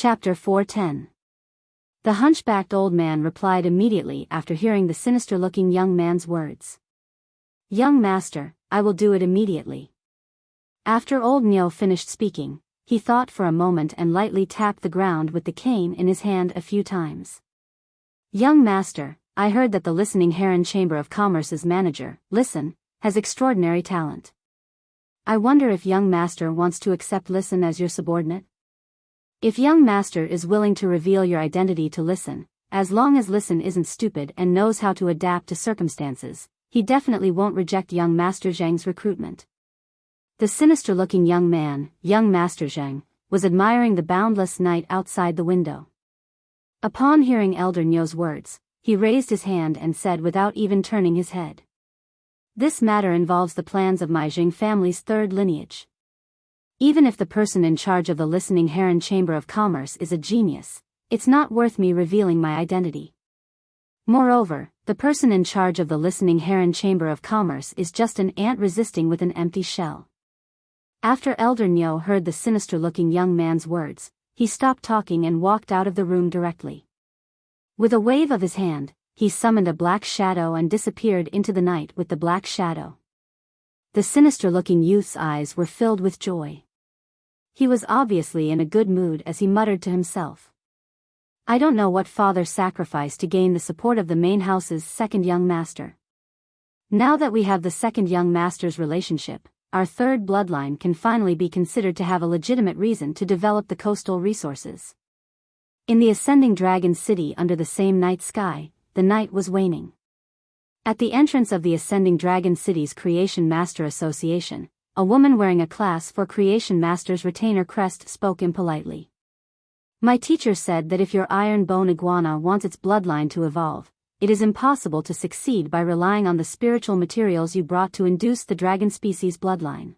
Chapter 410. The hunchbacked old man replied immediately after hearing the sinister-looking young man's words. "Young master, I will do it immediately." After old Nyo finished speaking, he thought for a moment and lightly tapped the ground with the cane in his hand a few times. "Young master, I heard that the Listening Heron Chamber of Commerce's manager, Listen, has extraordinary talent. I wonder if young master wants to accept Listen as your subordinate? If young master is willing to reveal your identity to Listen, as long as Listen isn't stupid and knows how to adapt to circumstances, he definitely won't reject young Master Zhang's recruitment." The sinister-looking young man, young Master Zhang, was admiring the boundless night outside the window. Upon hearing Elder Nyo's words, he raised his hand and said without even turning his head. "This matter involves the plans of my Zhang family's third lineage. Even if the person in charge of the Listening Heron Chamber of Commerce is a genius, it's not worth me revealing my identity. Moreover, the person in charge of the Listening Heron Chamber of Commerce is just an ant resisting with an empty shell." After Elder Nyo heard the sinister-looking young man's words, he stopped talking and walked out of the room directly. With a wave of his hand, he summoned a black shadow and disappeared into the night with the black shadow. The sinister-looking youth's eyes were filled with joy. He was obviously in a good mood as he muttered to himself. "I don't know what father sacrificed to gain the support of the main house's second young master. Now that we have the second young master's relationship, our third bloodline can finally be considered to have a legitimate reason to develop the coastal resources." In the ascending dragon city under the same night sky, the night was waning. At the entrance of the ascending dragon city's Creation Master Association, a woman wearing a class for Creation Master's retainer crest spoke impolitely. "My teacher said that if your iron bone iguana wants its bloodline to evolve, it is impossible to succeed by relying on the spiritual materials you brought to induce the dragon species bloodline.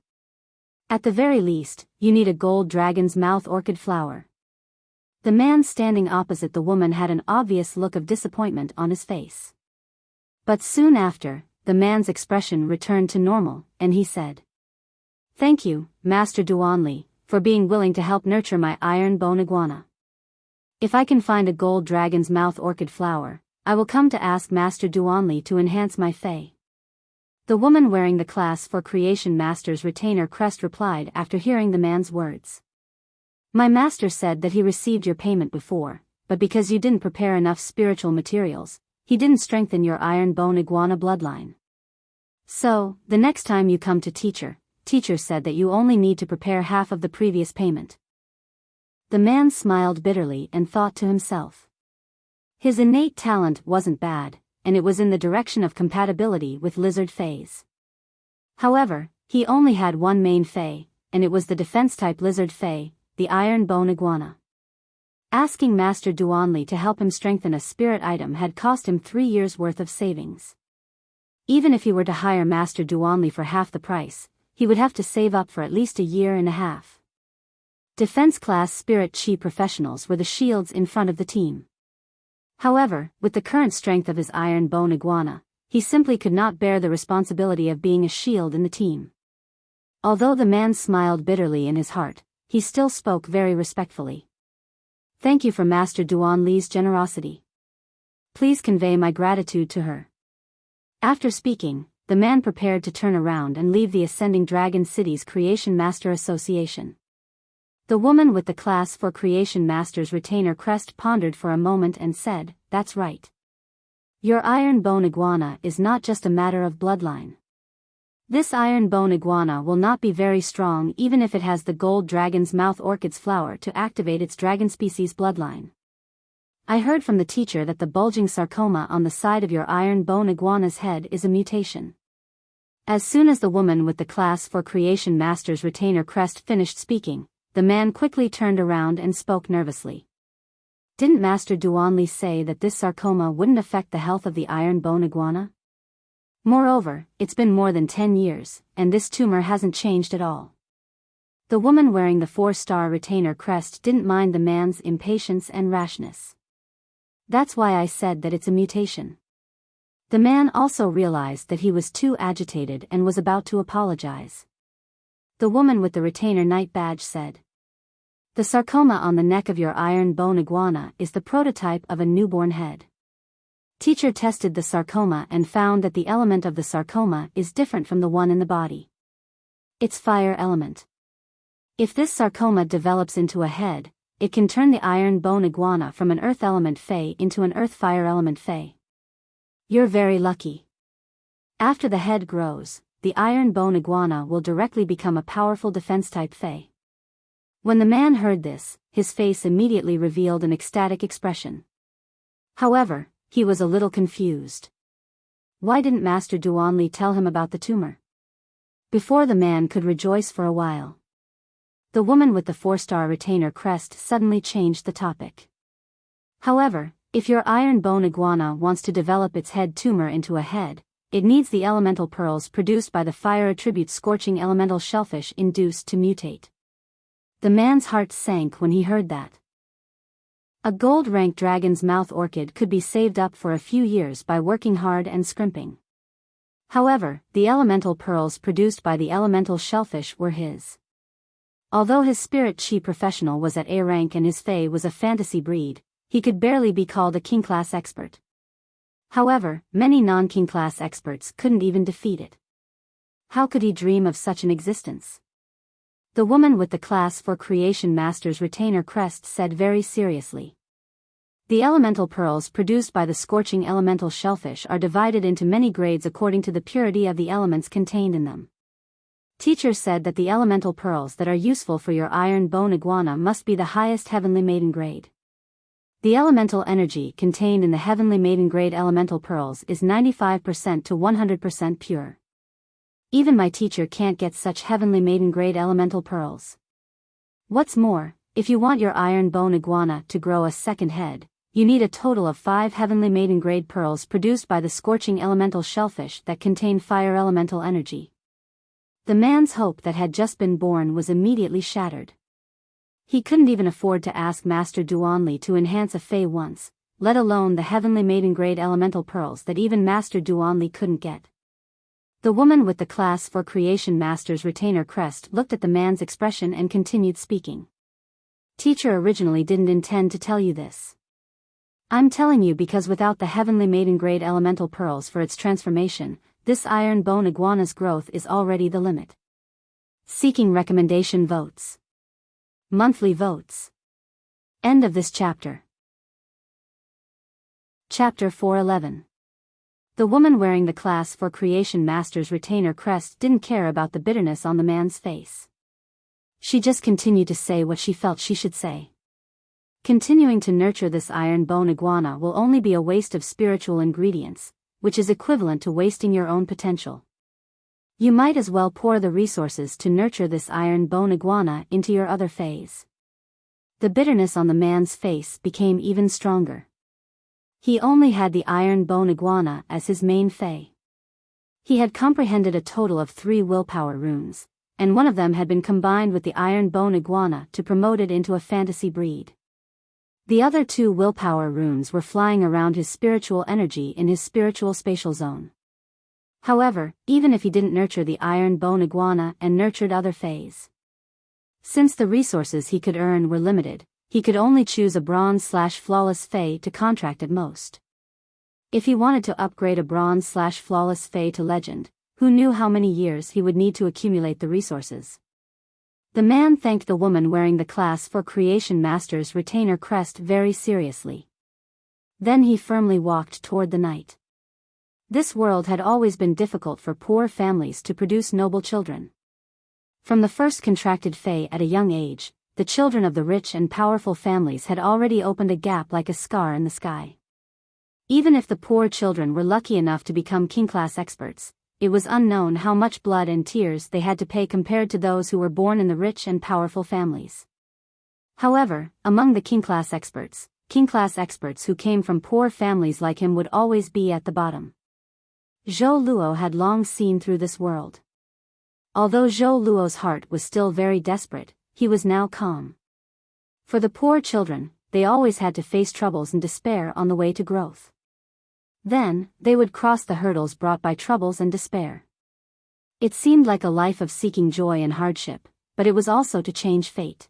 At the very least, you need a gold dragon's mouth orchid flower." The man standing opposite the woman had an obvious look of disappointment on his face. But soon after, the man's expression returned to normal, and he said, "Thank you, Master Duanli, for being willing to help nurture my iron bone iguana. If I can find a gold dragon's mouth orchid flower, I will come to ask Master Duanli to enhance my fey." The woman wearing the class for Creation Master's retainer crest replied after hearing the man's words. "My master said that he received your payment before, but because you didn't prepare enough spiritual materials, he didn't strengthen your iron bone iguana bloodline. So, the next time you come to teacher said that you only need to prepare half of the previous payment." The man smiled bitterly and thought to himself. His innate talent wasn't bad, and it was in the direction of compatibility with lizard fays. However, he only had one main fey, and it was the defense-type lizard fey, the iron bone iguana. Asking Master Duanli to help him strengthen a spirit item had cost him 3 years' worth of savings. Even if he were to hire Master Duanli for half the price, he would have to save up for at least 1.5 years. Defense-class spirit chi professionals were the shields in front of the team. However, with the current strength of his iron bone iguana, he simply could not bear the responsibility of being a shield in the team. Although the man smiled bitterly in his heart, he still spoke very respectfully. "Thank you for Master Duanli's generosity. Please convey my gratitude to her." After speaking, the man prepared to turn around and leave the ascending dragon city's Creation Master Association. The woman with the class for Creation Master's retainer crest pondered for a moment and said, "That's right. Your iron bone iguana is not just a matter of bloodline. This iron bone iguana will not be very strong even if it has the gold dragon's mouth orchid's flower to activate its dragon species bloodline. I heard from the teacher that the bulging sarcoma on the side of your iron bone iguana's head is a mutation." As soon as the woman with the class for Creation Master's retainer crest finished speaking, the man quickly turned around and spoke nervously. "Didn't Master Duanli say that this sarcoma wouldn't affect the health of the iron bone iguana? Moreover, it's been more than 10 years, and this tumor hasn't changed at all." The woman wearing the 4-star retainer crest didn't mind the man's impatience and rashness. "That's why I said that it's a mutation." The man also realized that he was too agitated and was about to apologize. The woman with the retainer knight badge said, The sarcoma on the neck of your iron bone iguana is the prototype of a newborn head. Teacher tested the sarcoma and found that the element of the sarcoma is different from the one in the body. It's fire element. If this sarcoma develops into a head, it can turn the iron bone iguana from an earth element fae into an earth fire element fae. You're very lucky. After the head grows, the iron bone iguana will directly become a powerful defense type fae. When the man heard this, his face immediately revealed an ecstatic expression. However, he was a little confused. Why didn't Master Duanli tell him about the tumor? Before the man could rejoice for a while, the woman with the 4-star retainer crest suddenly changed the topic. However, if your iron bone iguana wants to develop its head tumor into a head, it needs the elemental pearls produced by the fire attribute scorching elemental shellfish induced to mutate. The man's heart sank when he heard that. A gold-ranked dragon's mouth orchid could be saved up for a few years by working hard and scrimping. However, the elemental pearls produced by the elemental shellfish were his. Although his spirit chi professional was at A rank and his fae was a fantasy breed, he could barely be called a king-class expert. However, many non-king-class experts couldn't even defeat it. How could he dream of such an existence? The woman with the class for creation master's retainer crest said very seriously. The elemental pearls produced by the scorching elemental shellfish are divided into many grades according to the purity of the elements contained in them. Teacher said that the elemental pearls that are useful for your iron bone iguana must be the highest heavenly maiden grade. The elemental energy contained in the heavenly maiden grade elemental pearls is 95% to 100% pure. Even my teacher can't get such heavenly maiden grade elemental pearls. What's more, if you want your iron bone iguana to grow a second head, you need a total of 5 heavenly maiden grade pearls produced by the scorching elemental shellfish that contain fire elemental energy. The man's hope that had just been born was immediately shattered. He couldn't even afford to ask Master Duanli to enhance a fae once, let alone the heavenly maiden grade elemental pearls that even Master Duanli couldn't get. The woman with the class for creation master's retainer crest looked at the man's expression and continued speaking. Teacher originally didn't intend to tell you this. I'm telling you because without the heavenly maiden grade elemental pearls for its transformation, this iron bone iguana's growth is already the limit. Seeking recommendation votes. Monthly votes. End of this chapter. Chapter 411. The woman wearing the class for creation master's retainer crest didn't care about the bitterness on the man's face. She just continued to say what she felt she should say. Continuing to nurture this iron bone iguana will only be a waste of spiritual ingredients, which is equivalent to wasting your own potential. You might as well pour the resources to nurture this iron bone iguana into your other phase. The bitterness on the man's face became even stronger. He only had the iron bone iguana as his main fae. He had comprehended a total of 3 willpower runes, and one of them had been combined with the iron bone iguana to promote it into a fantasy breed. The other 2 willpower runes were flying around his spiritual energy in his spiritual spatial zone. However, even if he didn't nurture the iron bone iguana and nurtured other faes, since the resources he could earn were limited, he could only choose a bronze/flawless fae to contract at most. If he wanted to upgrade a bronze/flawless fae to legend, who knew how many years he would need to accumulate the resources? The man thanked the woman wearing the class for creation master's retainer crest very seriously. Then he firmly walked toward the night. This world had always been difficult for poor families to produce noble children. From the first contracted fae at a young age, the children of the rich and powerful families had already opened a gap like a scar in the sky. Even if the poor children were lucky enough to become king-class experts, it was unknown how much blood and tears they had to pay compared to those who were born in the rich and powerful families. However, among the king-class experts who came from poor families like him would always be at the bottom. Zhou Luo had long seen through this world. Although Zhou Luo's heart was still very desperate, he was now calm. For the poor children, they always had to face troubles and despair on the way to growth. Then, they would cross the hurdles brought by troubles and despair. It seemed like a life of seeking joy and hardship, but it was also to change fate.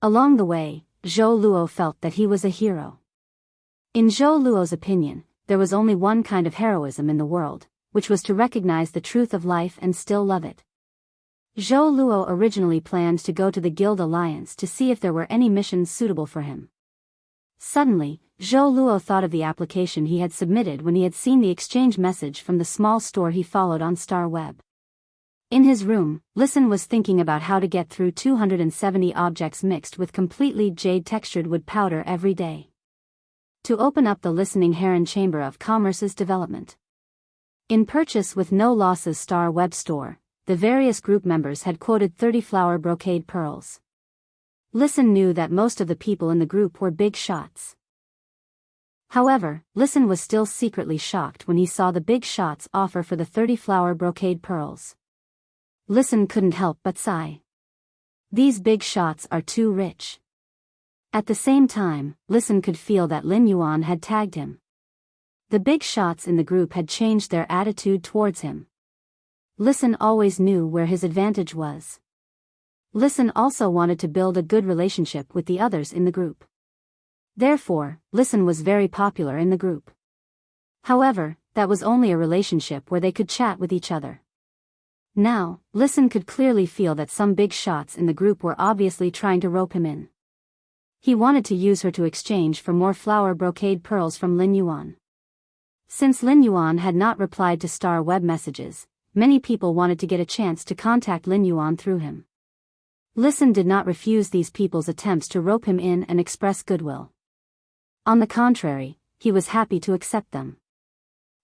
Along the way, Zhou Luo felt that he was a hero. In Zhou Luo's opinion, there was only one kind of heroism in the world, which was to recognize the truth of life and still love it. Zhou Luo originally planned to go to the Guild Alliance to see if there were any missions suitable for him. Suddenly, Zhou Luo thought of the application he had submitted when he had seen the exchange message from the small store he followed on Star Web. In his room, Listen was thinking about how to get through 270 objects mixed with completely jade-textured wood powder every day. To open up the Listening Heron Chamber of Commerce's development. In Purchase with No Losses Star Web Store, the various group members had quoted 30 flower brocade pearls. Listen knew that most of the people in the group were big shots. However, Listen was still secretly shocked when he saw the big shots offer for the 30 flower brocade pearls. Listen couldn't help but sigh. These big shots are too rich. At the same time, Listen could feel that Lin Yuan had tagged him. The big shots in the group had changed their attitude towards him. Listen always knew where his advantage was. Listen also wanted to build a good relationship with the others in the group. Therefore, Listen was very popular in the group. However, that was only a relationship where they could chat with each other. Now, Listen could clearly feel that some big shots in the group were obviously trying to rope him in. He wanted to use her to exchange for more flower brocade pearls from Lin Yuan. Since Lin Yuan had not replied to Star Web messages, many people wanted to get a chance to contact Lin Yuan through him. Listen did not refuse these people's attempts to rope him in and express goodwill. On the contrary, he was happy to accept them.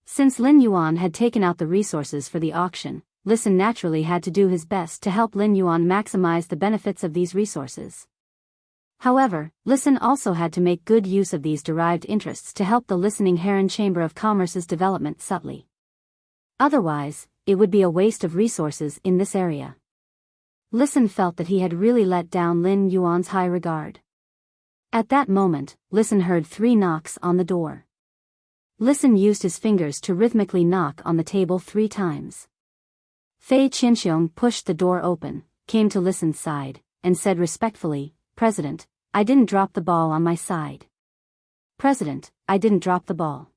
Since Lin Yuan had taken out the resources for the auction, Listen naturally had to do his best to help Lin Yuan maximize the benefits of these resources. However, Listen also had to make good use of these derived interests to help the Listening Heron Chamber of Commerce's development subtly. Otherwise, it would be a waste of resources in this area. Listen felt that he had really let down Lin Yuan's high regard. At that moment, Listen heard 3 knocks on the door. Listen used his fingers to rhythmically knock on the table 3 times. Fei Qinxiong pushed the door open, came to Listen's side, and said respectfully, "President, I didn't drop the ball on my side." "President, I didn't drop the ball.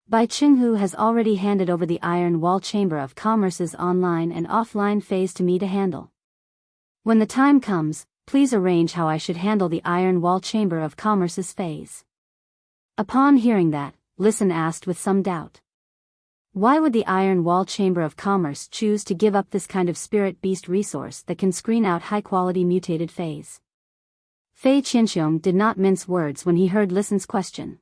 Bai Qinghu has already handed over the Iron Wall Chamber of Commerce's online and offline phase to me to handle. When the time comes, please arrange how I should handle the Iron Wall Chamber of Commerce's phase." Upon hearing that, Listen asked with some doubt. Why would the Iron Wall Chamber of Commerce choose to give up this kind of spirit beast resource that can screen out high-quality mutated phase? Fei Qinxiong did not mince words when he heard Listen's question.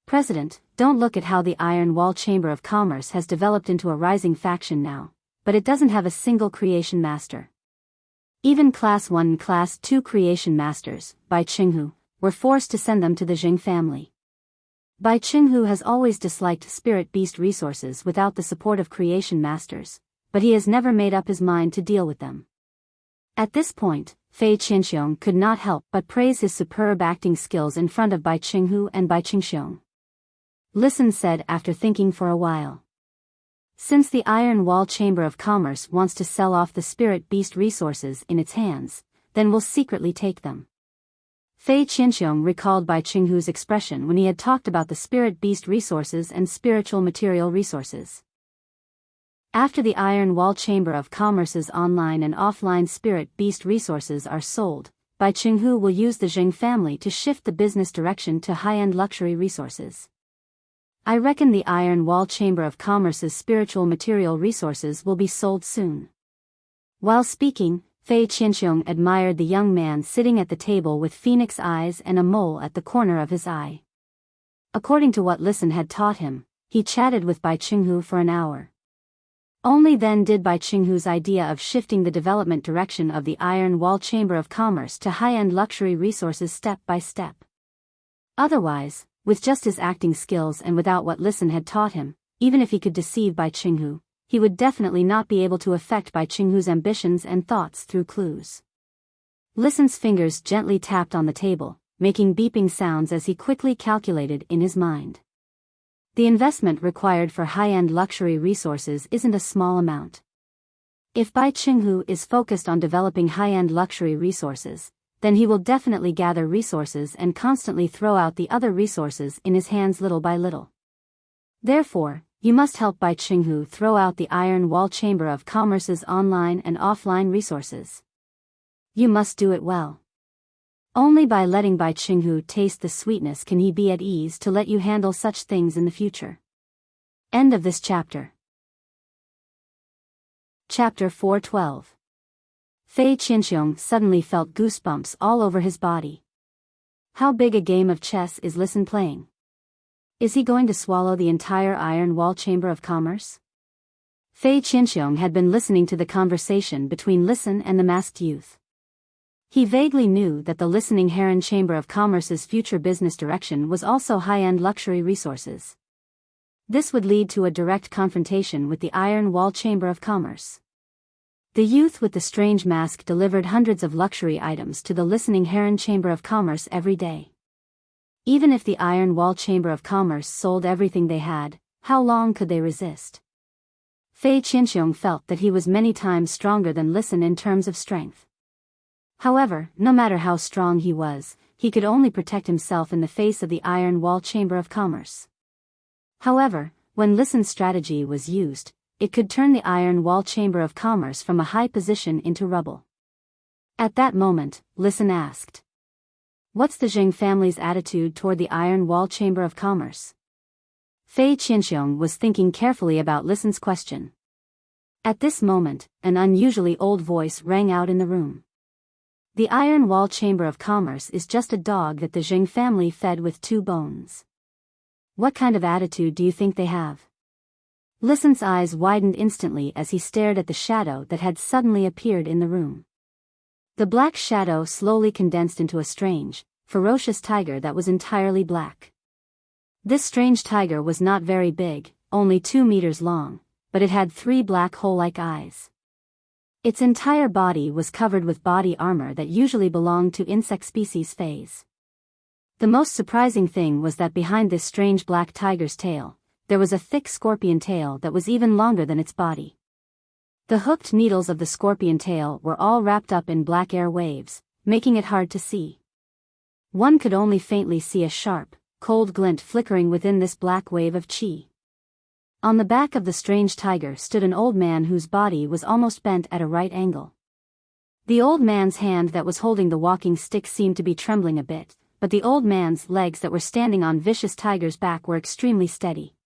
"President, don't look at how the Iron Wall Chamber of Commerce has developed into a rising faction now, but it doesn't have a single creation master. Even Class 1 and Class 2 creation masters, Bai Qinghu, were forced to send them to the Jing family. Bai Qinghu has always disliked spirit beast resources without the support of creation masters, but he has never made up his mind to deal with them." At this point, Fei Qinxiong could not help but praise his superb acting skills in front of Bai Qinghu and Bai Qingxiong. Listen said after thinking for a while. "Since the Iron Wall Chamber of Commerce wants to sell off the spirit beast resources in its hands, then we'll secretly take them." Fei Qinxiong recalled Bai Qinghu's expression when he had talked about the spirit beast resources and spiritual material resources. After the Iron Wall Chamber of Commerce's online and offline spirit beast resources are sold, Bai Qinghu will use the Jing family to shift the business direction to high-end luxury resources. "I reckon the Iron Wall Chamber of Commerce's spiritual material resources will be sold soon." While speaking, Fei Qinxiong admired the young man sitting at the table with phoenix eyes and a mole at the corner of his eye. According to what Listen had taught him, he chatted with Bai Qinghu for an hour. Only then did Bai Qinghu's idea of shifting the development direction of the Iron Wall Chamber of Commerce to high-end luxury resources step by step. Otherwise, with just his acting skills and without what Listen had taught him, even if he could deceive Bai Qinghu, he would definitely not be able to affect Bai Qinghu's ambitions and thoughts through clues. Listen's fingers gently tapped on the table, making beeping sounds as he quickly calculated in his mind. The investment required for high-end luxury resources isn't a small amount. If Bai Qinghu is focused on developing high-end luxury resources, then he will definitely gather resources and constantly throw out the other resources in his hands little by little. Therefore, you must help Bai Qinghu throw out the Iron Wall Chamber of Commerce's online and offline resources. You must do it well. Only by letting Bai Qinghu taste the sweetness can he be at ease to let you handle such things in the future. End of this chapter. Chapter 412. Fei Qianxiong suddenly felt goosebumps all over his body. How big a game of chess is Listen playing? Is he going to swallow the entire Iron Wall Chamber of Commerce? Fei Qianxiong had been listening to the conversation between Listen and the masked youth. He vaguely knew that the Listening Heron Chamber of Commerce's future business direction was also high-end luxury resources. This would lead to a direct confrontation with the Iron Wall Chamber of Commerce. The youth with the strange mask delivered hundreds of luxury items to the Listening Heron Chamber of Commerce every day. Even if the Iron Wall Chamber of Commerce sold everything they had, how long could they resist? Fei Qianxiong felt that he was many times stronger than Listen in terms of strength. However, no matter how strong he was, he could only protect himself in the face of the Iron Wall Chamber of Commerce. However, when Listen's strategy was used, it could turn the Iron Wall Chamber of Commerce from a high position into rubble. At that moment, Listen asked, "What's the Zheng family's attitude toward the Iron Wall Chamber of Commerce?" Fei Qianxiong was thinking carefully about Listen's question. At this moment, an unusually old voice rang out in the room. "The Iron Wall Chamber of Commerce is just a dog that the Zheng family fed with 2 bones. What kind of attitude do you think they have?" Listen's eyes widened instantly as he stared at the shadow that had suddenly appeared in the room. The black shadow slowly condensed into a strange, ferocious tiger that was entirely black. This strange tiger was not very big, only 2 meters long, but it had 3 black hole-like eyes. Its entire body was covered with body armor that usually belonged to insect species Feis. The most surprising thing was that behind this strange black tiger's tail, there was a thick scorpion tail that was even longer than its body. The hooked needles of the scorpion tail were all wrapped up in black air waves, making it hard to see. One could only faintly see a sharp, cold glint flickering within this black wave of qi. On the back of the strange tiger stood an old man whose body was almost bent at a right angle. The old man's hand that was holding the walking stick seemed to be trembling a bit, but the old man's legs that were standing on Vicious Tiger's back were extremely steady.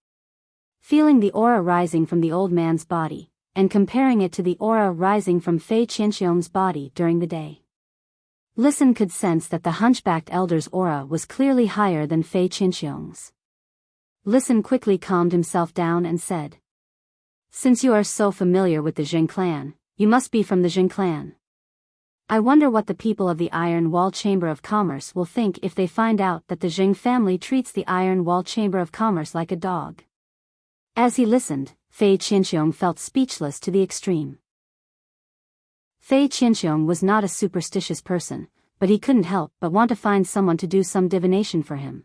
Feeling the aura rising from the old man's body, and comparing it to the aura rising from Fei Qianxiong's body during the day, Listen could sense that the hunchbacked elder's aura was clearly higher than Fei Qianxiong's. Listen quickly calmed himself down and said, "Since you are so familiar with the Zheng clan, you must be from the Zheng clan. I wonder what the people of the Iron Wall Chamber of Commerce will think if they find out that the Zheng family treats the Iron Wall Chamber of Commerce like a dog." As he listened, Fei Qianxiong felt speechless to the extreme. Fei Qianxiong was not a superstitious person, but he couldn't help but want to find someone to do some divination for him.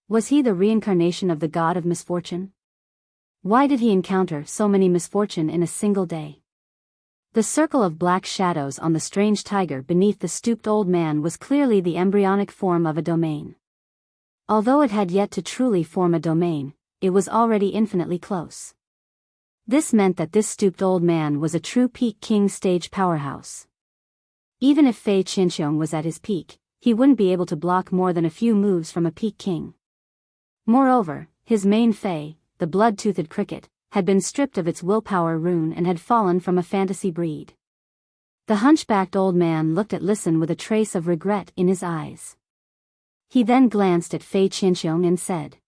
Was he the reincarnation of the god of misfortune? Why did he encounter so many misfortune in a single day? The circle of black shadows on the strange tiger beneath the stooped old man was clearly the embryonic form of a domain. Although it had yet to truly form a domain, it was already infinitely close. This meant that this stooped old man was a true peak king stage powerhouse. Even if Fei Qianxiong was at his peak, he wouldn't be able to block more than a few moves from a peak king. Moreover, his main Fei, the blood-toothed cricket, had been stripped of its willpower rune and had fallen from a fantasy breed. The hunchbacked old man looked at Listen with a trace of regret in his eyes. He then glanced at Fei Qianxiong and said,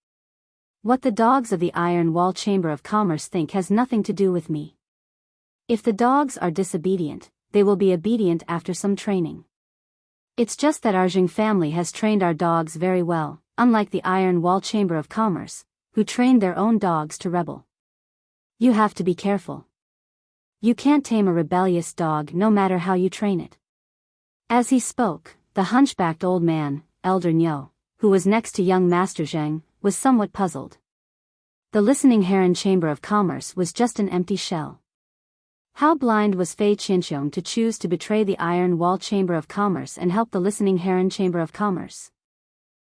"What the dogs of the Iron Wall Chamber of Commerce think has nothing to do with me. If the dogs are disobedient, they will be obedient after some training. It's just that our Zheng family has trained our dogs very well, unlike the Iron Wall Chamber of Commerce, who trained their own dogs to rebel. You have to be careful. You can't tame a rebellious dog no matter how you train it." As he spoke, the hunchbacked old man, Elder Nyo, who was next to young Master Zheng, was somewhat puzzled. The Listening Heron Chamber of Commerce was just an empty shell. How blind was Fei Qinxiong to choose to betray the Iron Wall Chamber of Commerce and help the Listening Heron Chamber of Commerce?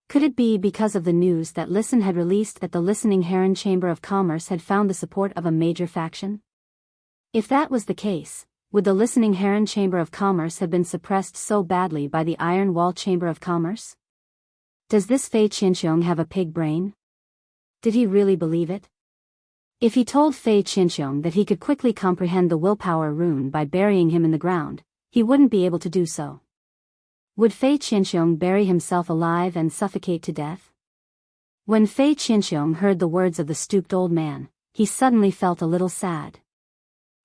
Could it be because of the news that Listen had released that the Listening Heron Chamber of Commerce had found the support of a major faction? If that was the case, would the Listening Heron Chamber of Commerce have been suppressed so badly by the Iron Wall Chamber of Commerce? Does this Fei Qinxiong have a pig brain? Did he really believe it? If he told Fei Qinxiong that he could quickly comprehend the willpower rune by burying him in the ground, he wouldn't be able to do so. Would Fei Qinxiong bury himself alive and suffocate to death? When Fei Qinxiong heard the words of the stooped old man, he suddenly felt a little sad.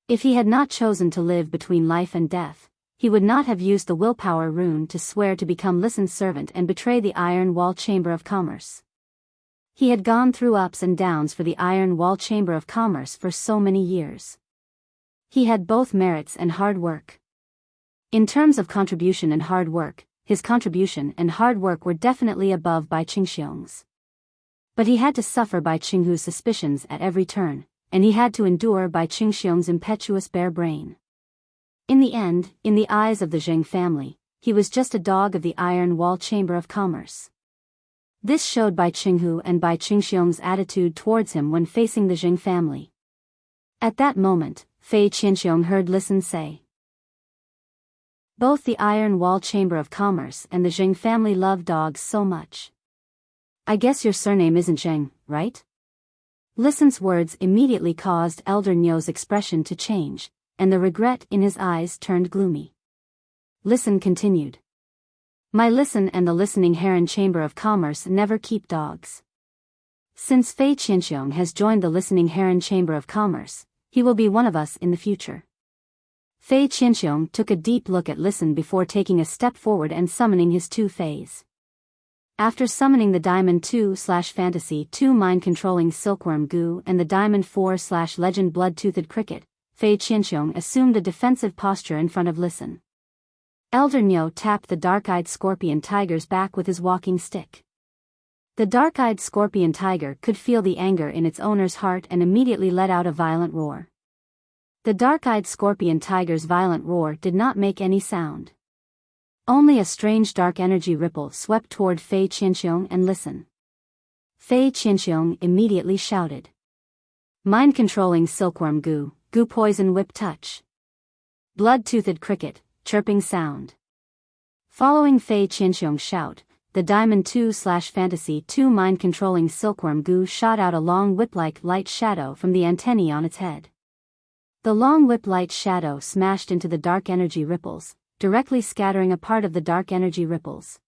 If he had not chosen to live between life and death, he would not have used the willpower rune to swear to become Listen's servant and betray the Iron Wall Chamber of Commerce. He had gone through ups and downs for the Iron Wall Chamber of Commerce for so many years. He had both merits and hard work. In terms of contribution and hard work, his contribution and hard work were definitely above Bai Qingxiong's. But he had to suffer Bai Qinghu's suspicions at every turn, and he had to endure Bai Qingxiong's impetuous bare brain. In the end, in the eyes of the Zheng family, he was just a dog of the Iron Wall Chamber of Commerce. This showed Bai Qinghu and Bai Qingxiong's attitude towards him when facing the Zheng family. At that moment, Fei Qinxiong heard Listen say, "Both the Iron Wall Chamber of Commerce and the Zheng family love dogs so much. I guess your surname isn't Zheng, right?" Listen's words immediately caused Elder Nyo's expression to change, and the regret in his eyes turned gloomy. Listen continued. "My Listen and the Listening Heron Chamber of Commerce never keep dogs. Since Fei Qinxiong has joined the Listening Heron Chamber of Commerce, he will be one of us in the future." Fei Qinxiong took a deep look at Listen before taking a step forward and summoning his two Feis. After summoning the Diamond 2/Fantasy 2 Mind-Controlling Silkworm Goo and the Diamond 4/Legend Blood-Toothed Cricket, Fei Qinxiong assumed a defensive posture in front of Listen. Elder Nyo tapped the dark-eyed scorpion tiger's back with his walking stick. The dark-eyed scorpion tiger could feel the anger in its owner's heart and immediately let out a violent roar. The dark-eyed scorpion tiger's violent roar did not make any sound. Only a strange dark energy ripple swept toward Fei Qinxiong and Listen. Fei Qinxiong immediately shouted, "Mind-controlling silkworm goo, goo poison whip touch. Blood-toothed cricket, chirping sound." Following Fei Qinxiong's shout, the Diamond 2/Fantasy 2 Mind-Controlling Silkworm Goo shot out a long whip-like light shadow from the antennae on its head. The long whip-light shadow smashed into the dark energy ripples, directly scattering a part of the dark energy ripples.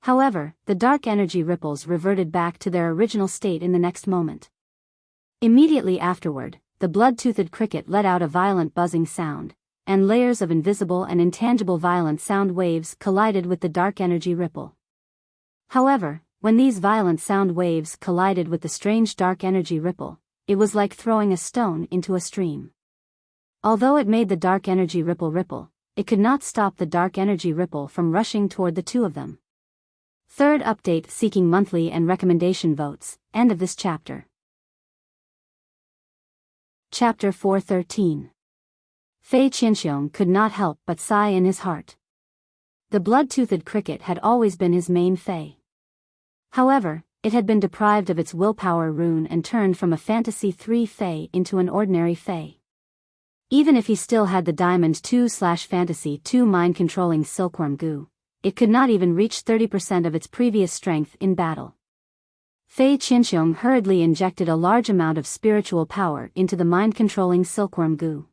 However, the dark energy ripples reverted back to their original state in the next moment. Immediately afterward, the blood-toothed cricket let out a violent buzzing sound, and layers of invisible and intangible violent sound waves collided with the dark energy ripple. However, when these violent sound waves collided with the strange dark energy ripple, it was like throwing a stone into a stream. Although it made the dark energy ripple, it could not stop the dark energy ripple from rushing toward the two of them. Third update seeking monthly and recommendation votes, end of this chapter. Chapter 413. Fei Qinxiong could not help but sigh in his heart. The blood-toothed cricket had always been his main Fei. However, it had been deprived of its willpower rune and turned from a Fantasy 3 Fei into an ordinary Fei. Even if he still had the Diamond 2/Fantasy 2 Mind-Controlling Silkworm Goo, it could not even reach 30% of its previous strength in battle. Fei Qinxiong hurriedly injected a large amount of spiritual power into the Mind-Controlling Silkworm Goo.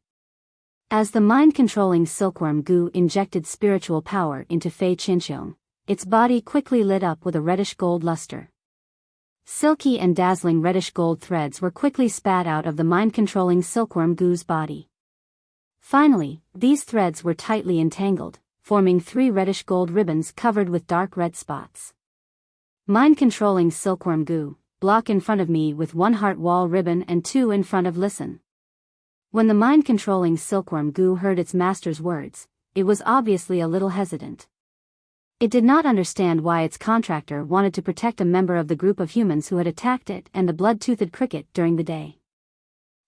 As the Mind-Controlling Silkworm Goo injected spiritual power into Fei Qinxiong, its body quickly lit up with a reddish-gold luster. Silky and dazzling reddish-gold threads were quickly spat out of the Mind-Controlling Silkworm Goo's body. Finally, these threads were tightly entangled, forming 3 reddish-gold ribbons covered with dark red spots. Mind-controlling silkworm goo, block in front of me with 1 heart wall ribbon and 2 in front of Listen. When the mind-controlling silkworm goo heard its master's words, it was obviously a little hesitant. It did not understand why its contractor wanted to protect a member of the group of humans who had attacked it and the blood-toothed cricket during the day.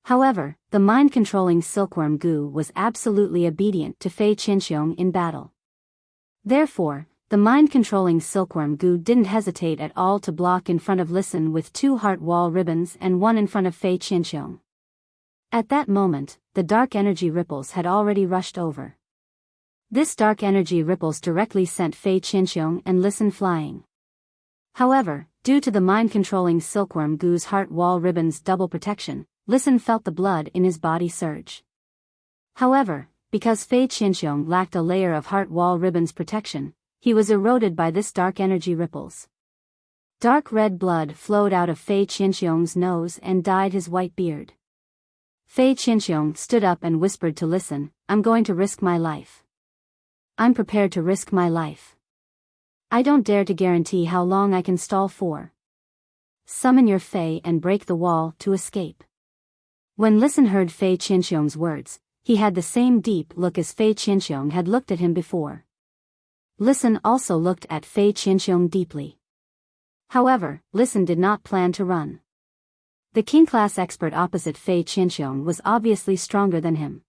However, the mind-controlling silkworm Gu was absolutely obedient to Fei Qinxiong in battle. Therefore, the mind-controlling silkworm Gu didn't hesitate at all to block in front of Listen with 2 heart wall ribbons and 1 in front of Fei Qinxiong. At that moment, the dark energy ripples had already rushed over. This dark energy ripples directly sent Fei Qinxiong and Listen flying. However, due to the mind-controlling silkworm Gu's heart wall ribbon's double protection, Listen felt the blood in his body surge. However, because Fei Qinxiong lacked a layer of heart wall ribbon's protection, he was eroded by this dark energy ripples. Dark red blood flowed out of Fei Qinxiong's nose and dyed his white beard. Fei Qinxiong stood up and whispered to Listen, "I'm going to risk my life. I'm prepared to risk my life. I don't dare to guarantee how long I can stall for. Summon your Fei and break the wall to escape." When Listen heard Fei Qinxiong's words, he had the same deep look as Fei Qinxiong had looked at him before. Listen also looked at Fei Qinxiong deeply. However, Listen did not plan to run. The king-class expert opposite Fei Qinxiong was obviously stronger than him.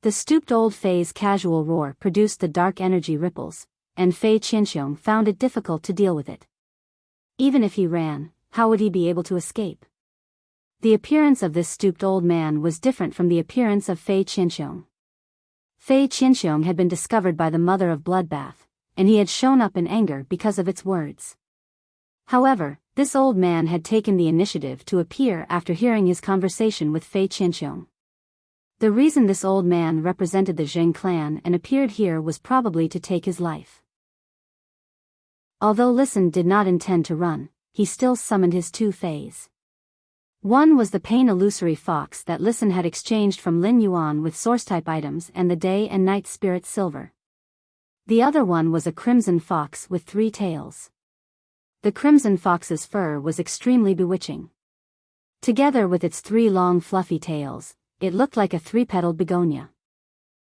The stooped old Fei's casual roar produced the dark energy ripples, and Fei Qinxiong found it difficult to deal with it. Even if he ran, how would he be able to escape? The appearance of this stooped old man was different from the appearance of Fei Qinxiong. Fei Qinxiong had been discovered by the mother of bloodbath, and he had shown up in anger because of its words. However, this old man had taken the initiative to appear after hearing his conversation with Fei Qinxiong. The reason this old man represented the Zheng clan and appeared here was probably to take his life. Although Listen did not intend to run, he still summoned his 2 Feis. One was the pain illusory fox that Listen had exchanged from Lin Yuan with source-type items and the day and night spirit silver. The other one was a crimson fox with 3 tails. The crimson fox's fur was extremely bewitching. Together with its 3 long fluffy tails, it looked like a 3-petaled begonia.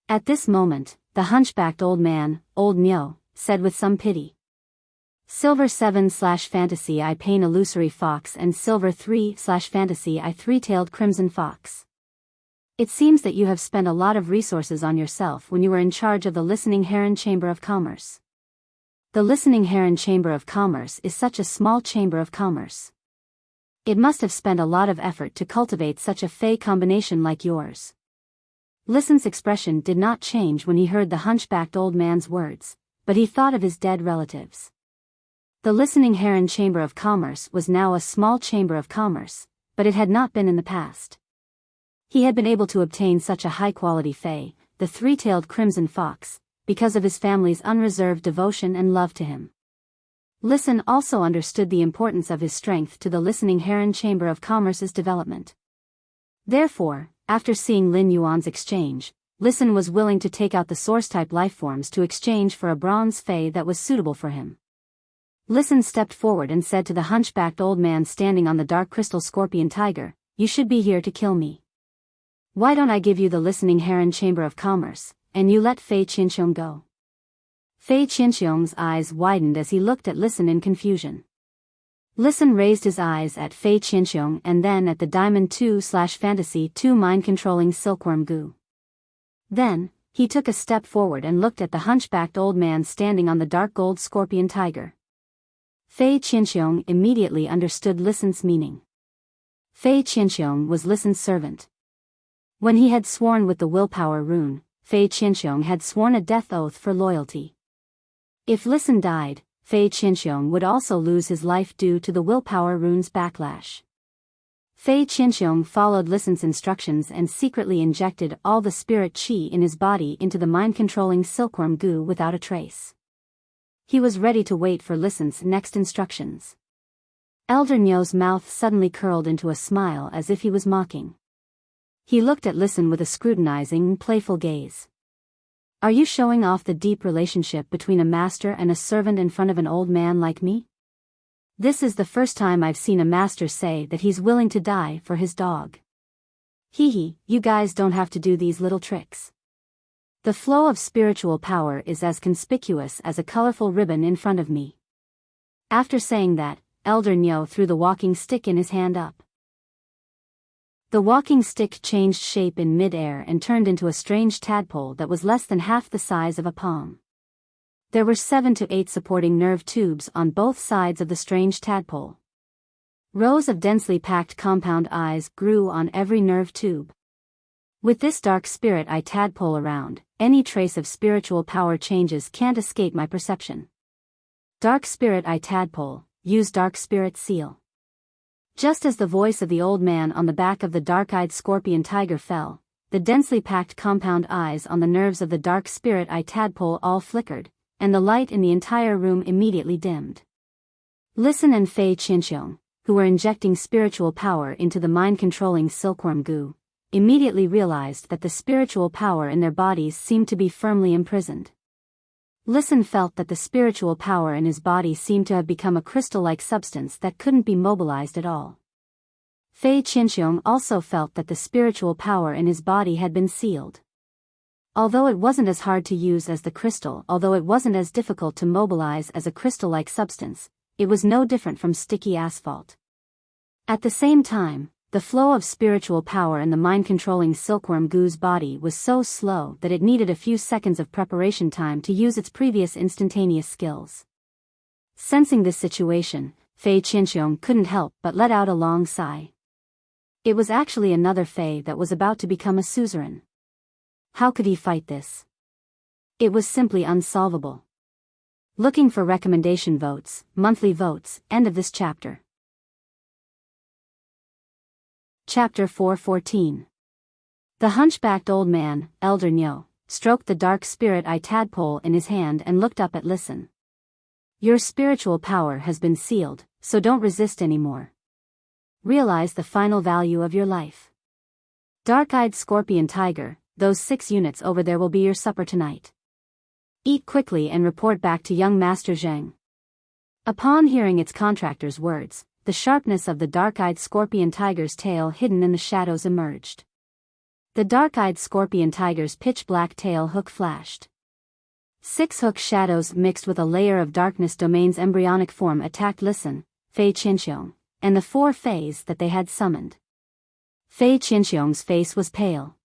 At this moment, the hunchbacked old man, Old Nyo, said with some pity, "Silver 7/Fantasy I pain illusory fox and Silver 3/Fantasy I 3-tailed crimson fox. It seems that you have spent a lot of resources on yourself when you were in charge of the Listening Heron Chamber of Commerce. The Listening Heron Chamber of Commerce is such a small chamber of commerce. It must have spent a lot of effort to cultivate such a Fei combination like yours." Listen's expression did not change when he heard the hunchbacked old man's words, but he thought of his dead relatives. The Listening Heron Chamber of Commerce was now a small chamber of commerce, but it had not been in the past. He had been able to obtain such a high-quality Fei, the 3-tailed crimson fox, because of his family's unreserved devotion and love to him. Listen also understood the importance of his strength to the Listening Heron Chamber of Commerce's development. Therefore, after seeing Lin Yuan's exchange, Listen was willing to take out the source-type lifeforms to exchange for a bronze Fei that was suitable for him. Listen stepped forward and said to the hunchbacked old man standing on the dark crystal scorpion tiger, "You should be here to kill me. Why don't I give you the Listening Heron Chamber of Commerce, and you let Fei Qinxiong go?" Fei Qinxiong's eyes widened as he looked at Listen in confusion. Listen raised his eyes at Fei Qinxiong and then at the Diamond 2/Fantasy 2 mind-controlling silkworm Gu. Then, he took a step forward and looked at the hunchbacked old man standing on the dark gold scorpion tiger. Fei Qinxiong immediately understood Listen's meaning. Fei Qinxiong was Listen's servant. When he had sworn with the willpower rune, Fei Qinxiong had sworn a death oath for loyalty. If Listen died, Fei Qinxiong would also lose his life due to the willpower rune's backlash. Fei Qinxiong followed Listen's instructions and secretly injected all the spirit qi in his body into the mind-controlling silkworm Gu without a trace. He was ready to wait for Listen's next instructions. Elder Nyo's mouth suddenly curled into a smile as if he was mocking. He looked at Listen with a scrutinizing, playful gaze. "Are you showing off the deep relationship between a master and a servant in front of an old man like me? This is the first time I've seen a master say that he's willing to die for his dog. Hee, you guys don't have to do these little tricks. The flow of spiritual power is as conspicuous as a colorful ribbon in front of me." After saying that, Elder Nyo threw the walking stick in his hand up. The walking stick changed shape in mid-air and turned into a strange tadpole that was less than half the size of a palm. There were 7 to 8 supporting nerve tubes on both sides of the strange tadpole. Rows of densely packed compound eyes grew on every nerve tube. With this dark spirit eye tadpole around, any trace of spiritual power changes can't escape my perception. Dark spirit eye tadpole, use dark spirit seal. Just as the voice of the old man on the back of the dark-eyed scorpion tiger fell, the densely packed compound eyes on the nerves of the dark spirit eye tadpole all flickered, and the light in the entire room immediately dimmed. Listen and Fei Qinxiong, who were injecting spiritual power into the mind-controlling silkworm goo, immediately realized that the spiritual power in their bodies seemed to be firmly imprisoned. Listen felt that the spiritual power in his body seemed to have become a crystal-like substance that couldn't be mobilized at all. Fei Qinxiong also felt that the spiritual power in his body had been sealed. Although it wasn't as hard to use as the crystal, although it wasn't as difficult to mobilize as a crystal-like substance, it was no different from sticky asphalt. At the same time, the flow of spiritual power in the mind-controlling silkworm goo's body was so slow that it needed a few seconds of preparation time to use its previous instantaneous skills. Sensing this situation, Fei Qinxiong couldn't help but let out a long sigh. It was actually another Fei that was about to become a suzerain. How could he fight this? It was simply unsolvable. Looking for recommendation votes, monthly votes, end of this chapter. Chapter 4:14. The hunchbacked old man, Elder Nyo, stroked the dark spirit eye tadpole in his hand and looked up at Listen. Your spiritual power has been sealed, so don't resist anymore. Realize the final value of your life. Dark-eyed scorpion tiger, those 6 units over there will be your supper tonight. Eat quickly and report back to young Master Zheng. Upon hearing its contractor's words, the sharpness of the dark-eyed scorpion tiger's tail hidden in the shadows emerged. The dark-eyed scorpion tiger's pitch-black tail hook flashed. 6 hook shadows mixed with a layer of darkness domain's embryonic form attacked Listen, Fei Qinxiong, and the 4 Feis that they had summoned. Fei Qinxiong's face was pale.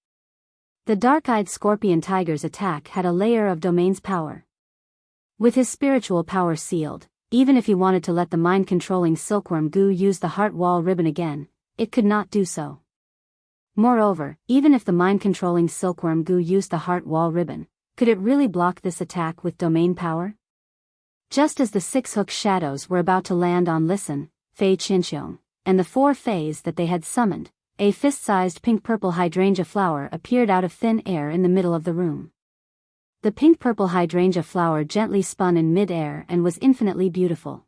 The dark-eyed scorpion tiger's attack had a layer of domain's power. With his spiritual power sealed, even if he wanted to let the mind-controlling silkworm goo use the heart wall ribbon again, it could not do so. Moreover, even if the mind-controlling silkworm goo used the heart wall ribbon, could it really block this attack with domain power? Just as the 6 hook shadows were about to land on Listen, Fei Qinxiong, and the 4 Feis that they had summoned, a fist-sized pink-purple hydrangea flower appeared out of thin air in the middle of the room. The pink-purple hydrangea flower gently spun in mid-air and was infinitely beautiful.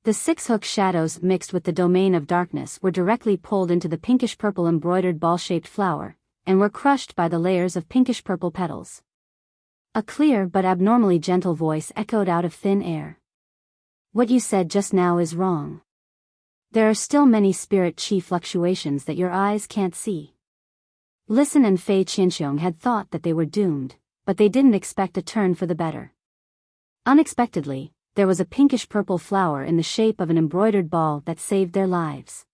The 6 hook shadows mixed with the domain of darkness were directly pulled into the pinkish-purple embroidered ball-shaped flower, and were crushed by the layers of pinkish-purple petals. A clear but abnormally gentle voice echoed out of thin air. What you said just now is wrong. There are still many spirit chi fluctuations that your eyes can't see. Listen and Fei Qinxiong had thought that they were doomed, but they didn't expect a turn for the better. Unexpectedly, there was a pinkish-purple flower in the shape of an embroidered ball that saved their lives.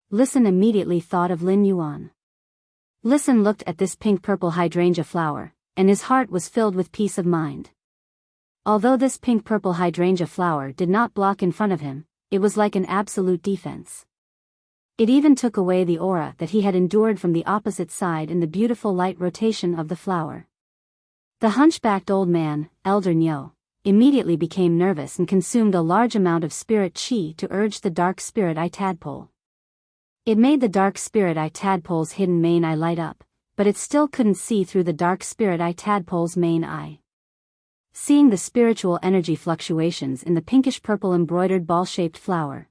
Listen immediately thought of Lin Yuan. Listen looked at this pink-purple hydrangea flower, and his heart was filled with peace of mind. Although this pink-purple hydrangea flower did not block in front of him, it was like an absolute defense. It even took away the aura that he had endured from the opposite side in the beautiful light rotation of the flower. The hunchbacked old man, Elder Nyo, immediately became nervous and consumed a large amount of spirit chi to urge the dark spirit eye tadpole. It made the dark spirit eye tadpole's hidden main eye light up, but it still couldn't see through the dark spirit eye tadpole's main eye. Seeing the spiritual energy fluctuations in the pinkish-purple embroidered ball-shaped flower,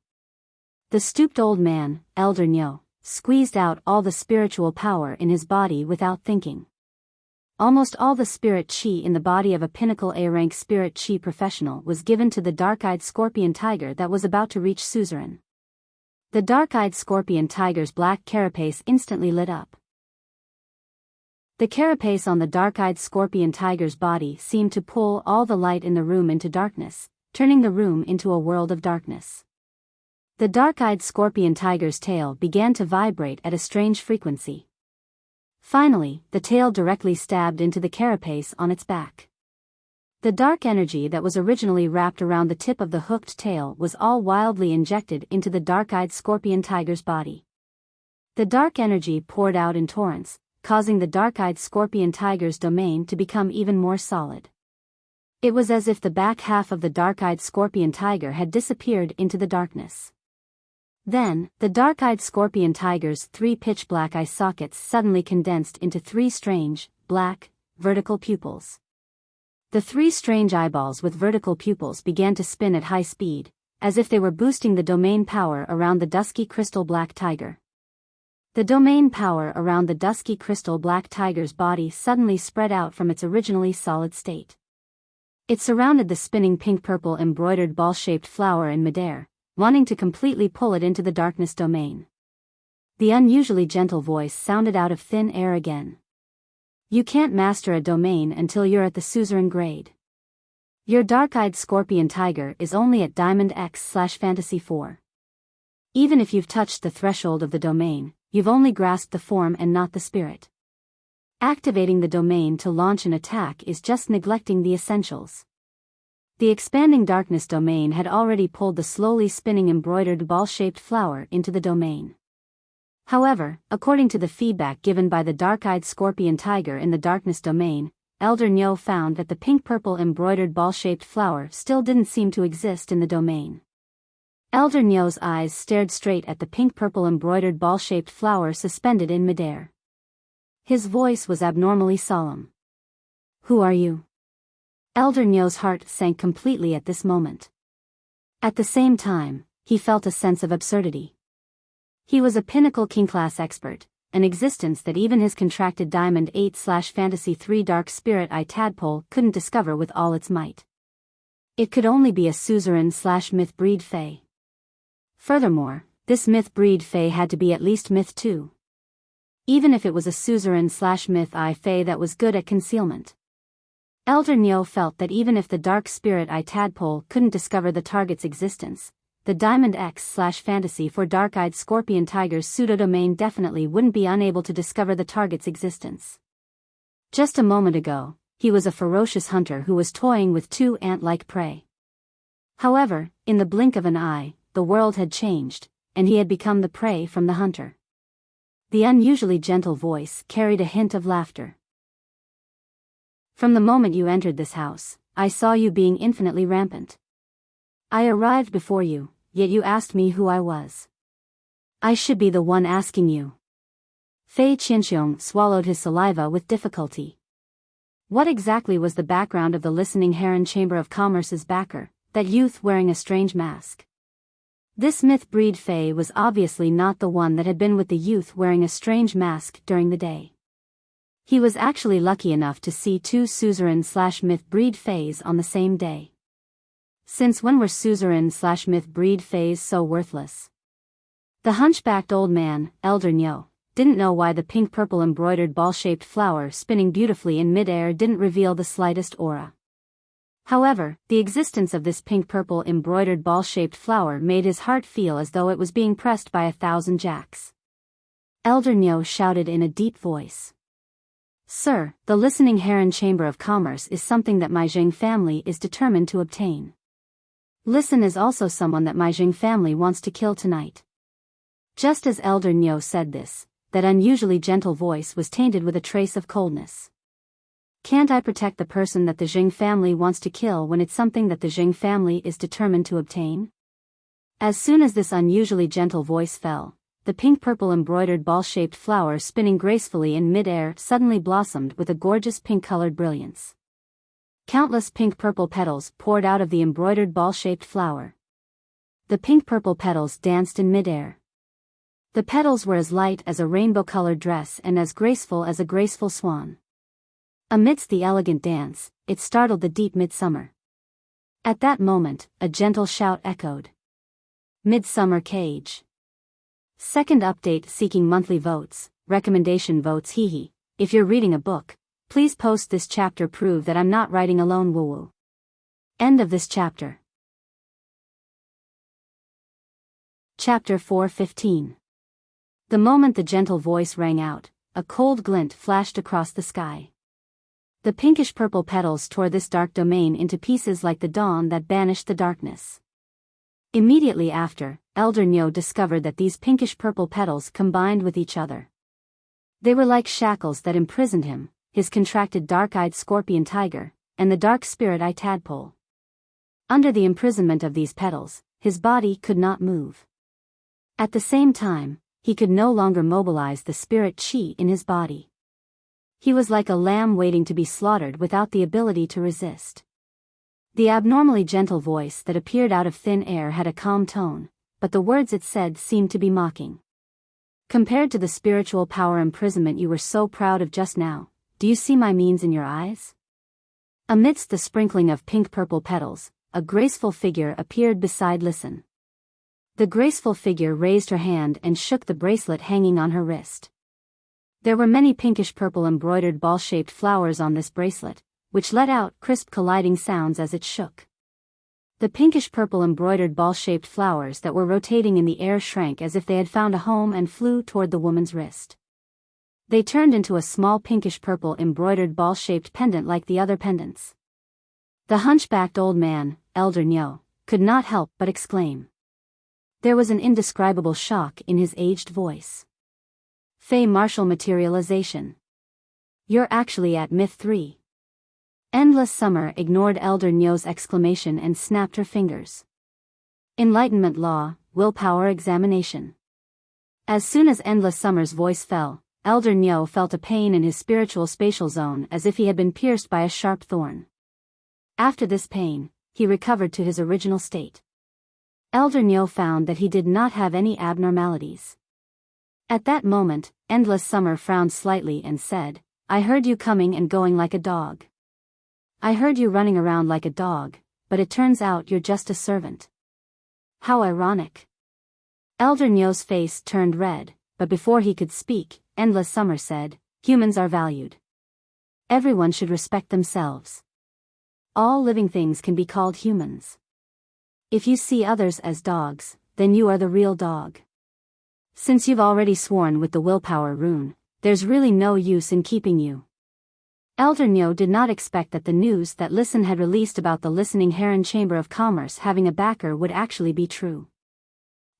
the stooped old man, Elder Nyo, squeezed out all the spiritual power in his body without thinking. Almost all the spirit chi in the body of a pinnacle A-rank spirit chi professional was given to the dark-eyed scorpion tiger that was about to reach suzerain. The dark-eyed scorpion tiger's black carapace instantly lit up. The carapace on the dark-eyed scorpion tiger's body seemed to pull all the light in the room into darkness, turning the room into a world of darkness. The dark-eyed scorpion tiger's tail began to vibrate at a strange frequency. Finally, the tail directly stabbed into the carapace on its back. The dark energy that was originally wrapped around the tip of the hooked tail was all wildly injected into the dark-eyed scorpion tiger's body. The dark energy poured out in torrents, causing the dark-eyed scorpion tiger's domain to become even more solid. It was as if the back half of the dark-eyed scorpion tiger had disappeared into the darkness. Then, the dark-eyed scorpion tiger's 3 pitch-black eye sockets suddenly condensed into 3 strange, black, vertical pupils. The 3 strange eyeballs with vertical pupils began to spin at high speed, as if they were boosting the domain power around the dusky crystal black tiger. The domain power around the dusky crystal black tiger's body suddenly spread out from its originally solid state. It surrounded the spinning pink-purple embroidered ball-shaped flower in midair, wanting to completely pull it into the darkness domain. The unusually gentle voice sounded out of thin air again. You can't master a domain until you're at the suzerain grade. Your dark-eyed scorpion tiger is only at Diamond X/Fantasy 4. Even if you've touched the threshold of the domain, you've only grasped the form and not the spirit. Activating the domain to launch an attack is just neglecting the essentials. The expanding darkness domain had already pulled the slowly spinning embroidered ball-shaped flower into the domain. However, according to the feedback given by the dark-eyed scorpion tiger in the darkness domain, Elder Nyo found that the pink-purple embroidered ball-shaped flower still didn't seem to exist in the domain. Elder Nyo's eyes stared straight at the pink-purple embroidered ball-shaped flower suspended in midair. His voice was abnormally solemn. Who are you? Elder Nyo's heart sank completely at this moment. At the same time, he felt a sense of absurdity. He was a pinnacle king-class expert, an existence that even his contracted Diamond 8/Fantasy 3 Dark Spirit Eye tadpole couldn't discover with all its might. It could only be a suzerain/myth breed fae. Furthermore, this myth breed fae had to be at least myth 2. Even if it was a suzerain/myth eye fae that was good at concealment. Elder Nyo felt that even if the Dark Spirit Eye tadpole couldn't discover the target's existence, the Diamond X/Fantasy for Dark-Eyed Scorpion Tiger's pseudodomain definitely wouldn't be unable to discover the target's existence. Just a moment ago, he was a ferocious hunter who was toying with 2 ant-like prey. However, in the blink of an eye, the world had changed, and he had become the prey from the hunter. The unusually gentle voice carried a hint of laughter. From the moment you entered this house, I saw you being infinitely rampant. I arrived before you, yet you asked me who I was. I should be the one asking you. Fei Qianxiong swallowed his saliva with difficulty. What exactly was the background of the listening Heron Chamber of Commerce's backer, that youth wearing a strange mask? This myth breed Fei was obviously not the one that had been with the youth wearing a strange mask during the day. He was actually lucky enough to see 2 suzerain/myth breed Feis on the same day. Since when were suzerain/myth breed Feis so worthless? The hunchbacked old man, Elder Nyo, didn't know why the pink-purple embroidered ball-shaped flower spinning beautifully in mid-air didn't reveal the slightest aura. However, the existence of this pink-purple embroidered ball-shaped flower made his heart feel as though it was being pressed by 1,000 jacks. Elder Nyo shouted in a deep voice. Sir, the listening Heron Chamber of Commerce is something that my Jing family is determined to obtain. Listen is also someone that my Jing family wants to kill tonight. Just as Elder Nyo said this, that unusually gentle voice was tainted with a trace of coldness. Can't I protect the person that the Jing family wants to kill when it's something that the Jing family is determined to obtain? As soon as this unusually gentle voice fell, the pink-purple embroidered ball-shaped flower spinning gracefully in mid-air suddenly blossomed with a gorgeous pink-colored brilliance. Countless pink-purple petals poured out of the embroidered ball-shaped flower. The pink-purple petals danced in mid-air. The petals were as light as a rainbow-colored dress and as graceful as a graceful swan. Amidst the elegant dance, it startled the deep midsummer. At that moment, a gentle shout echoed. Midsummer Cage. Second update seeking monthly votes, recommendation votes hehe. If you're reading a book, please post this chapter prove that I'm not writing alone woo-woo. End of this chapter. Chapter 4:15. The moment the gentle voice rang out, a cold glint flashed across the sky. The pinkish-purple petals tore this dark domain into pieces like the dawn that banished the darkness. Immediately after, Elder Nyo discovered that these pinkish-purple petals combined with each other. They were like shackles that imprisoned him, his contracted dark-eyed scorpion tiger, and the dark spirit-eye tadpole. Under the imprisonment of these petals, his body could not move. At the same time, he could no longer mobilize the spirit chi in his body. He was like a lamb waiting to be slaughtered without the ability to resist. The abnormally gentle voice that appeared out of thin air had a calm tone, but the words it said seemed to be mocking. Compared to the spiritual power imprisonment you were so proud of just now, do you see my means in your eyes? Amidst the sprinkling of pink-purple petals, a graceful figure appeared beside Listen. The graceful figure raised her hand and shook the bracelet hanging on her wrist. There were many pinkish-purple embroidered ball-shaped flowers on this bracelet, which let out crisp colliding sounds as it shook. The pinkish-purple embroidered ball-shaped flowers that were rotating in the air shrank as if they had found a home and flew toward the woman's wrist. They turned into a small pinkish-purple embroidered ball-shaped pendant like the other pendants. The hunchbacked old man, Elder Nyo, could not help but exclaim. There was an indescribable shock in his aged voice. Fey martial materialization. You're actually at Myth 3. Endless Summer ignored Elder Nyo's exclamation and snapped her fingers. Enlightenment Law, Willpower Examination. As soon as Endless Summer's voice fell, Elder Nyo felt a pain in his spiritual spatial zone as if he had been pierced by a sharp thorn. After this pain, he recovered to his original state. Elder Nyo found that he did not have any abnormalities. At that moment, Endless Summer frowned slightly and said, I heard you coming and going like a dog. I heard you running around like a dog, but it turns out you're just a servant. How ironic. Elder Nyo's face turned red, but before he could speak, Endless Summer said, humans are valued. Everyone should respect themselves. All living things can be called humans. If you see others as dogs, then you are the real dog. Since you've already sworn with the willpower rune, there's really no use in keeping you. Elder Nyo did not expect that the news that Listen had released about the Listening Heron Chamber of Commerce having a backer would actually be true.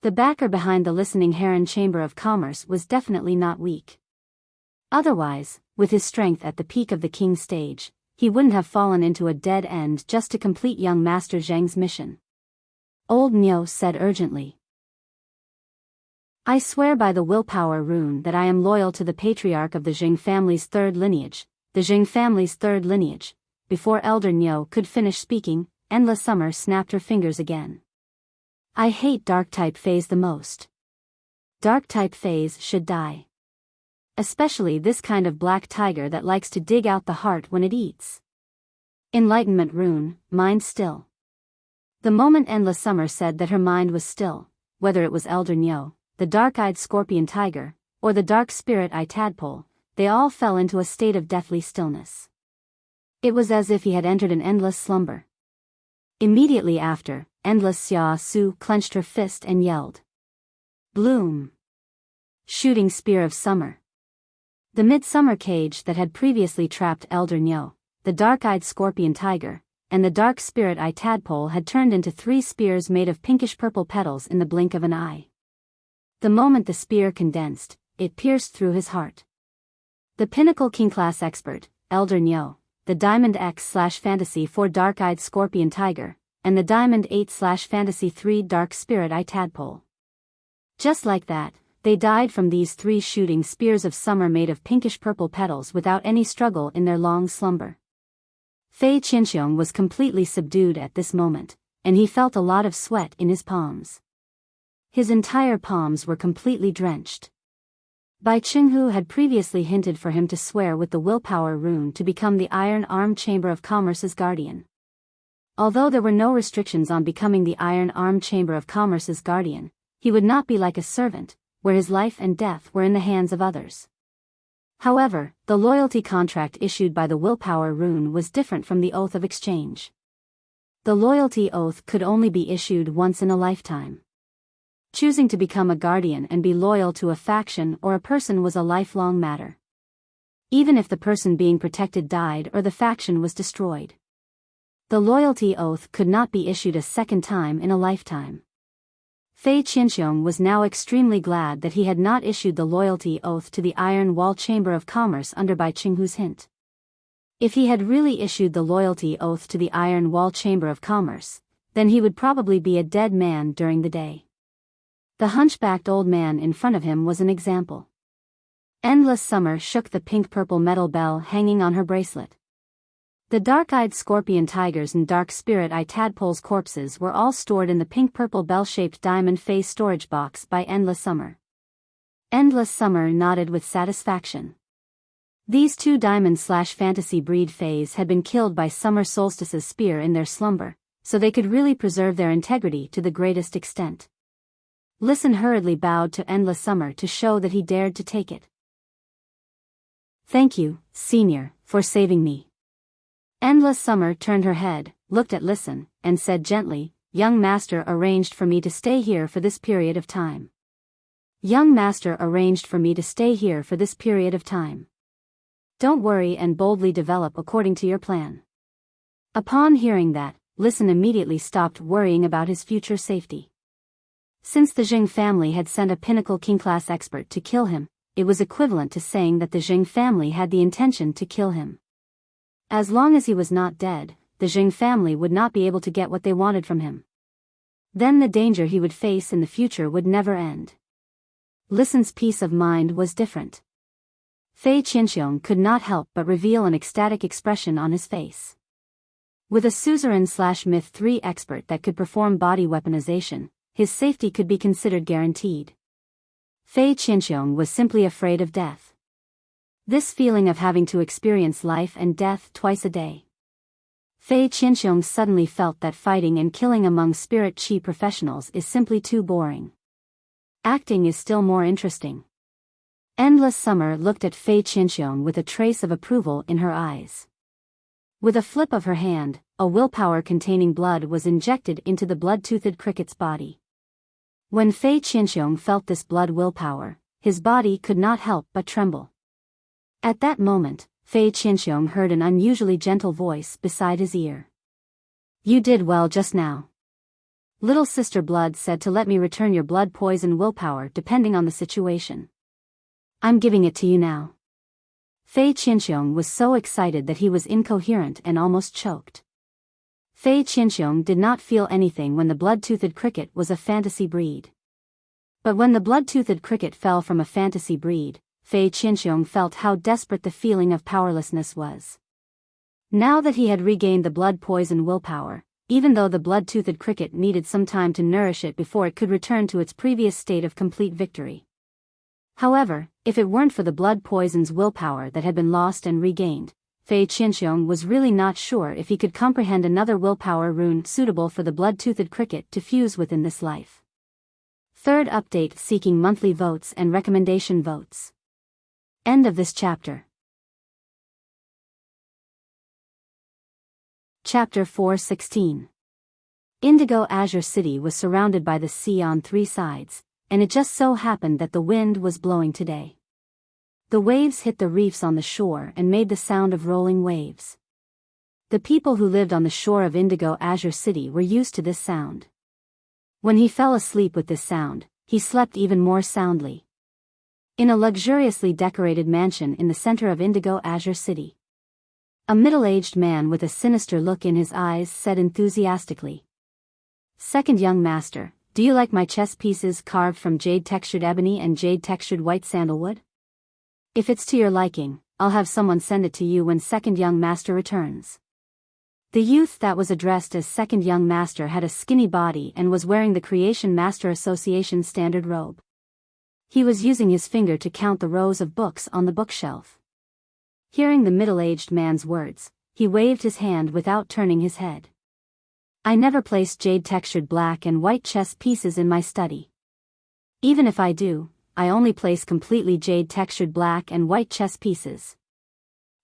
The backer behind the Listening Heron Chamber of Commerce was definitely not weak. Otherwise, with his strength at the peak of the king stage, he wouldn't have fallen into a dead end just to complete young Master Zheng's mission. Old Nyo said urgently. I swear by the willpower rune that I am loyal to the patriarch of the Zheng family's third lineage, Before Elder Nyo could finish speaking, Endless Summer snapped her fingers again. I hate dark-type Fays the most. Dark-type Fays should die. Especially this kind of black tiger that likes to dig out the heart when it eats. Enlightenment rune, mind still. The moment Endless Summer said that her mind was still, whether it was Elder Nyo, the dark-eyed scorpion tiger, or the dark spirit-eye tadpole, they all fell into a state of deathly stillness. It was as if he had entered an endless slumber. Immediately after, Endless Xia Su clenched her fist and yelled. Bloom! Shooting Spear of Summer. The midsummer cage that had previously trapped Elder Nyo, the dark-eyed scorpion tiger, and the dark spirit-eye tadpole had turned into 3 spears made of pinkish-purple petals in the blink of an eye. The moment the spear condensed, it pierced through his heart. The pinnacle king-class expert, Elder Nyo, the Diamond X/Fantasy 4 dark-eyed scorpion tiger, and the Diamond 8/Fantasy 3 dark spirit-eye tadpole. Just like that, they died from these 3 shooting spears of summer made of pinkish-purple petals without any struggle in their long slumber. Fei Qinxiong was completely subdued at this moment, and he felt a lot of sweat in his palms. His entire palms were completely drenched. Bai Qinghu had previously hinted for him to swear with the willpower rune to become the Iron Arm Chamber of Commerce's guardian. Although there were no restrictions on becoming the Iron Arm Chamber of Commerce's guardian, he would not be like a servant, where his life and death were in the hands of others. However, the loyalty contract issued by the willpower rune was different from the oath of exchange. The loyalty oath could only be issued once in a lifetime. Choosing to become a guardian and be loyal to a faction or a person was a lifelong matter. Even if the person being protected died or the faction was destroyed. The loyalty oath could not be issued a second time in a lifetime. Fei Qinxiong was now extremely glad that he had not issued the loyalty oath to the Iron Wall Chamber of Commerce under Bai Qinghu's hint. If he had really issued the loyalty oath to the Iron Wall Chamber of Commerce, then he would probably be a dead man during the day. The hunchbacked old man in front of him was an example. Endless Summer shook the pink-purple metal bell hanging on her bracelet. The dark-eyed scorpion tigers and dark spirit-eye tadpoles' corpses were all stored in the pink-purple bell-shaped diamond face storage box by Endless Summer. Endless Summer nodded with satisfaction. These two diamond/fantasy breed fays had been killed by Summer Solstice's spear in their slumber, so they could really preserve their integrity to the greatest extent. Listen hurriedly bowed to Endless Summer to show that he dared to take it. "Thank you, Senior, for saving me." Endless Summer turned her head, looked at Listen, and said gently, "Young Master arranged for me to stay here for this period of time. Young Master arranged for me to stay here for this period of time. Don't worry and boldly develop according to your plan." Upon hearing that, Listen immediately stopped worrying about his future safety. Since the Jing family had sent a pinnacle king-class expert to kill him, it was equivalent to saying that the Jing family had the intention to kill him. As long as he was not dead, the Jing family would not be able to get what they wanted from him. Then the danger he would face in the future would never end. Listen's peace of mind was different. Fei Qinxiong could not help but reveal an ecstatic expression on his face. With a suzerain/myth 3 expert that could perform body weaponization, his safety could be considered guaranteed. Fei Qinxiong was simply afraid of death. This feeling of having to experience life and death twice a day. Fei Qinxiong suddenly felt that fighting and killing among spirit chi professionals is simply too boring. Acting is still more interesting. Endless Summer looked at Fei Qinxiong with a trace of approval in her eyes. With a flip of her hand, a willpower containing blood was injected into the blood-toothed cricket's body. When Fei Qinxiong felt this blood willpower, his body could not help but tremble. At that moment, Fei Qinxiong heard an unusually gentle voice beside his ear. "You did well just now. Little Sister Blood said to let me return your blood poison willpower depending on the situation. I'm giving it to you now." Fei Qinxiong was so excited that he was incoherent and almost choked. Fei Qinxiong did not feel anything when the blood-toothed cricket was a fantasy breed. But when the blood-toothed cricket fell from a fantasy breed, Fei Qinxiong felt how desperate the feeling of powerlessness was. Now that he had regained the blood poison willpower, even though the blood-toothed cricket needed some time to nourish it before it could return to its previous state of complete victory. However, if it weren't for the blood poison's willpower that had been lost and regained, Fei Qinxiong was really not sure if he could comprehend another willpower rune suitable for the blood-toothed cricket to fuse within this life. Third update seeking monthly votes and recommendation votes. End of this chapter. Chapter 4:16. Indigo Azure City was surrounded by the sea on 3 sides, and it just so happened that the wind was blowing today. The waves hit the reefs on the shore and made the sound of rolling waves. The people who lived on the shore of Indigo Azure City were used to this sound. When he fell asleep with this sound, he slept even more soundly. In a luxuriously decorated mansion in the center of Indigo Azure City, a middle-aged man with a sinister look in his eyes said enthusiastically, "Second young master, do you like my chess pieces carved from jade-textured ebony and jade-textured white sandalwood? If it's to your liking, I'll have someone send it to you when second young master returns." The youth that was addressed as second young master had a skinny body and was wearing the Creation Master Association standard robe. He was using his finger to count the rows of books on the bookshelf. Hearing the middle-aged man's words, he waved his hand without turning his head. "I never place jade-textured black and white chess pieces in my study. Even if I do, I only place completely jade-textured black and white chess pieces.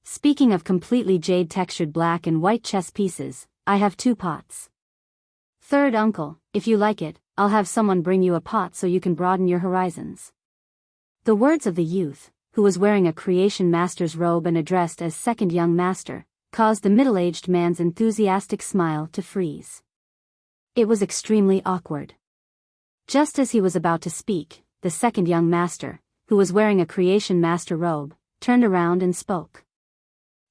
Speaking of completely jade-textured black and white chess pieces, I have 2 pots. Third uncle, if you like it, I'll have someone bring you a pot so you can broaden your horizons." The words of the youth, who was wearing a creation master's robe and addressed as second young master, caused the middle-aged man's enthusiastic smile to freeze. It was extremely awkward. Just as he was about to speak, the second young master, who was wearing a creation master robe, turned around and spoke.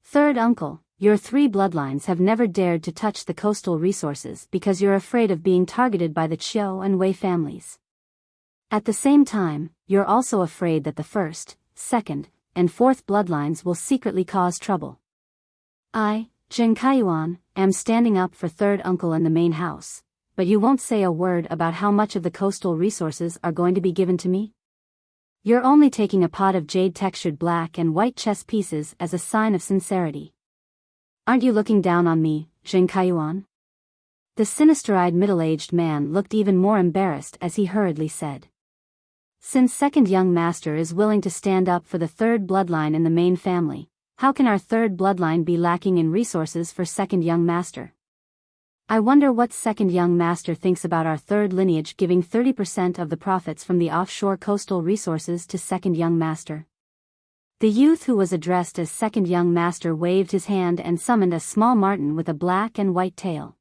"Third uncle, your 3 bloodlines have never dared to touch the coastal resources because you're afraid of being targeted by the Chiu and Wei families. At the same time, you're also afraid that the first, second, and fourth bloodlines will secretly cause trouble. I, Zheng Kaiyuan, am standing up for third uncle in the main house, but you won't say a word about how much of the coastal resources are going to be given to me? You're only taking a pot of jade-textured black and white chess pieces as a sign of sincerity. Aren't you looking down on me, Zheng Kaiyuan?" The sinister-eyed middle-aged man looked even more embarrassed as he hurriedly said. "Since second young master is willing to stand up for the third bloodline in the main family, how can our third bloodline be lacking in resources for second young master? I wonder what second young master thinks about our third lineage giving 30% of the profits from the offshore coastal resources to second young master." The youth who was addressed as second young master waved his hand and summoned a small marten with a black and white tail.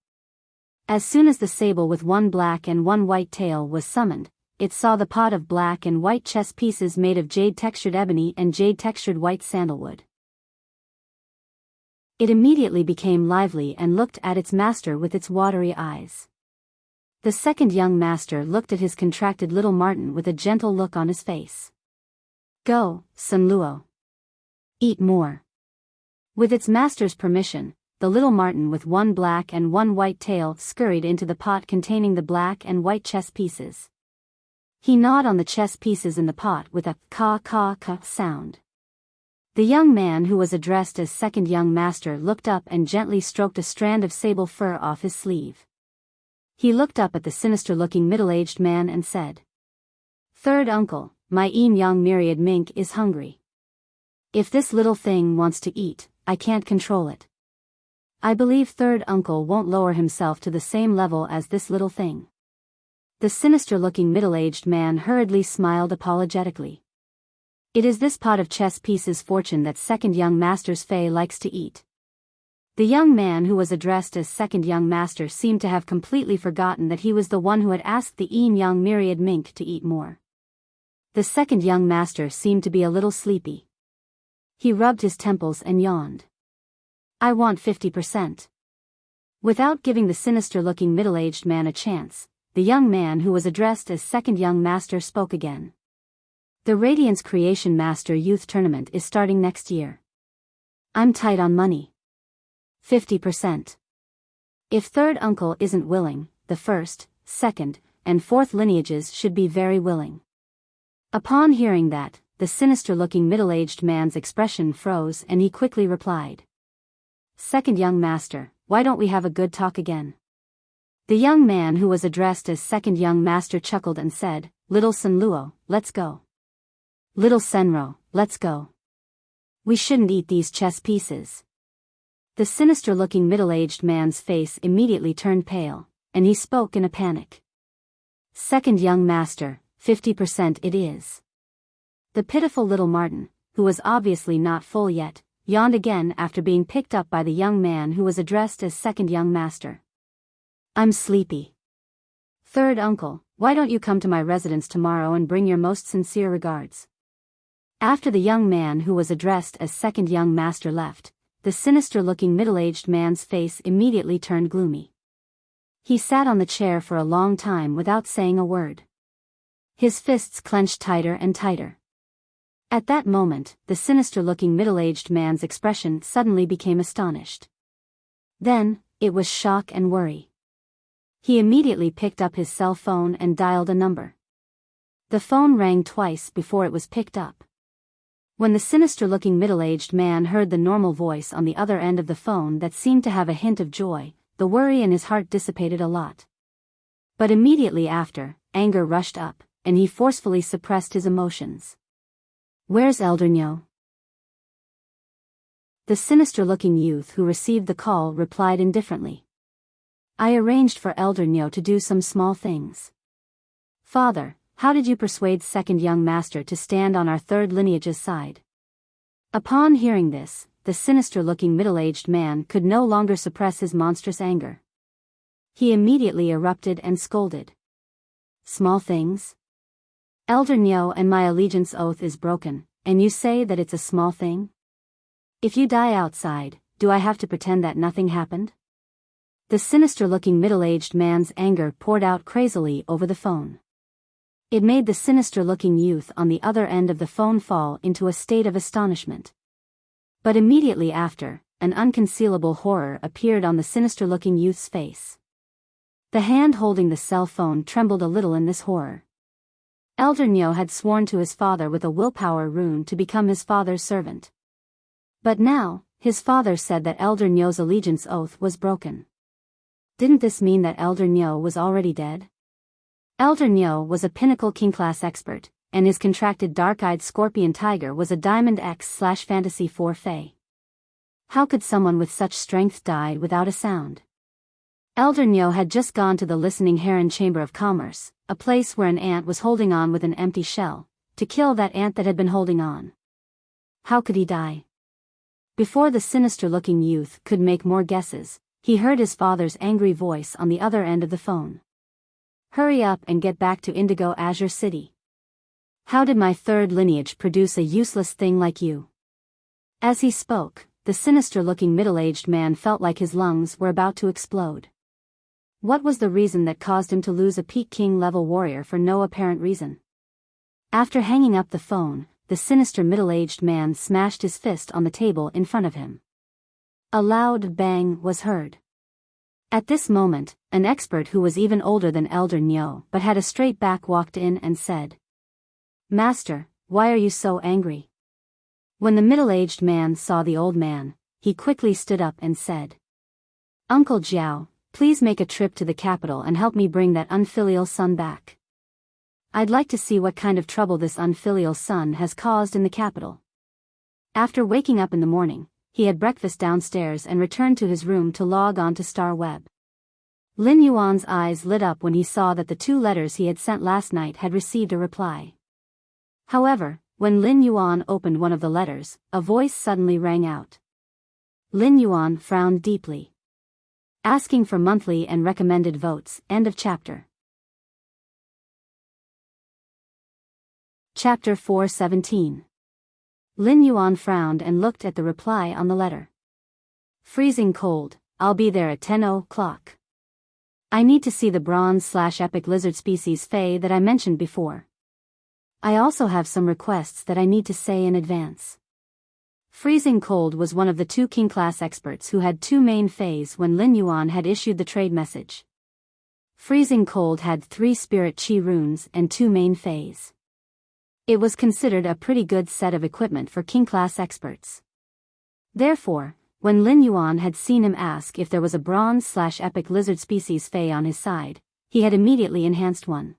As soon as the sable with 1 black and 1 white tail was summoned, it saw the pot of black and white chess pieces made of jade-textured ebony and jade-textured white sandalwood. It immediately became lively and looked at its master with its watery eyes. The second young master looked at his contracted little marten with a gentle look on his face. "Go, Sun Luo. Eat more." With its master's permission, the little marten with 1 black and 1 white tail scurried into the pot containing the black and white chess pieces. He gnawed on the chess pieces in the pot with a ka sound. The young man who was addressed as second young master looked up and gently stroked a strand of sable fur off his sleeve. He looked up at the sinister-looking middle-aged man and said, "Third uncle, my young myriad mink is hungry. If this little thing wants to eat, I can't control it. I believe third uncle won't lower himself to the same level as this little thing." The sinister-looking middle-aged man hurriedly smiled apologetically. "It is this pot of chess pieces fortune that second young master's fei likes to eat." The young man who was addressed as second young master seemed to have completely forgotten that he was the one who had asked the young myriad mink to eat more. The second young master seemed to be a little sleepy. He rubbed his temples and yawned. "I want 50%. Without giving the sinister-looking middle-aged man a chance, the young man who was addressed as second young master spoke again. "The Radiance Creation Master Youth Tournament is starting next year. I'm tight on money. 50%. If third uncle isn't willing, the first, second, and fourth lineages should be very willing." Upon hearing that, the sinister-looking middle-aged man's expression froze and he quickly replied, "Second young master, why don't we have a good talk again?" The young man who was addressed as second young master chuckled and said, "Little Sun Luo, let's go. Little Senro, let's go. We shouldn't eat these chess pieces." The sinister-looking middle-aged man's face immediately turned pale, and he spoke in a panic. "Second young master, 50% it is." The pitiful little marten, who was obviously not full yet, yawned again after being picked up by the young man who was addressed as second young master. "I'm sleepy. Third uncle, why don't you come to my residence tomorrow and bring your most sincere regards?" After the young man who was addressed as second young master left, the sinister-looking middle-aged man's face immediately turned gloomy. He sat on the chair for a long time without saying a word. His fists clenched tighter and tighter. At that moment, the sinister-looking middle-aged man's expression suddenly became astonished. Then, it was shock and worry. He immediately picked up his cell phone and dialed a number. The phone rang twice before it was picked up. When the sinister-looking middle-aged man heard the normal voice on the other end of the phone that seemed to have a hint of joy, the worry in his heart dissipated a lot. But immediately after, anger rushed up, and he forcefully suppressed his emotions. "Where's Elder Nyo?" The sinister-looking youth who received the call replied indifferently. "I arranged for Elder Nyo to do some small things. Father, how did you persuade second young master to stand on our third lineage's side? Upon hearing this, the sinister-looking middle-aged man could no longer suppress his monstrous anger. He immediately erupted and scolded. Small things? Elder Nyo, and my allegiance oath is broken, and you say that it's a small thing? If you die outside, do I have to pretend that nothing happened? The sinister-looking middle-aged man's anger poured out crazily over the phone. It made the sinister-looking youth on the other end of the phone fall into a state of astonishment. But immediately after, an unconcealable horror appeared on the sinister-looking youth's face. The hand holding the cell phone trembled a little in this horror. Elder Nyo had sworn to his father with a willpower rune to become his father's servant. But now, his father said that Elder Nyo's allegiance oath was broken. Didn't this mean that Elder Nyo was already dead? Elder Nyo was a pinnacle king-class expert, and his contracted dark-eyed scorpion tiger was a Diamond X/Fantasy 4 Fae. How could someone with such strength die without a sound? Elder Nyo had just gone to the Listening Heron Chamber of Commerce, a place where an ant was holding on with an empty shell, to kill that ant that had been holding on. How could he die? Before the sinister-looking youth could make more guesses, he heard his father's angry voice on the other end of the phone. Hurry up and get back to Indigo Azure City. How did my third lineage produce a useless thing like you? As he spoke, the sinister-looking middle-aged man felt like his lungs were about to explode. What was the reason that caused him to lose a peak king-level warrior for no apparent reason? After hanging up the phone, the sinister middle-aged man smashed his fist on the table in front of him. A loud bang was heard. At this moment, an expert who was even older than Elder Nyo but had a straight back walked in and said, "Master, why are you so angry?" When the middle-aged man saw the old man, he quickly stood up and said, "Uncle Jiao, please make a trip to the capital and help me bring that unfilial son back. I'd like to see what kind of trouble this unfilial son has caused in the capital." After waking up in the morning, he had breakfast downstairs and returned to his room to log on to Star Web. Lin Yuan's eyes lit up when he saw that the 2 letters he had sent last night had received a reply. However, when Lin Yuan opened one of the letters, a voice suddenly rang out. Lin Yuan frowned deeply. Asking for monthly and recommended votes. End of chapter. Chapter 417. Lin Yuan frowned and looked at the reply on the letter. Freezing cold, I'll be there at 10 o'clock. I need to see the bronze/epic lizard species Fae that I mentioned before. I also have some requests that I need to say in advance. Freezing Cold was one of the 2 king-class experts who had 2 main Faes when Lin Yuan had issued the trade message. Freezing Cold had 3 spirit chi runes and 2 main Faes. It was considered a pretty good set of equipment for king-class experts. Therefore, when Lin Yuan had seen him ask if there was a bronze/epic lizard species Fae on his side, he had immediately enhanced one.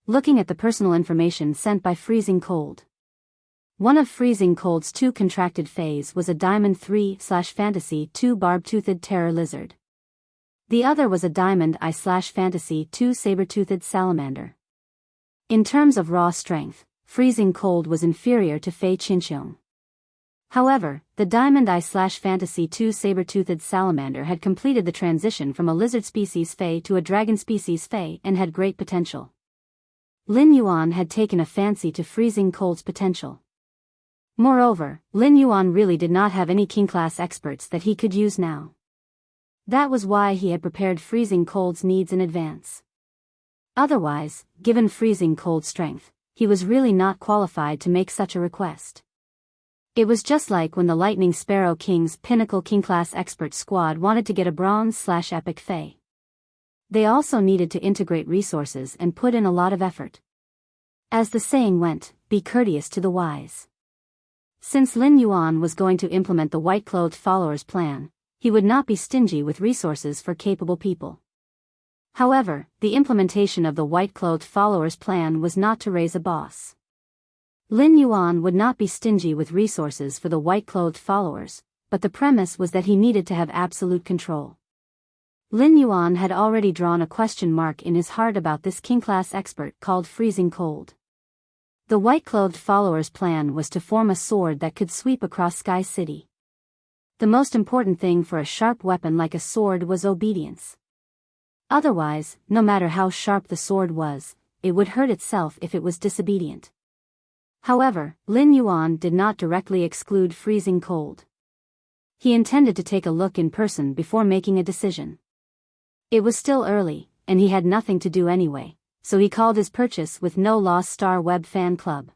Looking at the personal information sent by Freezing Cold. One of Freezing Cold's 2 contracted Faes was a Diamond 3/Fantasy 2 barb-toothed terror lizard. The other was a Diamond I/Fantasy 2 saber-toothed salamander. In terms of raw strength, Freezing Cold was inferior to Fei Qinqiong. However, the Diamond I/Fantasy 2 saber-toothed salamander had completed the transition from a lizard species Fei to a dragon species Fei and had great potential. Lin Yuan had taken a fancy to Freezing Cold's potential. Moreover, Lin Yuan really did not have any king-class experts that he could use now. That was why he had prepared Freezing Cold's needs in advance. Otherwise, given Freezing Cold's strength, he was really not qualified to make such a request. It was just like when the Lightning Sparrow King's pinnacle king-class expert squad wanted to get a bronze/epic Fae. They also needed to integrate resources and put in a lot of effort. As the saying went, be courteous to the wise. Since Lin Yuan was going to implement the white-clothed followers plan, he would not be stingy with resources for capable people. However, the implementation of the white-clothed followers plan was not to raise a boss. Lin Yuan would not be stingy with resources for the white-clothed followers, but the premise was that he needed to have absolute control. Lin Yuan had already drawn a question mark in his heart about this king-class expert called Freezing Cold. The white-clothed follower's plan was to form a sword that could sweep across Sky City. The most important thing for a sharp weapon like a sword was obedience. Otherwise, no matter how sharp the sword was, it would hurt itself if it was disobedient. However, Lin Yuan did not directly exclude Freezing Cold. He intended to take a look in person before making a decision. It was still early, and he had nothing to do anyway, so he called his purchase with No Lost Star Web Fan Club.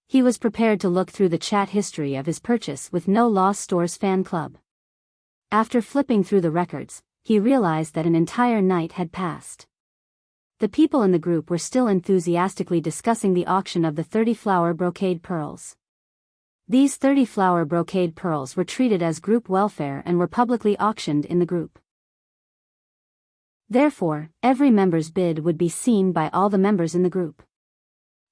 He was prepared to look through the chat history of his purchase with No Lost Stores Fan Club. After flipping through the records, he realized that an entire night had passed. The people in the group were still enthusiastically discussing the auction of the 30 flower brocade pearls. These 30 flower brocade pearls were treated as group welfare and were publicly auctioned in the group. Therefore, every member's bid would be seen by all the members in the group.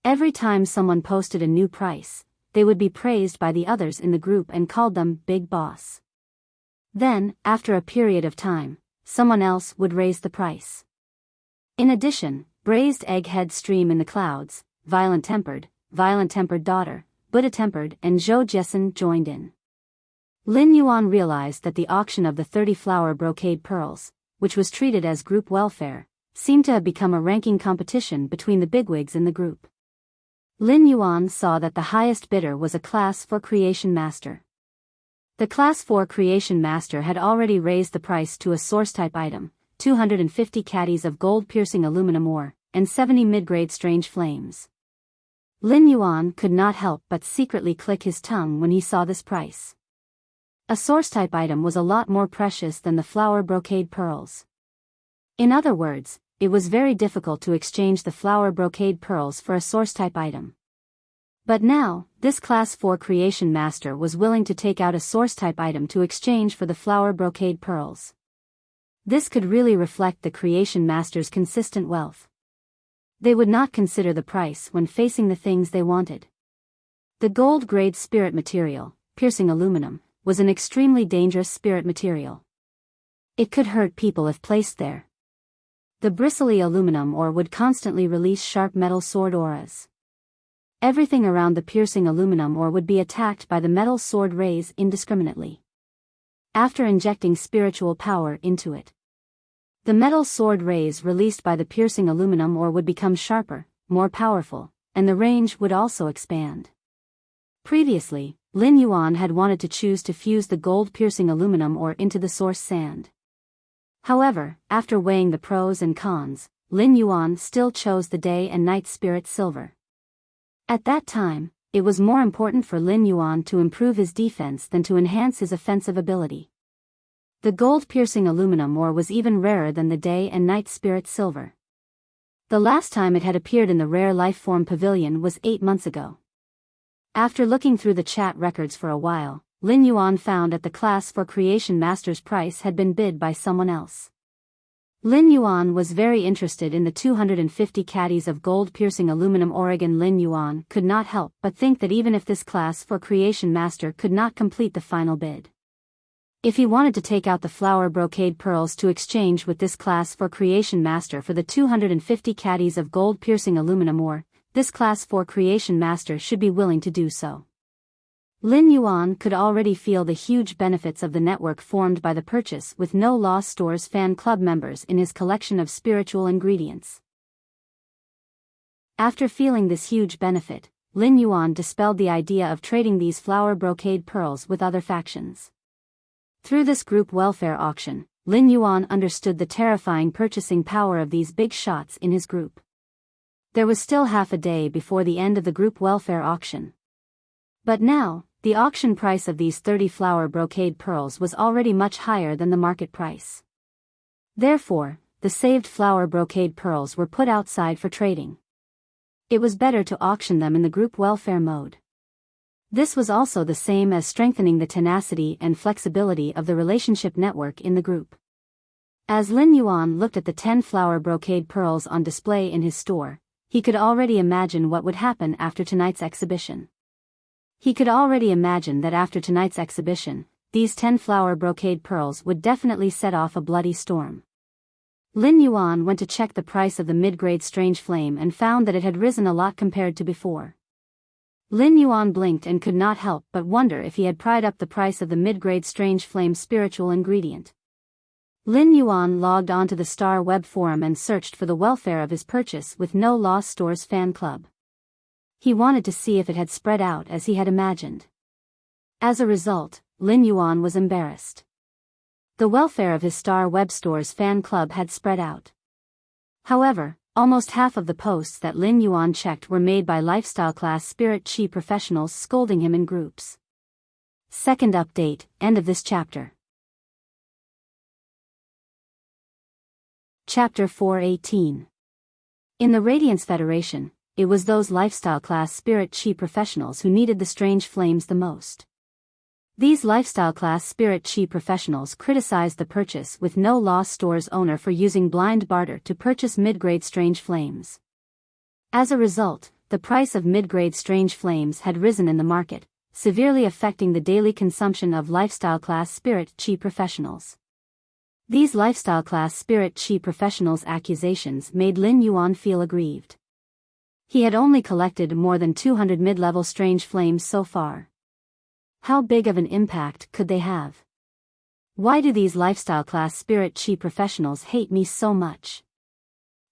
Every time someone posted a new price, they would be praised by the others in the group and called them Big Boss. Then, after a period of time, someone else would raise the price. In addition, Braised Egghead Stream in the Clouds, Violent Tempered Daughter, Buddha Tempered and Zhou Jessen joined in. Lin Yuan realized that the auction of the 30 flower brocade pearls, which was treated as group welfare, seemed to have become a ranking competition between the bigwigs in the group. Lin Yuan saw that the highest bidder was a Class 4 Creation Master. The Class 4 Creation Master had already raised the price to a source-type item, 250 caddies of gold-piercing aluminum ore, and 70 mid-grade strange flames. Lin Yuan could not help but secretly click his tongue when he saw this price. A source-type item was a lot more precious than the flower brocade pearls. In other words, it was very difficult to exchange the flower brocade pearls for a source-type item. But now, this Class 4 Creation Master was willing to take out a source-type item to exchange for the flower brocade pearls. This could really reflect the Creation Master's consistent wealth. They would not consider the price when facing the things they wanted. The gold-grade spirit material, piercing aluminum, was an extremely dangerous spirit material. It could hurt people if placed there. The bristly aluminum ore would constantly release sharp metal sword auras. Everything around the piercing aluminum ore would be attacked by the metal sword rays indiscriminately. After injecting spiritual power into it, the metal sword rays released by the piercing aluminum ore would become sharper, more powerful, and the range would also expand. Previously, Lin Yuan had wanted to choose to fuse the gold-piercing aluminum ore into the source sand. However, after weighing the pros and cons, Lin Yuan still chose the day and night spirit silver. At that time, it was more important for Lin Yuan to improve his defense than to enhance his offensive ability. The gold-piercing aluminum ore was even rarer than the day and night spirit silver. The last time it had appeared in the rare life-form pavilion was 8 months ago. After looking through the chat records for a while, Lin Yuan found that the Class 4 Creation Master's price had been bid by someone else. Lin Yuan was very interested in the 250 caddies of gold-piercing aluminum ore. Lin Yuan could not help but think that even if this Class 4 Creation Master could not complete the final bid, if he wanted to take out the flower brocade pearls to exchange with this Class 4 Creation Master for the 250 caddies of gold-piercing aluminum ore, this Class 4 Creation Master should be willing to do so. Lin Yuan could already feel the huge benefits of the network formed by the purchase with No Lost Stores fan club members in his collection of spiritual ingredients. After feeling this huge benefit, Lin Yuan dispelled the idea of trading these flower brocade pearls with other factions. Through this group welfare auction, Lin Yuan understood the terrifying purchasing power of these big shots in his group. There was still half a day before the end of the group welfare auction. But now, the auction price of these 30 flower brocade pearls was already much higher than the market price. Therefore, the saved flower brocade pearls were put outside for trading. It was better to auction them in the group welfare mode. This was also the same as strengthening the tenacity and flexibility of the relationship network in the group. As Lin Yuan looked at the 10 flower brocade pearls on display in his store, he could already imagine what would happen after tonight's exhibition. He could already imagine that after tonight's exhibition, these 10 flower brocade pearls would definitely set off a bloody storm. Lin Yuan went to check the price of the mid-grade strange flame and found that it had risen a lot compared to before. Lin Yuan blinked and could not help but wonder if he had pried up the price of the mid-grade strange flame spiritual ingredient. Lin Yuan logged onto the Star Web forum and searched for the welfare of his purchase with No Lost Stores fan club. He wanted to see if it had spread out as he had imagined. As a result, Lin Yuan was embarrassed. The welfare of his Star Web Stores fan club had spread out. However, almost half of the posts that Lin Yuan checked were made by lifestyle class spirit chi professionals scolding him in groups. Second update, end of this chapter. Chapter 418. In the Radiance Federation, it was those lifestyle class spirit chi professionals who needed the strange flames the most. These lifestyle class spirit chi professionals criticized the purchase with No Lost Stores owner for using blind barter to purchase mid-grade strange flames. As a result, the price of mid-grade strange flames had risen in the market, severely affecting the daily consumption of lifestyle class spirit chi professionals. These lifestyle class spirit chi professionals' accusations made Lin Yuan feel aggrieved. He had only collected more than 200 mid-level strange flames so far. How big of an impact could they have? Why do these lifestyle class spirit chi professionals hate me so much?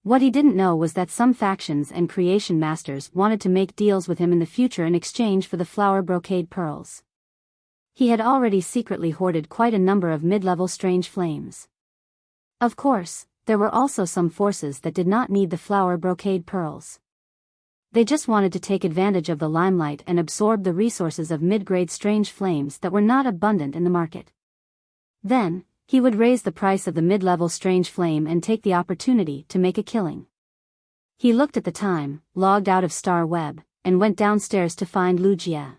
What he didn't know was that some factions and creation masters wanted to make deals with him in the future in exchange for the flower brocade pearls. He had already secretly hoarded quite a number of mid-level strange flames. Of course, there were also some forces that did not need the flower brocade pearls. They just wanted to take advantage of the limelight and absorb the resources of mid-grade strange flames that were not abundant in the market. Then, he would raise the price of the mid-level strange flame and take the opportunity to make a killing. He looked at the time, logged out of Star Web, and went downstairs to find Lu Jie.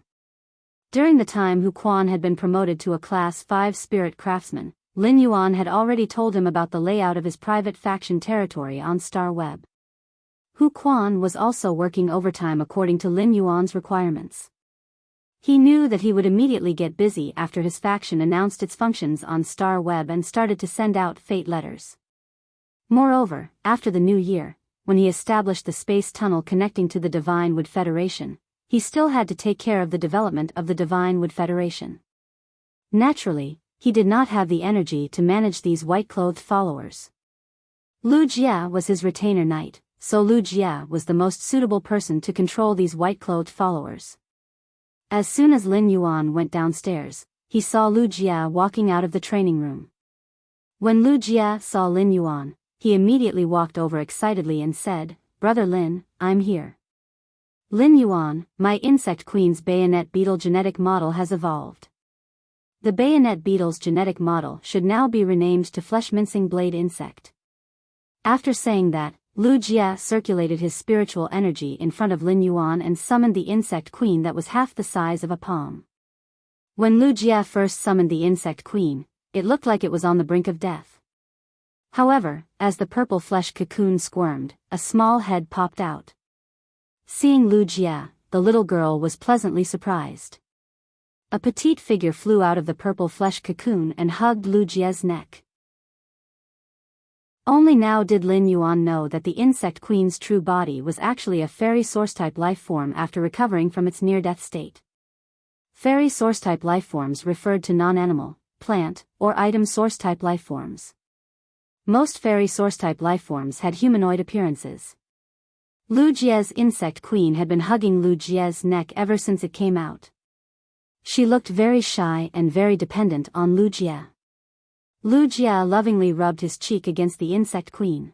During the time Hu Quan had been promoted to a Class 5 spirit craftsman, Lin Yuan had already told him about the layout of his private faction territory on Star Web. Hu Quan was also working overtime according to Lin Yuan's requirements. He knew that he would immediately get busy after his faction announced its functions on Star Web and started to send out fate letters. Moreover, after the new year, when he established the space tunnel connecting to the Divine Wood Federation, he still had to take care of the development of the Divine Wood Federation. Naturally, he did not have the energy to manage these white-clothed followers. Lu Jie was his retainer knight, so Lu Jie was the most suitable person to control these white-clothed followers. As soon as Lin Yuan went downstairs, he saw Lu Jie walking out of the training room. When Lu Jie saw Lin Yuan, he immediately walked over excitedly and said, "Brother Lin, I'm here." Lin Yuan, my insect queen's bayonet beetle genetic model has evolved. The bayonet beetle's genetic model should now be renamed to flesh-mincing blade insect. After saying that, Lu Jie circulated his spiritual energy in front of Lin Yuan and summoned the insect queen that was half the size of a palm. When Lu Jie first summoned the insect queen, it looked like it was on the brink of death. However, as the purple flesh cocoon squirmed, a small head popped out. Seeing Lu Jie, the little girl was pleasantly surprised. A petite figure flew out of the purple flesh cocoon and hugged Lu Jie's neck. Only now did Lin Yuan know that the insect queen's true body was actually a fairy source-type life form after recovering from its near-death state. Fairy source-type life forms referred to non-animal, plant, or item source-type life forms. Most fairy source-type life forms had humanoid appearances. Lu Jie's insect queen had been hugging Lu Jie's neck ever since it came out. She looked very shy and very dependent on Lu Jie. Lu Jie lovingly rubbed his cheek against the insect queen.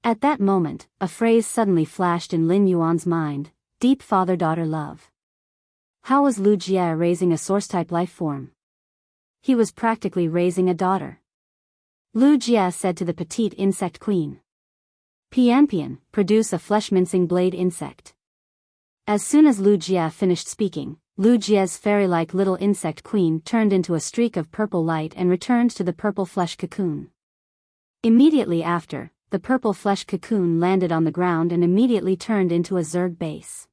At that moment, a phrase suddenly flashed in Lin Yuan's mind, deep father-daughter love. How was Lu Jie raising a source-type life form? He was practically raising a daughter. Lu Jie said to the petite insect queen, "Pian, produce a flesh-mincing blade insect." As soon as Lu Jie finished speaking, Lu Jie's fairy-like little insect queen turned into a streak of purple light and returned to the purple flesh cocoon. Immediately after, the purple flesh cocoon landed on the ground and immediately turned into a zerg base.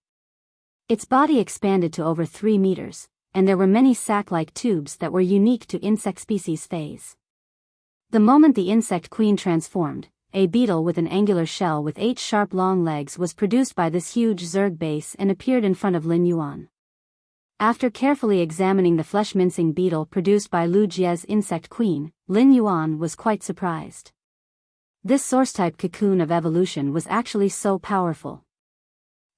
Its body expanded to over 3 meters, and there were many sac-like tubes that were unique to insect species phase. The moment the insect queen transformed, a beetle with an angular shell with 8 sharp long legs was produced by this huge zerg base and appeared in front of Lin Yuan. After carefully examining the flesh-mincing beetle produced by Lu Jie's insect queen, Lin Yuan was quite surprised. This source-type cocoon of evolution was actually so powerful.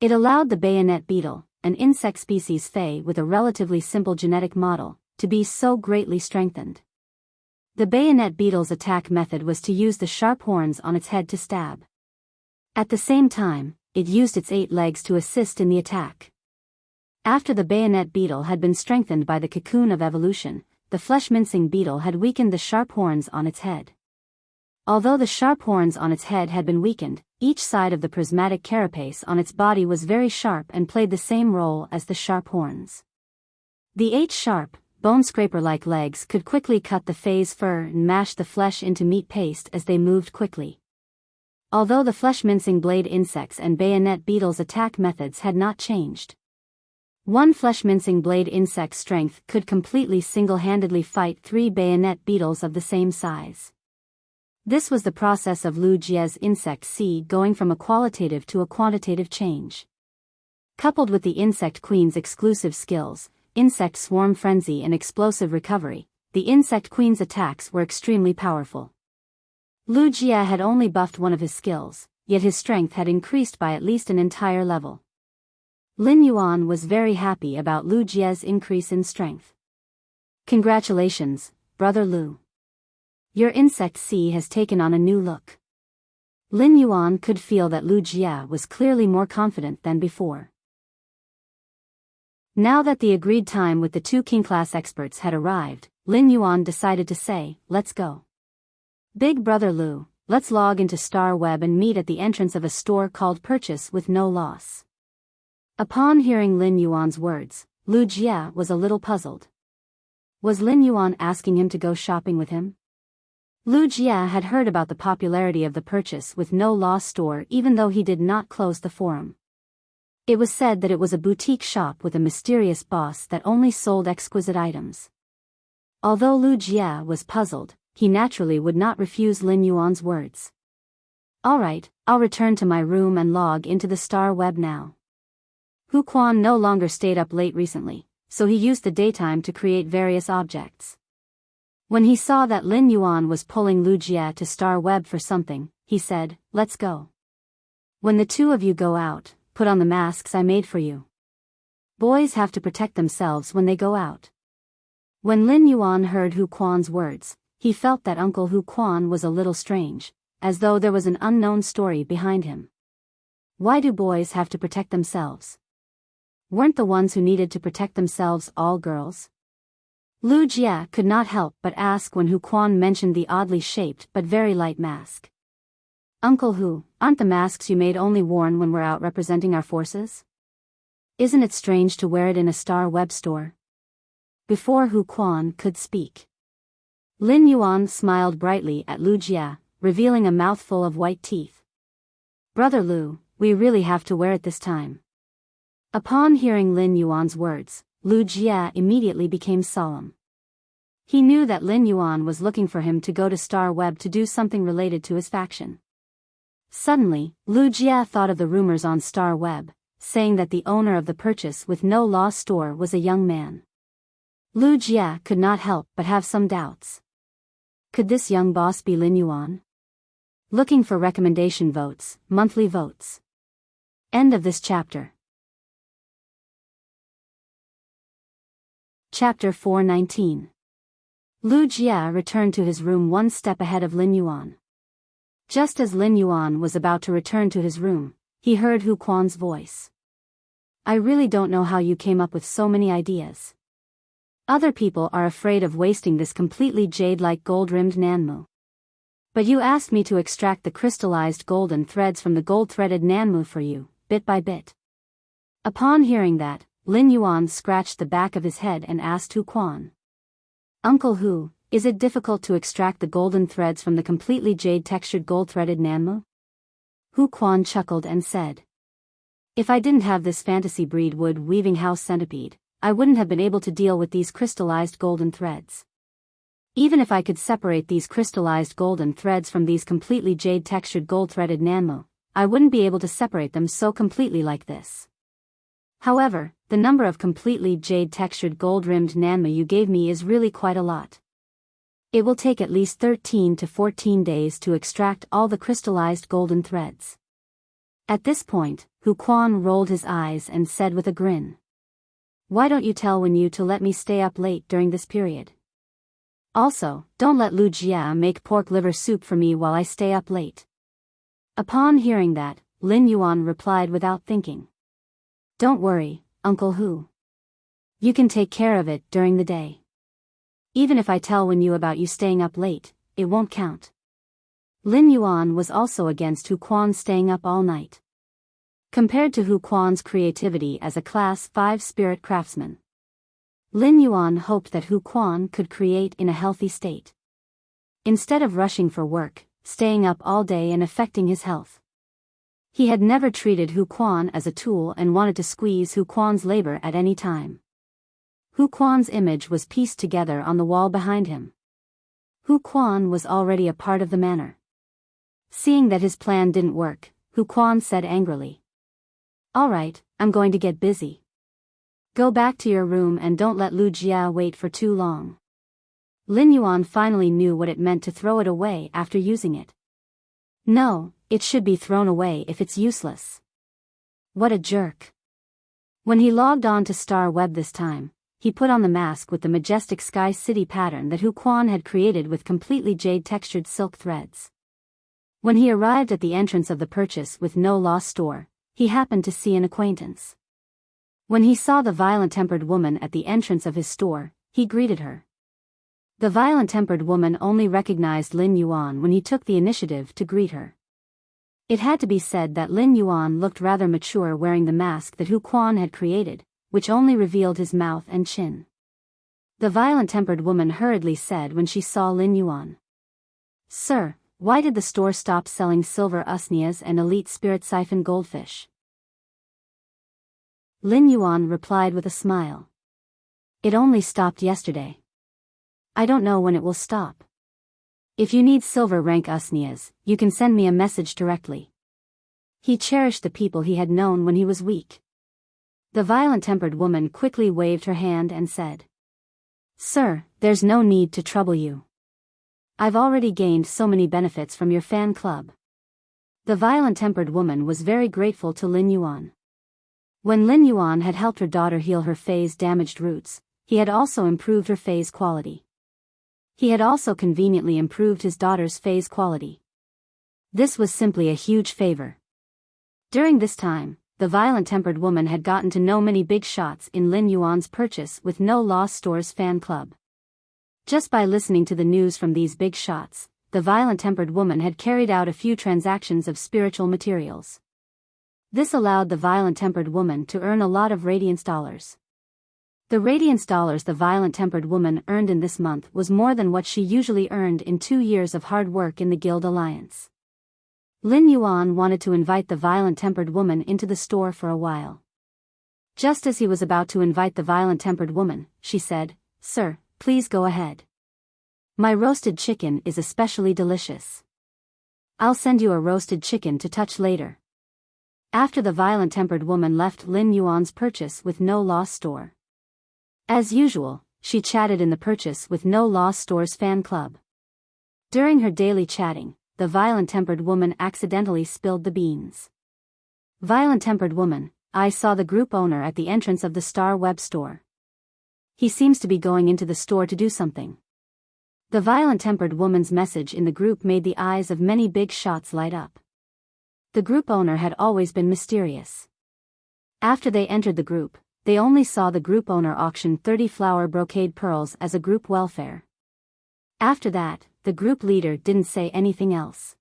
It allowed the bayonet beetle, an insect species Fey with a relatively simple genetic model, to be so greatly strengthened. The bayonet beetle's attack method was to use the sharp horns on its head to stab. At the same time, it used its 8 legs to assist in the attack. After the bayonet beetle had been strengthened by the cocoon of evolution, the flesh-mincing beetle had weakened the sharp horns on its head. Although the sharp horns on its head had been weakened, each side of the prismatic carapace on its body was very sharp and played the same role as the sharp horns. The 8 sharp, bone-scraper-like legs could quickly cut the Fey's fur and mash the flesh into meat paste as they moved quickly. Although the flesh-mincing blade insects and bayonet beetles' attack methods had not changed. One flesh-mincing blade insect's strength could completely single-handedly fight 3 bayonet beetles of the same size. This was the process of Lu Jie's insect seed going from a qualitative to a quantitative change. Coupled with the insect queen's exclusive skills, insect swarm frenzy and explosive recovery, the insect queen's attacks were extremely powerful. Lu Jie had only buffed one of his skills, yet his strength had increased by at least an entire level. Lin Yuan was very happy about Lu Jie's increase in strength. Congratulations, Brother Lu. Your insect sea has taken on a new look. Lin Yuan could feel that Lu Jie was clearly more confident than before. Now that the agreed time with the 2 king-class experts had arrived, Lin Yuan decided to say, let's go. Big Brother Lu, let's log into Star Web and meet at the entrance of a store called Purchase with No Loss. Upon hearing Lin Yuan's words, Lu Jie was a little puzzled. Was Lin Yuan asking him to go shopping with him? Lu Jie had heard about the popularity of the Purchase with No Loss store even though he did not close the forum. It was said that it was a boutique shop with a mysterious boss that only sold exquisite items. Although Lu Jie was puzzled, he naturally would not refuse Lin Yuan's words. Alright, I'll return to my room and log into the Star Web now. Hu Quan no longer stayed up late recently, so he used the daytime to create various objects. When he saw that Lin Yuan was pulling Lu Jie to Star Web for something, he said, let's go. When the 2 of you go out, put on the masks I made for you. Boys have to protect themselves when they go out. When Lin Yuan heard Hu Quan's words, he felt that Uncle Hu Quan was a little strange, as though there was an unknown story behind him. Why do boys have to protect themselves? Weren't the ones who needed to protect themselves all girls? Lu Jie could not help but ask when Hu Quan mentioned the oddly shaped but very light mask. Uncle Hu, aren't the masks you made only worn when we're out representing our forces? Isn't it strange to wear it in a Star Web store? Before Hu Quan could speak, Lin Yuan smiled brightly at Lu Jie, revealing a mouthful of white teeth. Brother Lu, we really have to wear it this time. Upon hearing Lin Yuan's words, Lu Jie immediately became solemn. He knew that Lin Yuan was looking for him to go to Star Web to do something related to his faction. Suddenly, Lu Jie thought of the rumors on Star Web, saying that the owner of the Purchase with No Loss store was a young man. Lu Jie could not help but have some doubts. Could this young boss be Lin Yuan? Looking for recommendation votes, monthly votes. End of this chapter. Chapter 419. Lu Jie returned to his room one step ahead of Lin Yuan. Just as Lin Yuan was about to return to his room, he heard Hu Quan's voice. I really don't know how you came up with so many ideas. Other people are afraid of wasting this completely jade-like gold-rimmed Nanmu. But you asked me to extract the crystallized golden threads from the gold-threaded Nanmu for you, bit by bit. Upon hearing that, Lin Yuan scratched the back of his head and asked Hu Quan. Uncle Hu, is it difficult to extract the golden threads from the completely jade-textured gold-threaded Nanmu? Hu Quan chuckled and said. If I didn't have this fantasy breed wood-weaving house centipede, I wouldn't have been able to deal with these crystallized golden threads. Even if I could separate these crystallized golden threads from these completely jade-textured gold-threaded Nanmo, I wouldn't be able to separate them so completely like this. However, the number of completely jade-textured gold-rimmed Nanmo you gave me is really quite a lot. It will take at least 13 to 14 days to extract all the crystallized golden threads. At this point, Hu Quan rolled his eyes and said with a grin. Why don't you tell Wen Yu to let me stay up late during this period? Also, don't let Lu Jia make pork liver soup for me while I stay up late. Upon hearing that, Lin Yuan replied without thinking. Don't worry, Uncle Hu. You can take care of it during the day. Even if I tell Wen Yu about you staying up late, it won't count. Lin Yuan was also against Hu Quan staying up all night. Compared to Hu Quan's creativity as a Class 5 spirit craftsman, Lin Yuan hoped that Hu Quan could create in a healthy state. Instead of rushing for work, staying up all day and affecting his health. He had never treated Hu Quan as a tool and wanted to squeeze Hu Quan's labor at any time. Hu Quan's image was pieced together on the wall behind him. Hu Quan was already a part of the manor. Seeing that his plan didn't work, Hu Quan said angrily. All right, I'm going to get busy. Go back to your room and don't let Lu Jia wait for too long. Lin Yuan finally knew what it meant to throw it away after using it. No, it should be thrown away if it's useless. What a jerk. When he logged on to Star Web this time, he put on the mask with the majestic sky city pattern that Hu Quan had created with completely jade-textured silk threads. When he arrived at the entrance of the purchase with no loss store, he happened to see an acquaintance. When he saw the violent-tempered woman at the entrance of his store, he greeted her. The violent-tempered woman only recognized Lin Yuan when he took the initiative to greet her. It had to be said that Lin Yuan looked rather mature wearing the mask that Hu Quan had created, which only revealed his mouth and chin. The violent-tempered woman hurriedly said when she saw Lin Yuan. Sir, why did the store stop selling silver usnias and elite spirit siphon goldfish? Lin Yuan replied with a smile. It only stopped yesterday. I don't know when it will stop. If you need silver rank usnias, you can send me a message directly. He cherished the people he had known when he was weak. The violent-tempered woman quickly waved her hand and said. Sir, there's no need to trouble you. I've already gained so many benefits from your fan club. The violent-tempered woman was very grateful to Lin Yuan. When Lin Yuan had helped her daughter heal her phase-damaged roots, he had also improved her phase quality. He had also conveniently improved his daughter's phase quality. This was simply a huge favor. During this time, the violent-tempered woman had gotten to know many big shots in Lin Yuan's purchase with no loss store's fan club. Just by listening to the news from these big shots, the violent-tempered woman had carried out a few transactions of spiritual materials. This allowed the violent-tempered woman to earn a lot of radiance dollars. The radiance dollars the violent-tempered woman earned in this month was more than what she usually earned in 2 years of hard work in the Guild Alliance. Lin Yuan wanted to invite the violent-tempered woman into the store for a while. Just as he was about to invite the violent-tempered woman, she said, Sir, please go ahead. My roasted chicken is especially delicious. I'll send you a roasted chicken to touch later. After the violent-tempered woman left Lin Yuan's purchase with no loss store. As usual, she chatted in the purchase with no loss store's fan club. During her daily chatting, the violent-tempered woman accidentally spilled the beans. Violent-tempered woman, I saw the group owner at the entrance of the Star Web store. He seems to be going into the store to do something. The violent-tempered woman's message in the group made the eyes of many big shots light up. The group owner had always been mysterious. After they entered the group, they only saw the group owner auction 30 flower brocade pearls as a group welfare. After that, the group leader didn't say anything else.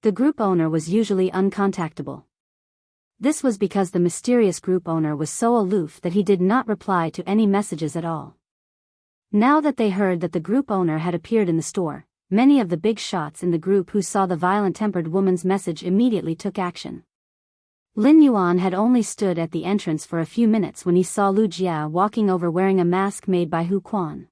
The group owner was usually uncontactable. This was because the mysterious group owner was so aloof that he did not reply to any messages at all. Now that they heard that the group owner had appeared in the store, many of the big shots in the group who saw the violent-tempered woman's message immediately took action. Lin Yuan had only stood at the entrance for a few minutes when he saw Lu Jia walking over wearing a mask made by Hu Quan.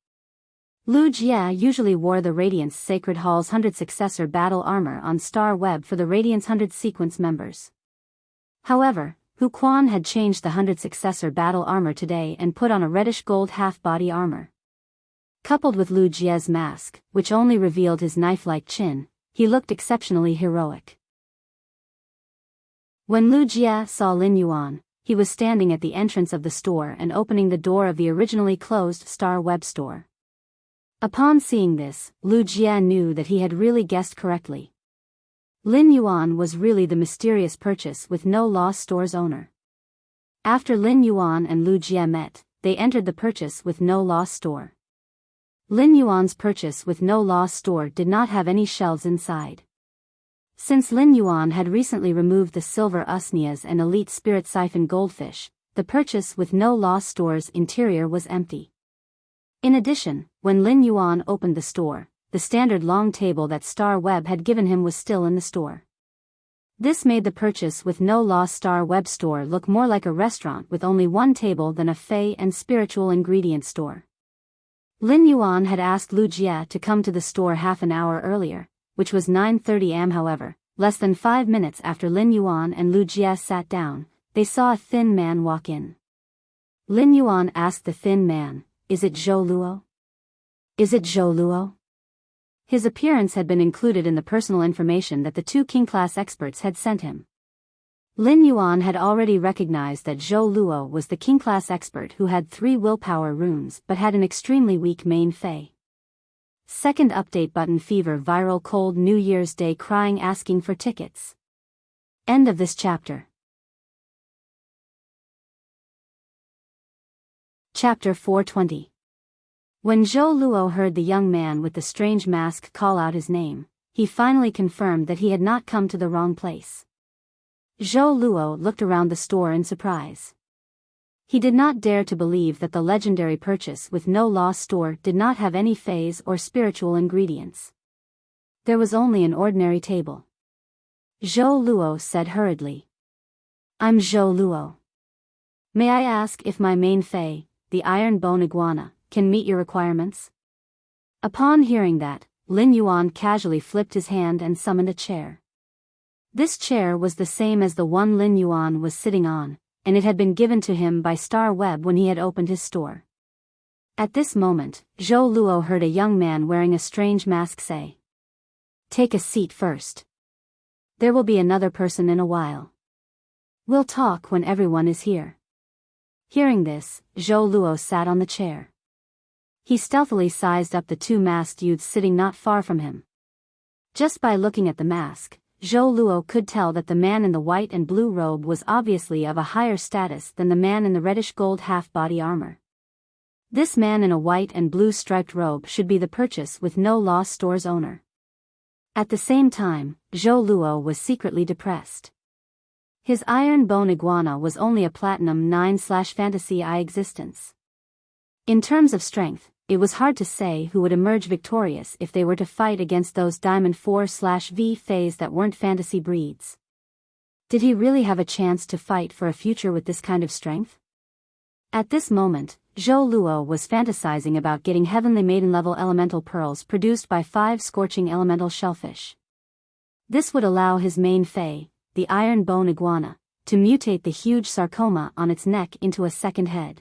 Lu Jia usually wore the Radiance Sacred Hall's 100 successor battle armor on Star Web for the Radiance 100 sequence members. However, Hu Quan had changed the 100 successor battle armor today and put on a reddish gold half-body armor. Coupled with Lu Jia's mask, which only revealed his knife-like chin, he looked exceptionally heroic. When Lu Jia saw Lin Yuan, he was standing at the entrance of the store and opening the door of the originally closed Star Web store. Upon seeing this, Lu Jia knew that he had really guessed correctly. Lin Yuan was really the mysterious purchase with no loss store's owner. After Lin Yuan and Lu Jia met, they entered the purchase with no loss store. Lin Yuan's purchase with no loss store did not have any shelves inside. Since Lin Yuan had recently removed the silver usnias and elite spirit siphon goldfish, the purchase with no loss store's interior was empty. In addition, when Lin Yuan opened the store, the standard long table that Star Web had given him was still in the store. This made the purchase with no loss Star Web store look more like a restaurant with only one table than a fey and spiritual ingredient store. Lin Yuan had asked Lu Jia to come to the store half an hour earlier, which was 9:30 am. However, less than 5 minutes after Lin Yuan and Lu Jia sat down, they saw a thin man walk in. Lin Yuan asked the thin man, "Is it Zhou Luo? Is it Zhou Luo?" His appearance had been included in the personal information that the two King-class experts had sent him. Lin Yuan had already recognized that Zhou Luo was the King-class expert who had 3 willpower runes but had an extremely weak main fey. Second update button fever viral cold New Year's Day crying asking for tickets. End of this chapter. Chapter 420. When Zhou Luo heard the young man with the strange mask call out his name, he finally confirmed that he had not come to the wrong place. Zhou Luo looked around the store in surprise. He did not dare to believe that the legendary purchase with no loss store did not have any phase or spiritual ingredients. There was only an ordinary table. Zhou Luo said hurriedly, "I'm Zhou Luo. May I ask if my main fey, the Iron Bone Iguana, can meet your requirements?" Upon hearing that, Lin Yuan casually flipped his hand and summoned a chair. This chair was the same as the one Lin Yuan was sitting on, and it had been given to him by Star Web when he had opened his store. At this moment, Zhou Luo heard a young man wearing a strange mask say, "Take a seat first. There will be another person in a while. We'll talk when everyone is here." Hearing this, Zhou Luo sat on the chair. He stealthily sized up the 2 masked youths sitting not far from him. Just by looking at the mask, Zhou Luo could tell that the man in the white and blue robe was obviously of a higher status than the man in the reddish gold half-body armor. This man in a white and blue striped robe should be the purchase with no loss store's owner. At the same time, Zhou Luo was secretly depressed. His Iron Bone Iguana was only a Platinum 9/Fantasy I existence. In terms of strength, it was hard to say who would emerge victorious if they were to fight against those Diamond 4/V Fays that weren't fantasy breeds. Did he really have a chance to fight for a future with this kind of strength? At this moment, Zhou Luo was fantasizing about getting Heavenly Maiden-level elemental pearls produced by 5 scorching elemental shellfish. This would allow his main fey, the Iron Bone Iguana, to mutate the huge sarcoma on its neck into a second head.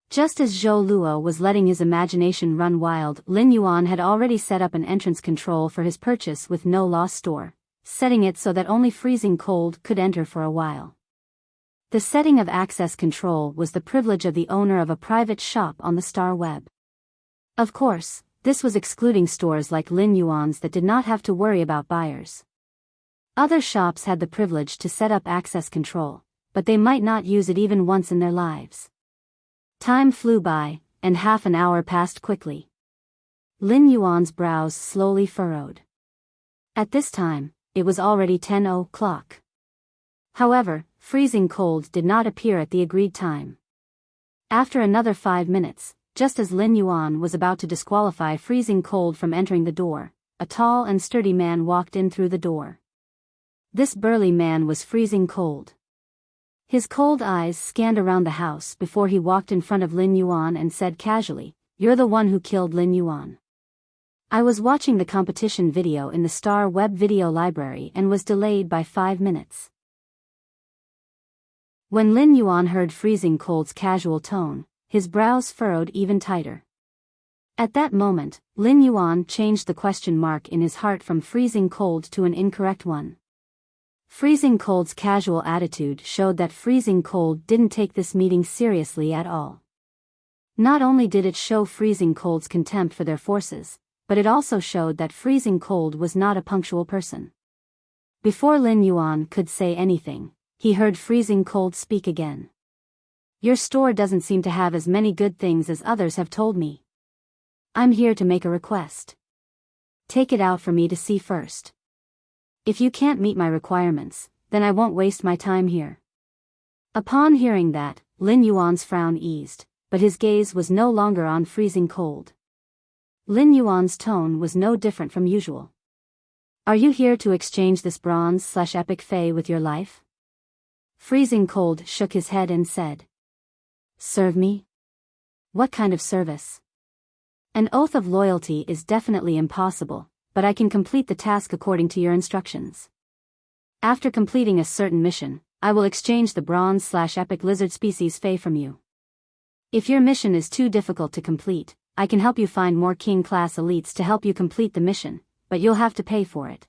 Just as Zhou Luo was letting his imagination run wild, Lin Yuan had already set up an entrance control for his purchase with no loss store, setting it so that only freezing cold could enter for a while. The setting of access control was the privilege of the owner of a private shop on the Star Web. Of course, this was excluding stores like Lin Yuan's that did not have to worry about buyers. Other shops had the privilege to set up access control, but they might not use it even once in their lives. Time flew by, and half an hour passed quickly. Lin Yuan's brows slowly furrowed. At this time, it was already 10 o'clock. However, freezing cold did not appear at the agreed time. After another 5 minutes, just as Lin Yuan was about to disqualify freezing cold from entering the door, a tall and sturdy man walked in through the door. This burly man was freezing cold. His cold eyes scanned around the house before he walked in front of Lin Yuan and said casually, "You're the one who killed Lin Yuan." "I was watching the competition video in the Star Web video library and was delayed by 5 minutes." When Lin Yuan heard Freezing Cold's casual tone, his brows furrowed even tighter. At that moment, Lin Yuan changed the question mark in his heart from Freezing Cold to an incorrect one. Freezing Cold's casual attitude showed that Freezing Cold didn't take this meeting seriously at all. Not only did it show Freezing Cold's contempt for their forces, but it also showed that Freezing Cold was not a punctual person. Before Lin Yuan could say anything, he heard Freezing Cold speak again. "Your store doesn't seem to have as many good things as others have told me. I'm here to make a request. Take it out for me to see first. If you can't meet my requirements, then I won't waste my time here." Upon hearing that, Lin Yuan's frown eased, but his gaze was no longer on Freezing Cold. Lin Yuan's tone was no different from usual. "Are you here to exchange this bronze/epic fey with your life?" Freezing Cold shook his head and said. "Serve me? What kind of service? An oath of loyalty is definitely impossible, but I can complete the task according to your instructions. After completing a certain mission, I will exchange the bronze/epic lizard species fey from you. If your mission is too difficult to complete, I can help you find more king-class elites to help you complete the mission, but you'll have to pay for it.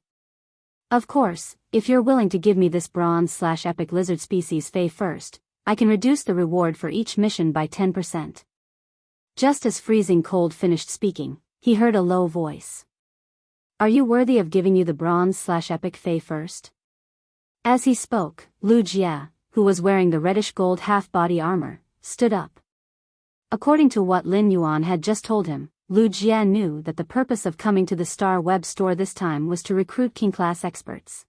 Of course, if you're willing to give me this bronze/epic lizard species fey first, I can reduce the reward for each mission by 10%. Just as Freezing Cold finished speaking, he heard a low voice. "Are you worthy of giving you the bronze/epic fey first?" As he spoke, Lu Jia, who was wearing the reddish-gold half-body armor, stood up. According to what Lin Yuan had just told him, Lu Jia knew that the purpose of coming to the Star Web store this time was to recruit king-class experts.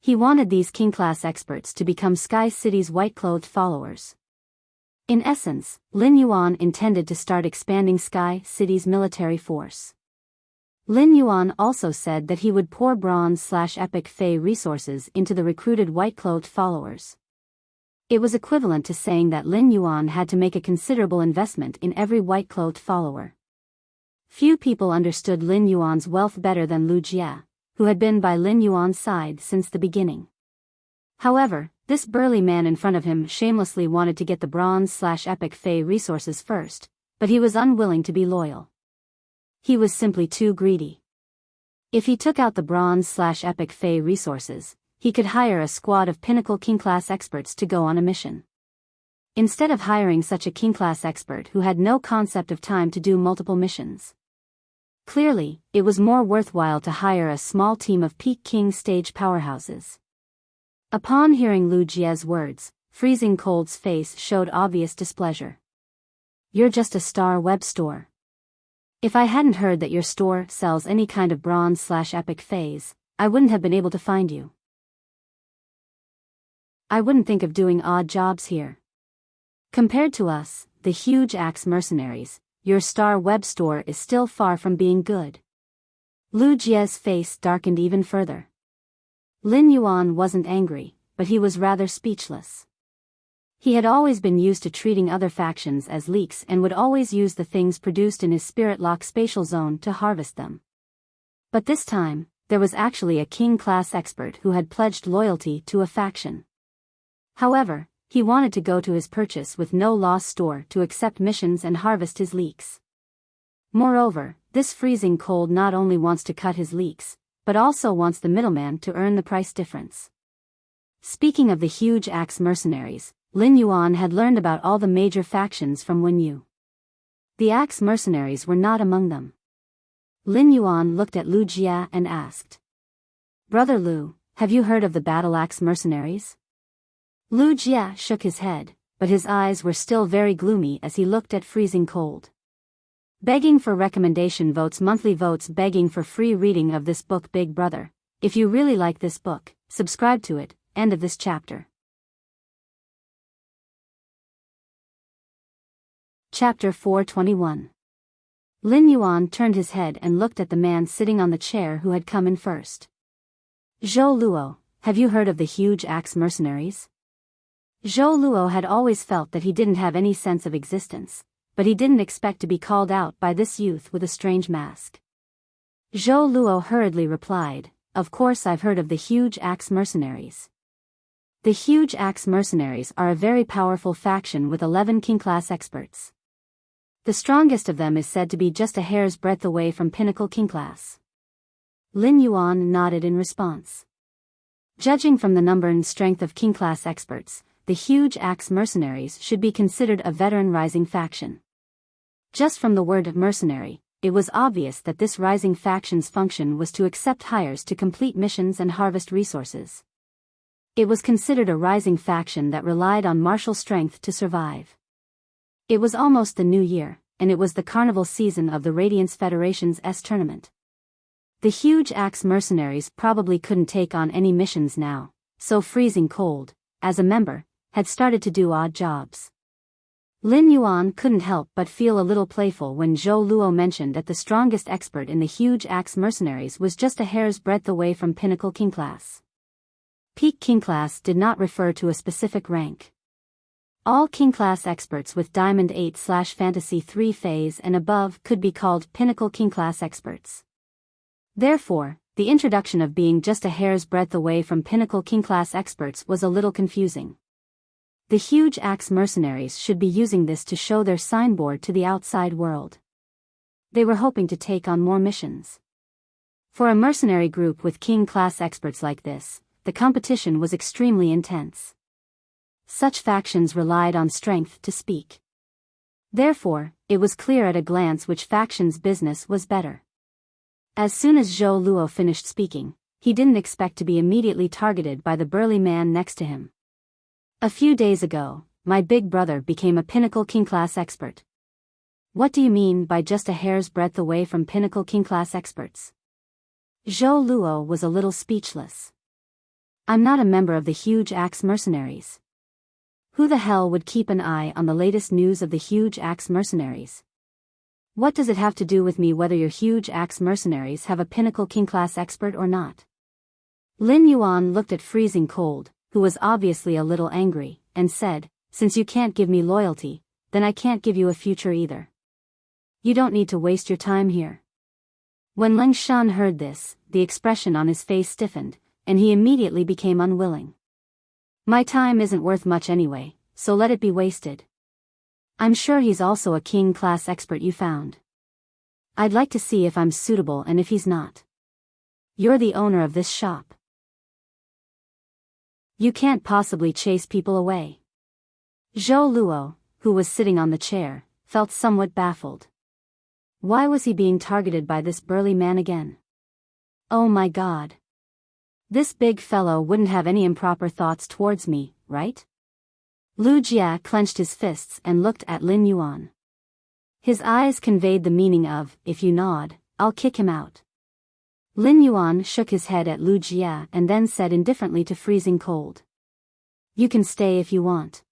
He wanted these king-class experts to become Sky City's white-clothed followers. In essence, Lin Yuan intended to start expanding Sky City's military force. Lin Yuan also said that he would pour bronze/epic fey resources into the recruited white-clothed followers. It was equivalent to saying that Lin Yuan had to make a considerable investment in every white-clothed follower. Few people understood Lin Yuan's wealth better than Lu Jia, who had been by Lin Yuan's side since the beginning. However, this burly man in front of him shamelessly wanted to get the bronze/epic fey resources first, but he was unwilling to be loyal. He was simply too greedy. If he took out the bronze/epic fey resources, he could hire a squad of pinnacle king-class experts to go on a mission. Instead of hiring such a king-class expert who had no concept of time to do multiple missions. Clearly, it was more worthwhile to hire a small team of peak king stage powerhouses. Upon hearing Lu Jia's words, Freezing Cold's face showed obvious displeasure. "You're just a Star Web store. If I hadn't heard that your store sells any kind of bronze/epic feys, I wouldn't have been able to find you. I wouldn't think of doing odd jobs here. Compared to us, the huge axe mercenaries, your Star Web store is still far from being good." Lu Jia's face darkened even further. Lin Yuan wasn't angry, but he was rather speechless. He had always been used to treating other factions as leaks and would always use the things produced in his Spirit Lock spatial zone to harvest them. But this time, there was actually a king-class expert who had pledged loyalty to a faction. However, he wanted to go to his purchase with no loss store to accept missions and harvest his leaks. Moreover, this Freezing Cold not only wants to cut his leaks, but also wants the middleman to earn the price difference. Speaking of the huge axe mercenaries, Lin Yuan had learned about all the major factions from Wen Yu. The axe mercenaries were not among them. Lin Yuan looked at Lu Jia and asked, "Brother Lu, have you heard of the battle axe mercenaries?" Lu Jia shook his head, but his eyes were still very gloomy as he looked at Freezing Cold. Begging for recommendation votes, monthly votes, begging for free reading of this book. Big brother, if you really like this book, subscribe to it. End of this chapter. Chapter 421. Lin Yuan turned his head and looked at the man sitting on the chair who had come in first. "Zhou Luo, have you heard of the huge axe mercenaries?" Zhou Luo had always felt that he didn't have any sense of existence, but he didn't expect to be called out by this youth with a strange mask. Zhou Luo hurriedly replied, "Of course I've heard of the Huge Axe Mercenaries. The Huge Axe Mercenaries are a very powerful faction with 11 king-class experts. The strongest of them is said to be just a hair's breadth away from pinnacle king-class." Lin Yuan nodded in response. Judging from the number and strength of king-class experts, the Huge Axe Mercenaries should be considered a veteran rising faction. Just from the word mercenary, it was obvious that this rising faction's function was to accept hires to complete missions and harvest resources. It was considered a rising faction that relied on martial strength to survive. It was almost the new year, and it was the carnival season of the Radiance Federation's tournament. The Huge Axe Mercenaries probably couldn't take on any missions now, so Freezing Cold, as a member, had started to do odd jobs. Lin Yuan couldn't help but feel a little playful when Zhou Luo mentioned that the strongest expert in the Huge Axe Mercenaries was just a hair's breadth away from pinnacle king class. Peak king class did not refer to a specific rank. All king class experts with Diamond 8/Fantasy 3 phase and above could be called pinnacle king class experts. Therefore, the introduction of being just a hair's breadth away from pinnacle king class experts was a little confusing. The Huge Axe Mercenaries should be using this to show their signboard to the outside world. They were hoping to take on more missions. For a mercenary group with king-class experts like this, the competition was extremely intense. Such factions relied on strength to speak. Therefore, it was clear at a glance which faction's business was better. As soon as Zhou Luo finished speaking, he didn't expect to be immediately targeted by the burly man next to him. "A few days ago, my big brother became a pinnacle king-class expert." "What do you mean by just a hair's breadth away from pinnacle king-class experts?" Zhou Luo was a little speechless. "I'm not a member of the Huge Axe Mercenaries." "Who the hell would keep an eye on the latest news of the Huge Axe Mercenaries? What does it have to do with me whether your Huge Axe Mercenaries have a pinnacle king-class expert or not?" Lin Yuan looked at Freezing Cold, who was obviously a little angry, and said, "Since you can't give me loyalty, then I can't give you a future either. You don't need to waste your time here." When Leng Shan heard this, the expression on his face stiffened, and he immediately became unwilling. "My time isn't worth much anyway, so let it be wasted. I'm sure he's also a king-class expert you found. I'd like to see if I'm suitable and if he's not. You're the owner of this shop. You can't possibly chase people away." Zhou Luo, who was sitting on the chair, felt somewhat baffled. Why was he being targeted by this burly man again? Oh my god. This big fellow wouldn't have any improper thoughts towards me, right? Lu Jia clenched his fists and looked at Lin Yuan. His eyes conveyed the meaning of, "If you nod, I'll kick him out." Lin Yuan shook his head at Lu Jia and then said indifferently to Freezing Cold, "You can stay if you want.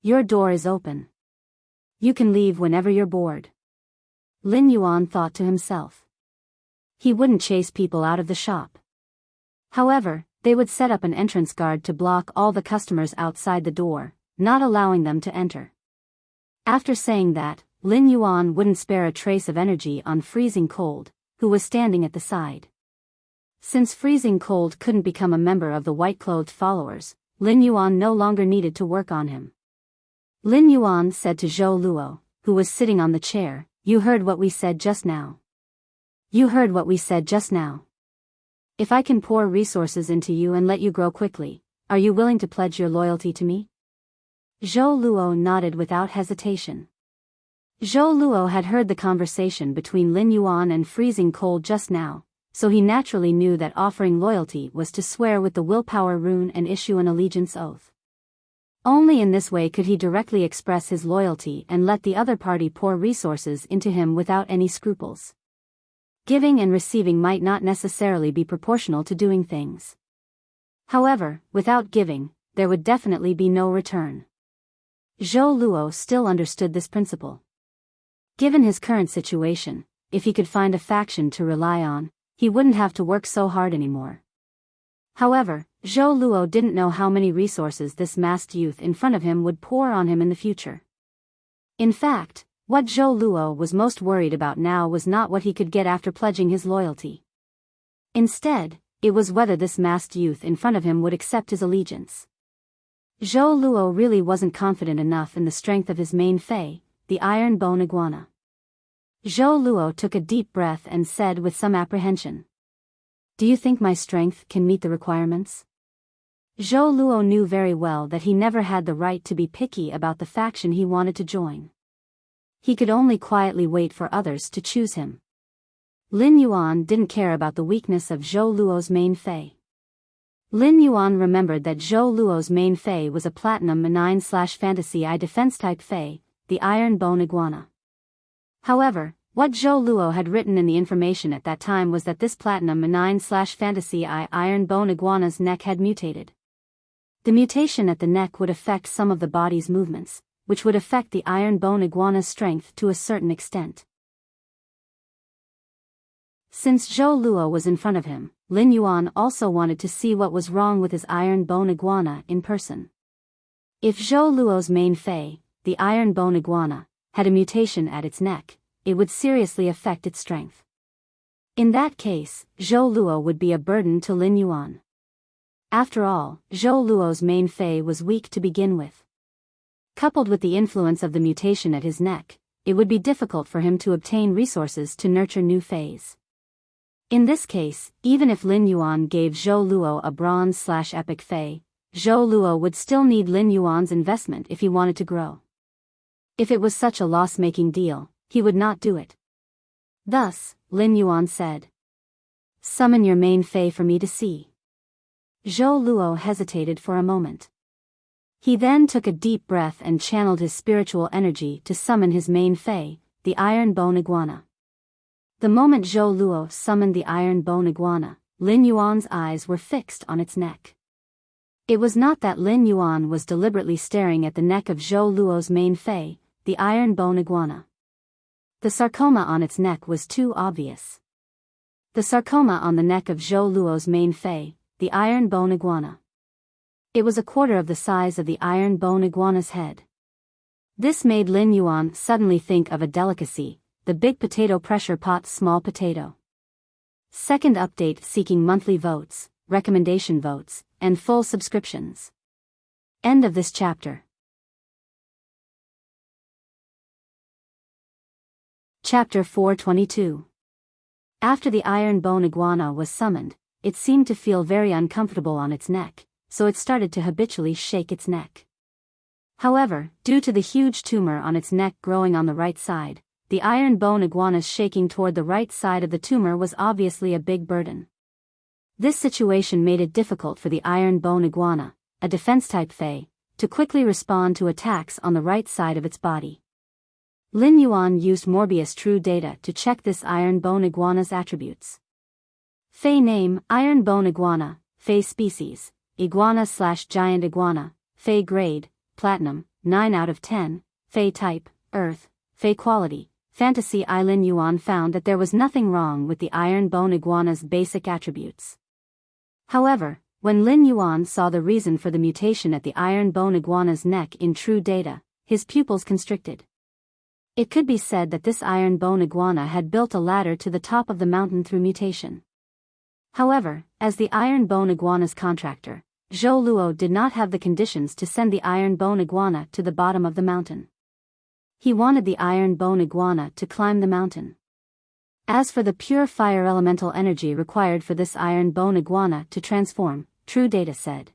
Your door is open. You can leave whenever you're bored." Lin Yuan thought to himself. He wouldn't chase people out of the shop. However, they would set up an entrance guard to block all the customers outside the door, not allowing them to enter. After saying that, Lin Yuan wouldn't spare a trace of energy on Freezing Cold, who was standing at the side. Since Freezing Cold couldn't become a member of the white-clothed followers, Lin Yuan no longer needed to work on him. Lin Yuan said to Zhou Luo, who was sitting on the chair, "You heard what we said just now. You heard what we said just now. If I can pour resources into you and let you grow quickly, are you willing to pledge your loyalty to me?" Zhou Luo nodded without hesitation. Zhou Luo had heard the conversation between Lin Yuan and Freezing Cold just now, so he naturally knew that offering loyalty was to swear with the willpower rune and issue an allegiance oath. Only in this way could he directly express his loyalty and let the other party pour resources into him without any scruples. Giving and receiving might not necessarily be proportional to doing things. However, without giving, there would definitely be no return. Zhou Luo still understood this principle. Given his current situation, if he could find a faction to rely on, he wouldn't have to work so hard anymore. However, Zhou Luo didn't know how many resources this masked youth in front of him would pour on him in the future. In fact, what Zhou Luo was most worried about now was not what he could get after pledging his loyalty. Instead, it was whether this masked youth in front of him would accept his allegiance. Zhou Luo really wasn't confident enough in the strength of his main fei, the iron bone iguana. Zhou Luo took a deep breath and said with some apprehension, "Do you think my strength can meet the requirements?" Zhou Luo knew very well that he never had the right to be picky about the faction he wanted to join. He could only quietly wait for others to choose him. Lin Yuan didn't care about the weakness of Zhou Luo's main fei. Lin Yuan remembered that Zhou Luo's main fei was a platinum 9/fantasy I defense type fei, the iron bone iguana. However, what Zhou Luo had written in the information at that time was that this platinum 9/fantasy I iron bone iguana's neck had mutated. The mutation at the neck would affect some of the body's movements, which would affect the iron bone iguana's strength to a certain extent. Since Zhou Luo was in front of him, Lin Yuan also wanted to see what was wrong with his iron bone iguana in person. If Zhou Luo's main fei, the iron bone iguana, had a mutation at its neck, it would seriously affect its strength. In that case, Zhou Luo would be a burden to Lin Yuan. After all, Zhou Luo's main fei was weak to begin with. Coupled with the influence of the mutation at his neck, it would be difficult for him to obtain resources to nurture new feis. In this case, even if Lin Yuan gave Zhou Luo a bronze/epic fei, Zhou Luo would still need Lin Yuan's investment if he wanted to grow. If it was such a loss-making deal, he would not do it. Thus, Lin Yuan said, "Summon your main fei for me to see." Zhou Luo hesitated for a moment. He then took a deep breath and channeled his spiritual energy to summon his main fei, the iron bone iguana. The moment Zhou Luo summoned the iron bone iguana, Lin Yuan's eyes were fixed on its neck. It was not that Lin Yuan was deliberately staring at the neck of Zhou Luo's main fei, the iron bone iguana. The sarcoma on its neck was too obvious. The sarcoma on the neck of Zhou Luo's main fei, the iron bone iguana. It was a quarter of the size of the iron bone iguana's head. This made Lin Yuan suddenly think of a delicacy, the big potato pressure pot small potato. Second update seeking monthly votes, recommendation votes, and full subscriptions. End of this chapter. Chapter 422. After the iron bone iguana was summoned, it seemed to feel very uncomfortable on its neck, so it started to habitually shake its neck. However, due to the huge tumor on its neck growing on the right side, the iron bone iguana's shaking toward the right side of the tumor was obviously a big burden. This situation made it difficult for the iron bone iguana, a defense-type fei, to quickly respond to attacks on the right side of its body. Lin Yuan used Morbius True Data to check this iron bone iguana's attributes. Fei name, iron bone iguana, fei species, iguana/giant iguana, fei grade, platinum, 9 out of 10, fei type, earth, fei quality, fantasy. Lin Yuan found that there was nothing wrong with the iron bone iguana's basic attributes. However, when Lin Yuan saw the reason for the mutation at the iron bone iguana's neck in True Data, his pupils constricted. It could be said that this iron bone iguana had built a ladder to the top of the mountain through mutation. However, as the iron bone iguana's contractor, Zhou Luo did not have the conditions to send the iron bone iguana to the bottom of the mountain. He wanted the iron bone iguana to climb the mountain. As for the pure fire elemental energy required for this iron bone iguana to transform, True Data said,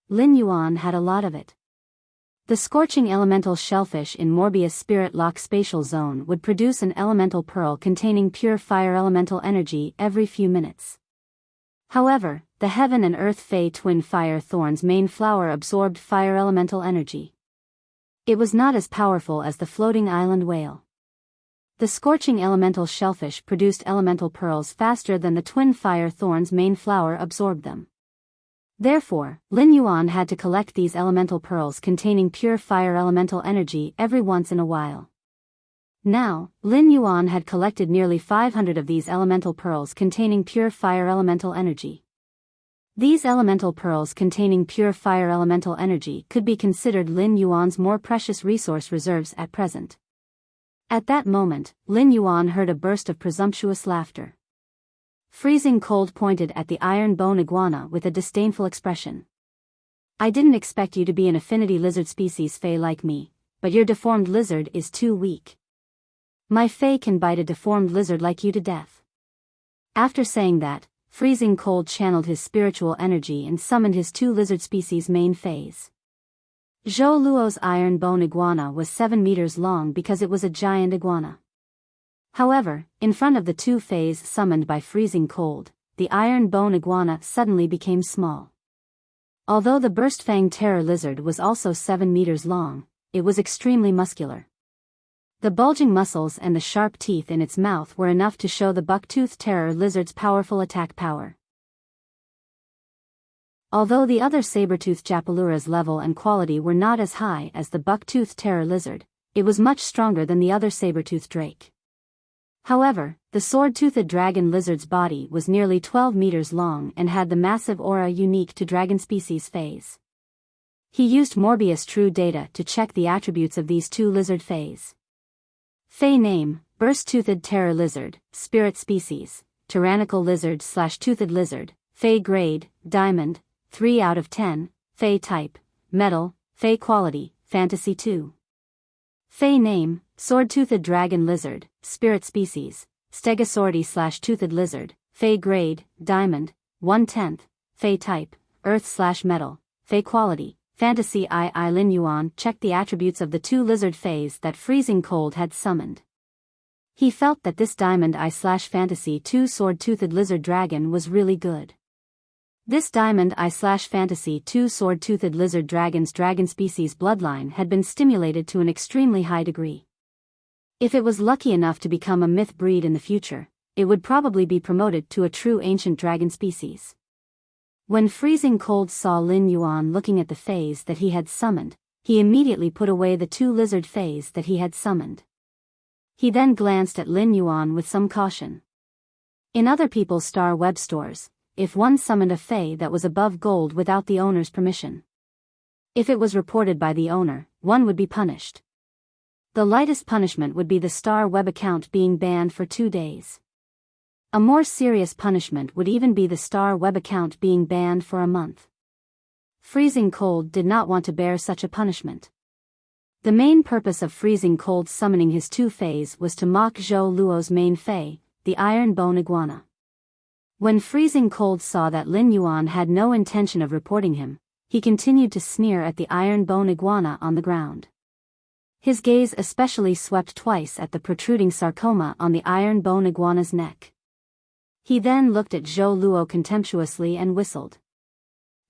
Lin Yuan had a lot of it. The scorching elemental shellfish in Morbius Spirit Lock Spatial Zone would produce an elemental pearl containing pure fire elemental energy every few minutes. However, the Heaven and Earth Fey Twin Fire Thorn's main flower absorbed fire elemental energy. It was not as powerful as the floating island whale. The scorching elemental shellfish produced elemental pearls faster than the Twin Fire Thorn's main flower absorbed them. Therefore, Lin Yuan had to collect these elemental pearls containing pure fire elemental energy every once in a while. Now, Lin Yuan had collected nearly 500 of these elemental pearls containing pure fire elemental energy. These elemental pearls containing pure fire elemental energy could be considered Lin Yuan's more precious resource reserves at present. At that moment, Lin Yuan heard a burst of presumptuous laughter. Freezing Cold pointed at the iron bone iguana with a disdainful expression. I didn't expect you to be an affinity lizard species Fey like me, but your deformed lizard is too weak. My Fey can bite a deformed lizard like you to death. After saying that, Freezing Cold channeled his spiritual energy and summoned his two lizard species main Feys. Zhou Luo's iron bone iguana was 7 meters long because it was a giant iguana. However, in front of the two Feys summoned by Freezing Cold, the iron bone iguana suddenly became small. Although the burst fang terror lizard was also 7 meters long, it was extremely muscular. The bulging muscles and the sharp teeth in its mouth were enough to show the bucktooth terror lizard's powerful attack power. Although the other saber-tooth Japalura's level and quality were not as high as the bucktooth terror lizard, it was much stronger than the other saber-tooth drake. However, the sword-toothed dragon lizard's body was nearly 12 meters long and had the massive aura unique to dragon species Feys. He used Morbius True Data to check the attributes of these two lizard Feys. Fey name, Burst-Toothed Terror Lizard, Spirit Species, Tyrannical Lizard/Toothed Lizard, Fey Grade, Diamond, 3 out of 10, Fey Type, Metal, Fey Quality, Fantasy 2. Fey name, Sword-Toothed Dragon Lizard, Spirit Species, Stegosauridi/Toothed Lizard, Fey Grade, Diamond, 1/10, Fey Type, Earth/Metal, Fey Quality, Fantasy II. Lin Yuan checked the attributes of the two lizard Feys that Freezing Cold had summoned. He felt that this Diamond I/Fantasy II Sword-Toothed Lizard Dragon was really good. This Diamond I/Fantasy II Sword-Toothed Lizard Dragon's dragon species bloodline had been stimulated to an extremely high degree. If it was lucky enough to become a myth breed in the future, it would probably be promoted to a true ancient dragon species. When Freezing Cold saw Lin Yuan looking at the Feys that he had summoned, he immediately put away the two lizard Feys that he had summoned. He then glanced at Lin Yuan with some caution. In other people's Star Web stores, if one summoned a Fey that was above gold without the owner's permission, if it was reported by the owner, one would be punished. The lightest punishment would be the Star Web account being banned for 2 days. A more serious punishment would even be the Star Web account being banned for a month. Freezing Cold did not want to bear such a punishment. The main purpose of Freezing Cold summoning his two Feys was to mock Zhou Luo's main Fey, the Iron Bone Iguana. When Freezing Cold saw that Lin Yuan had no intention of reporting him, he continued to sneer at the Iron Bone Iguana on the ground. His gaze especially swept twice at the protruding sarcoma on the Iron Bone Iguana's neck. He then looked at Zhou Luo contemptuously and whistled.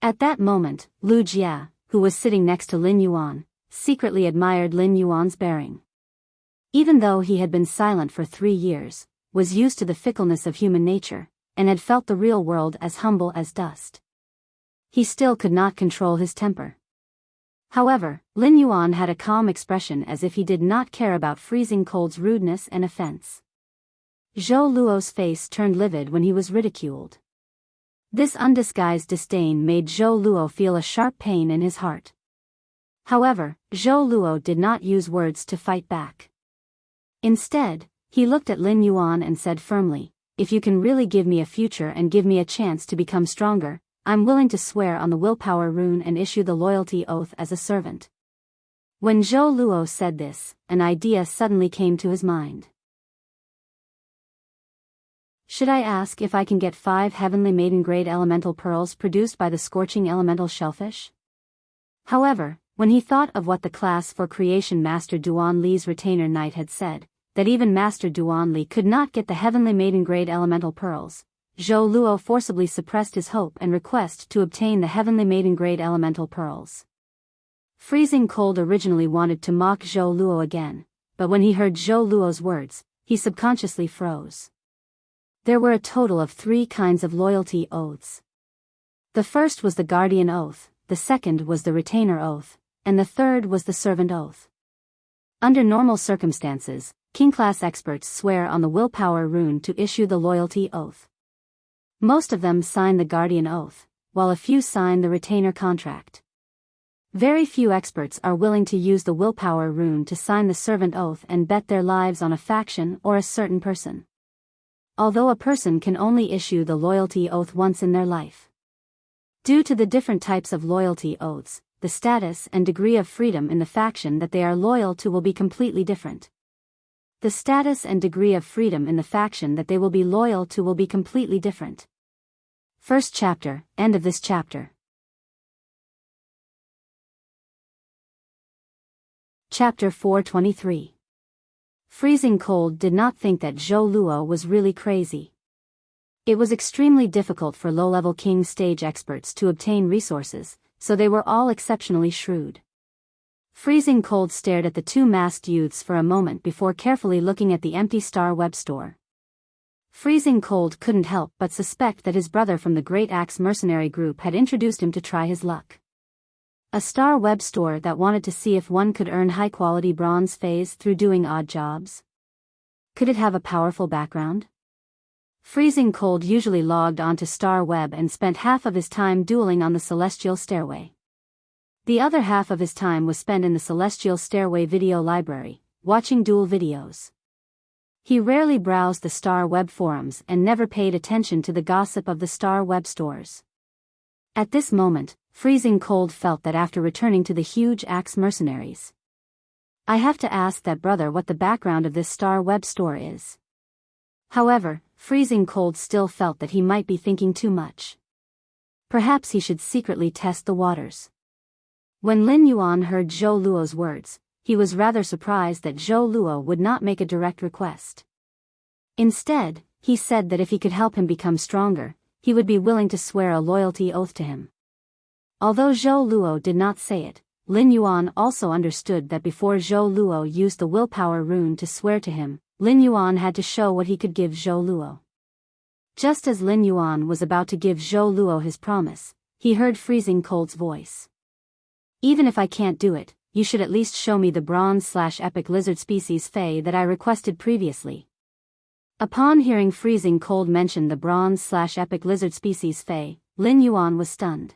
At that moment, Lu Jia, who was sitting next to Lin Yuan, secretly admired Lin Yuan's bearing. Even though he had been silent for 3 years, was used to the fickleness of human nature, and had felt the real world as humble as dust, he still could not control his temper. However, Lin Yuan had a calm expression as if he did not care about Freezing Cold's rudeness and offense. Zhou Luo's face turned livid when he was ridiculed. This undisguised disdain made Zhou Luo feel a sharp pain in his heart. However, Zhou Luo did not use words to fight back. Instead, he looked at Lin Yuan and said firmly, "If you can really give me a future and give me a chance to become stronger, I'm willing to swear on the willpower rune and issue the loyalty oath as a servant." When Zhou Luo said this, an idea suddenly came to his mind. Should I ask if I can get 5 heavenly maiden-grade elemental pearls produced by the scorching elemental shellfish? However, when he thought of what the class for creation Master Duan Li's retainer knight had said, that even Master Duan Li could not get the heavenly maiden-grade elemental pearls, Zhou Luo forcibly suppressed his hope and request to obtain the heavenly maiden-grade elemental pearls. Freezing Cold originally wanted to mock Zhou Luo again, but when he heard Zhou Luo's words, he subconsciously froze. There were a total of 3 kinds of loyalty oaths. The first was the guardian oath, the second was the retainer oath, and the third was the servant oath. Under normal circumstances, king-class experts swear on the willpower rune to issue the loyalty oath. Most of them sign the guardian oath, while a few sign the retainer contract. Very few experts are willing to use the willpower rune to sign the servant oath and bet their lives on a faction or a certain person. Although a person can only issue the loyalty oath once in their life. Due to the different types of loyalty oaths, the status and degree of freedom in the faction that they are loyal to will be completely different. The status and degree of freedom in the faction that they will be loyal to will be completely different. First chapter, end of this chapter. Chapter 423. Freezing Cold did not think that Zhou Luo was really crazy. It was extremely difficult for low-level king stage experts to obtain resources, so they were all exceptionally shrewd. Freezing Cold stared at the two masked youths for a moment before carefully looking at the empty Star Web store. Freezing Cold couldn't help but suspect that his brother from the Great Axe mercenary group had introduced him to try his luck. A Star Web store that wanted to see if one could earn high-quality bronze phase through doing odd jobs? Could it have a powerful background? Freezing Cold usually logged onto Star Web and spent half of his time dueling on the Celestial Stairway. The other half of his time was spent in the Celestial Stairway video library, watching duel videos. He rarely browsed the Star Web forums and never paid attention to the gossip of the Star Web stores. At this moment, Freezing Cold felt that after returning to the huge Axe mercenaries, I have to ask that brother what the background of this Star Web store is. However, Freezing Cold still felt that he might be thinking too much. Perhaps he should secretly test the waters. When Lin Yuan heard Zhou Luo's words, he was rather surprised that Zhou Luo would not make a direct request. Instead, he said that if he could help him become stronger, he would be willing to swear a loyalty oath to him. Although Zhou Luo did not say it, Lin Yuan also understood that before Zhou Luo used the willpower rune to swear to him, Lin Yuan had to show what he could give Zhou Luo. Just as Lin Yuan was about to give Zhou Luo his promise, he heard Freezing Cold's voice. Even if I can't do it, you should at least show me the bronze/epic lizard species Fey that I requested previously. Upon hearing Freezing Cold mention the bronze/epic lizard species Fey, Lin Yuan was stunned.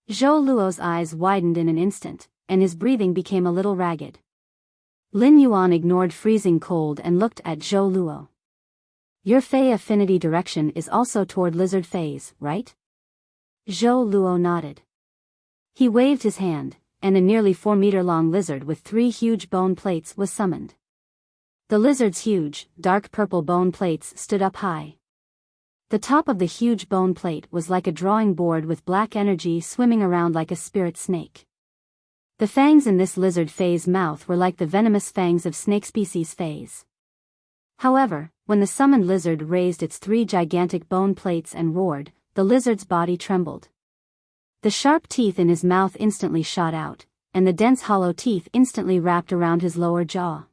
Zhou Luo's eyes widened in an instant, and his breathing became a little ragged. Lin Yuan ignored Freezing Cold and looked at Zhou Luo. Your Fey affinity direction is also toward lizard Feys, right? Zhou Luo nodded. He waved his hand, and a nearly 4-meter-long lizard with 3 huge bone plates was summoned. The lizard's huge, dark purple bone plates stood up high. The top of the huge bone plate was like a drawing board with black energy swimming around like a spirit snake. The fangs in this lizard Fey's mouth were like the venomous fangs of snake species Feys. However, when the summoned lizard raised its 3 gigantic bone plates and roared, the lizard's body trembled. The sharp teeth in his mouth instantly shot out, and the dense hollow teeth instantly wrapped around his lower jaw.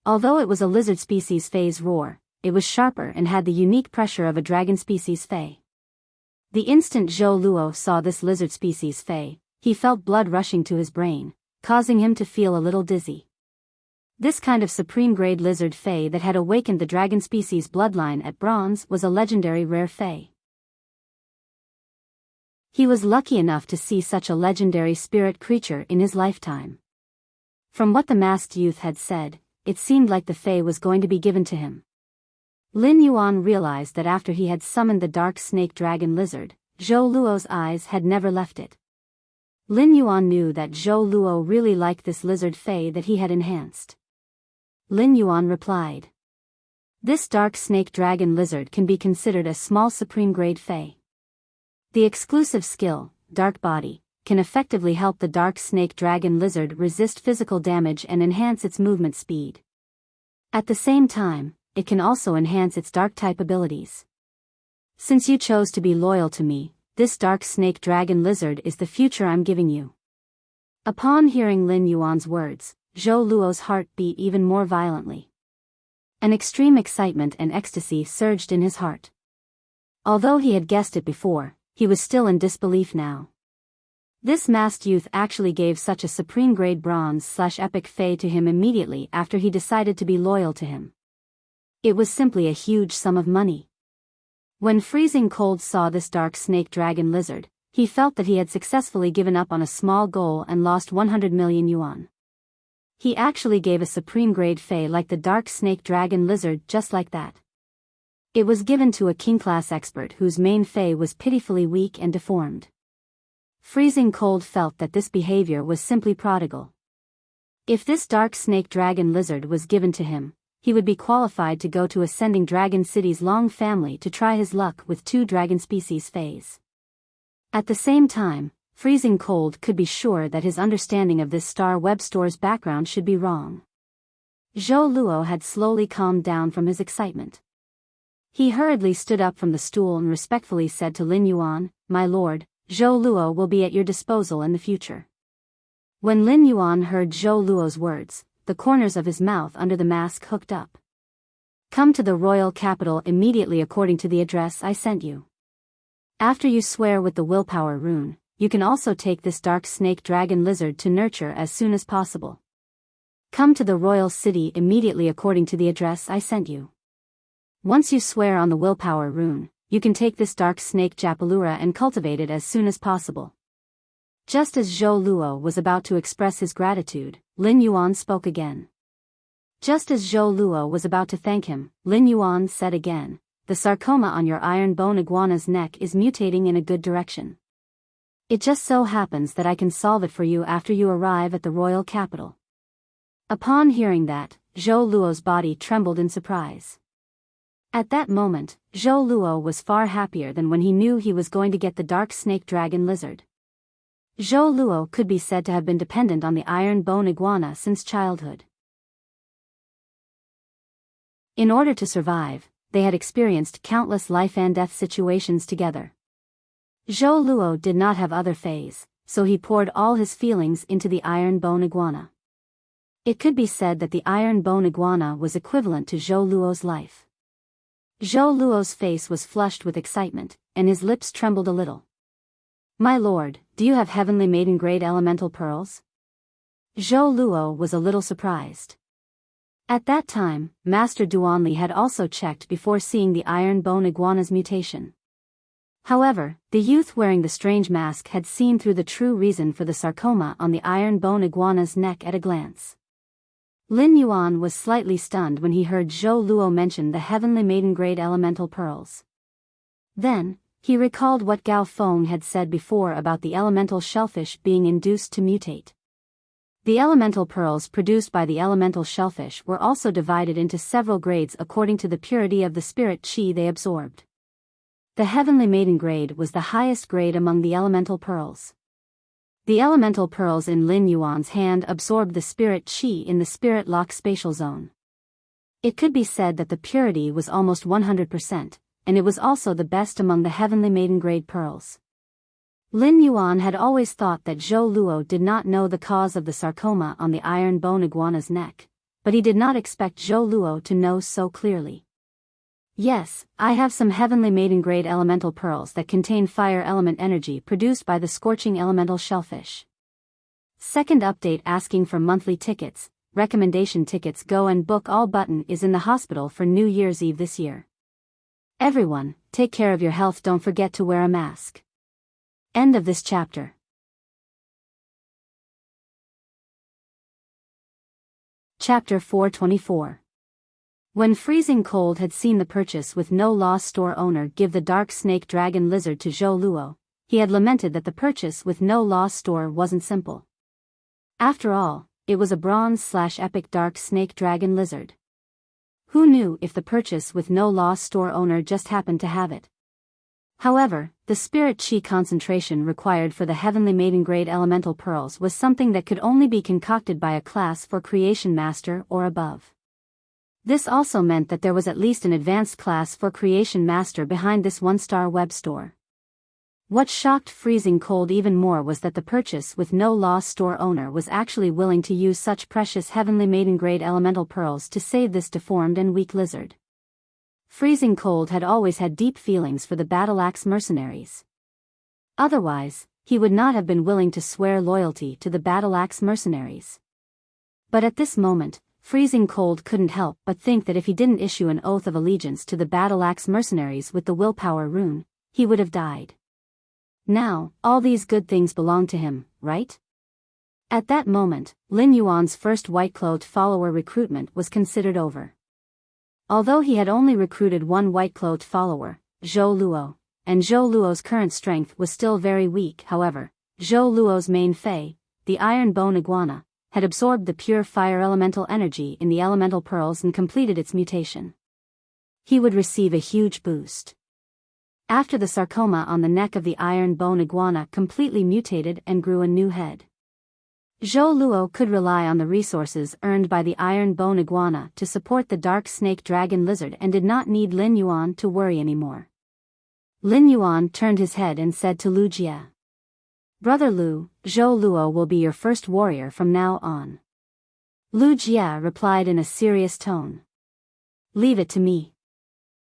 Although it was a lizard species Fey's roar, it was sharper and had the unique pressure of a dragon species Fey. The instant Zhou Luo saw this lizard species Fey, he felt blood rushing to his brain, causing him to feel a little dizzy. This kind of supreme-grade lizard Fey that had awakened the dragon species bloodline at bronze was a legendary rare Fey. He was lucky enough to see such a legendary spirit creature in his lifetime. From what the masked youth had said, it seemed like the Fey was going to be given to him. Lin Yuan realized that after he had summoned the dark snake dragon lizard, Zhou Luo's eyes had never left it. Lin Yuan knew that Zhou Luo really liked this lizard Fey that he had enhanced. Lin Yuan replied. This dark snake dragon lizard can be considered a small supreme-grade Fey. The exclusive skill, Dark Body, can effectively help the dark snake dragon lizard resist physical damage and enhance its movement speed. At the same time, it can also enhance its dark-type abilities. Since you chose to be loyal to me, this dark snake dragon lizard is the future I'm giving you. Upon hearing Lin Yuan's words, Zhou Luo's heart beat even more violently. An extreme excitement and ecstasy surged in his heart. Although he had guessed it before, he was still in disbelief now. This masked youth actually gave such a supreme-grade bronze/epic Fey to him immediately after he decided to be loyal to him. It was simply a huge sum of money. When Freezing Cold saw this dark snake dragon lizard, he felt that he had successfully given up on a small goal and lost 100 million yuan. He actually gave a supreme grade fey like the dark snake dragon lizard just like that. It was given to a king-class expert whose main fey was pitifully weak and deformed. Freezing Cold felt that this behavior was simply prodigal. If this dark snake dragon lizard was given to him, he would be qualified to go to Ascending Dragon City's long family to try his luck with 2 dragon species feys. At the same time, Freezing Cold could be sure that his understanding of this Star Web Store's background should be wrong. Zhou Luo had slowly calmed down from his excitement. He hurriedly stood up from the stool and respectfully said to Lin Yuan, "My lord, Zhou Luo will be at your disposal in the future." When Lin Yuan heard Zhou Luo's words, the corners of his mouth under the mask hooked up. "Come to the royal capital immediately according to the address I sent you. After you swear with the willpower rune, you can also take this dark snake dragon lizard to nurture as soon as possible. Come to the royal city immediately according to the address I sent you. Once you swear on the willpower rune, you can take this dark snake Japalura and cultivate it as soon as possible." Just as Zhou Luo was about to express his gratitude, Lin Yuan spoke again. Just as Zhou Luo was about to thank him, Lin Yuan said again, "The sarcoma on your iron bone iguana's neck is mutating in a good direction. It just so happens that I can solve it for you after you arrive at the royal capital." Upon hearing that, Zhou Luo's body trembled in surprise. At that moment, Zhou Luo was far happier than when he knew he was going to get the dark snake dragon lizard. Zhou Luo could be said to have been dependent on the iron bone iguana since childhood. In order to survive, they had experienced countless life and death situations together. Zhou Luo did not have other feys, so he poured all his feelings into the iron bone iguana. It could be said that the iron bone iguana was equivalent to Zhou Luo's life. Zhou Luo's face was flushed with excitement, and his lips trembled a little. "My lord, do you have heavenly maiden-grade elemental pearls?" Zhou Luo was a little surprised. At that time, Master Duanli had also checked before seeing the iron bone iguana's mutation. However, the youth wearing the strange mask had seen through the true reason for the sarcoma on the iron bone iguana's neck at a glance. Lin Yuan was slightly stunned when he heard Zhou Luo mention the heavenly maiden-grade elemental pearls. Then, he recalled what Gao Feng had said before about the elemental shellfish being induced to mutate. The elemental pearls produced by the elemental shellfish were also divided into several grades according to the purity of the spirit qi they absorbed. The heavenly maiden grade was the highest grade among the elemental pearls. The elemental pearls in Lin Yuan's hand absorbed the spirit qi in the spirit lock spatial zone. It could be said that the purity was almost 100%, and it was also the best among the heavenly maiden grade pearls. Lin Yuan had always thought that Zhou Luo did not know the cause of the sarcoma on the iron bone iguana's neck, but he did not expect Zhou Luo to know so clearly. "Yes, I have some heavenly maiden-grade elemental pearls that contain fire element energy produced by the scorching elemental shellfish." Second update asking for monthly tickets, recommendation tickets go and book all button is in the hospital for New Year's Eve this year. Everyone, take care of your health, don't forget to wear a mask. End of this chapter. Chapter 424. When Freezing Cold had seen the purchase with no loss store owner give the dark snake dragon lizard to Zhou Luo, he had lamented that the purchase with no loss store wasn't simple. After all, it was a bronze/epic dark snake dragon lizard. Who knew if the purchase with no loss store owner just happened to have it? However, the spirit qi concentration required for the heavenly maiden-grade elemental pearls was something that could only be concocted by a class for creation master or above. This also meant that there was at least an advanced class for creation master behind this one-star web store. What shocked Freezing Cold even more was that the purchase with no loss store owner was actually willing to use such precious heavenly maiden-grade elemental pearls to save this deformed and weak lizard. Freezing Cold had always had deep feelings for the Battle Axe mercenaries. Otherwise, he would not have been willing to swear loyalty to the Battle Axe mercenaries. But at this moment, Freezing Cold couldn't help but think that if he didn't issue an oath of allegiance to the Battle Axe mercenaries with the willpower rune, he would have died. Now, all these good things belong to him, right? At that moment, Lin Yuan's first white-clothed follower recruitment was considered over. Although he had only recruited one white-clothed follower, Zhou Luo, and Zhou Luo's current strength was still very weak. However, Zhou Luo's main fei, the Iron Bone Iguana, had absorbed the pure fire elemental energy in the elemental pearls and completed its mutation. He would receive a huge boost. After the sarcoma on the neck of the Iron Bone Iguana completely mutated and grew a new head, Zhou Luo could rely on the resources earned by the Iron Bone Iguana to support the Dark Snake Dragon Lizard and did not need Lin Yuan to worry anymore. Lin Yuan turned his head and said to Lu Jie, "Brother Lu, Zhou Luo will be your first warrior from now on." Lu Jie replied in a serious tone, "Leave it to me."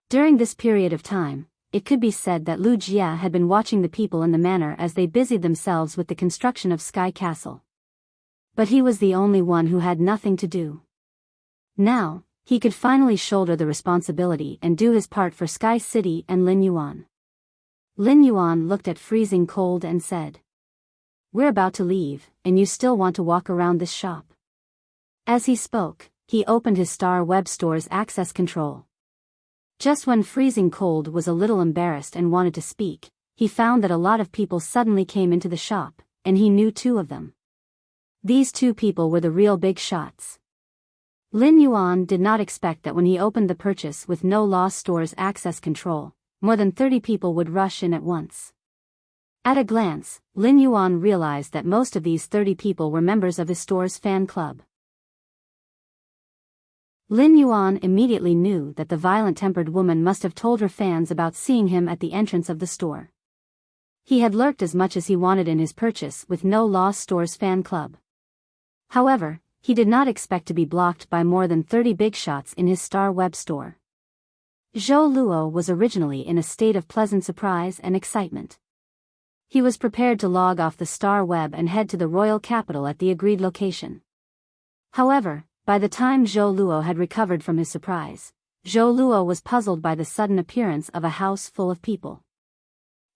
During this period of time, it could be said that Lu Jie had been watching the people in the manor as they busied themselves with the construction of Sky Castle. But he was the only one who had nothing to do. Now, he could finally shoulder the responsibility and do his part for Sky City and Lin Yuan. Lin Yuan looked at Freezing Cold and said, "We're about to leave, and you still want to walk around this shop?" As he spoke, he opened his Star Web Store's access control. Just when Freezing Cold was a little embarrassed and wanted to speak, he found that a lot of people suddenly came into the shop, and he knew two of them. These two people were the real big shots. Lin Yuan did not expect that when he opened the purchase with No Loss Store's access control, more than 30 people would rush in at once. At a glance, Lin Yuan realized that most of these 30 people were members of his store's fan club. Lin Yuan immediately knew that the violent-tempered woman must have told her fans about seeing him at the entrance of the store. He had lurked as much as he wanted in his purchase with No Loss Store's fan club. However, he did not expect to be blocked by more than 30 big shots in his Star Web Store. Zhou Luo was originally in a state of pleasant surprise and excitement. He was prepared to log off the Star Web and head to the royal capital at the agreed location. However, by the time Zhou Luo had recovered from his surprise, Zhou Luo was puzzled by the sudden appearance of a house full of people.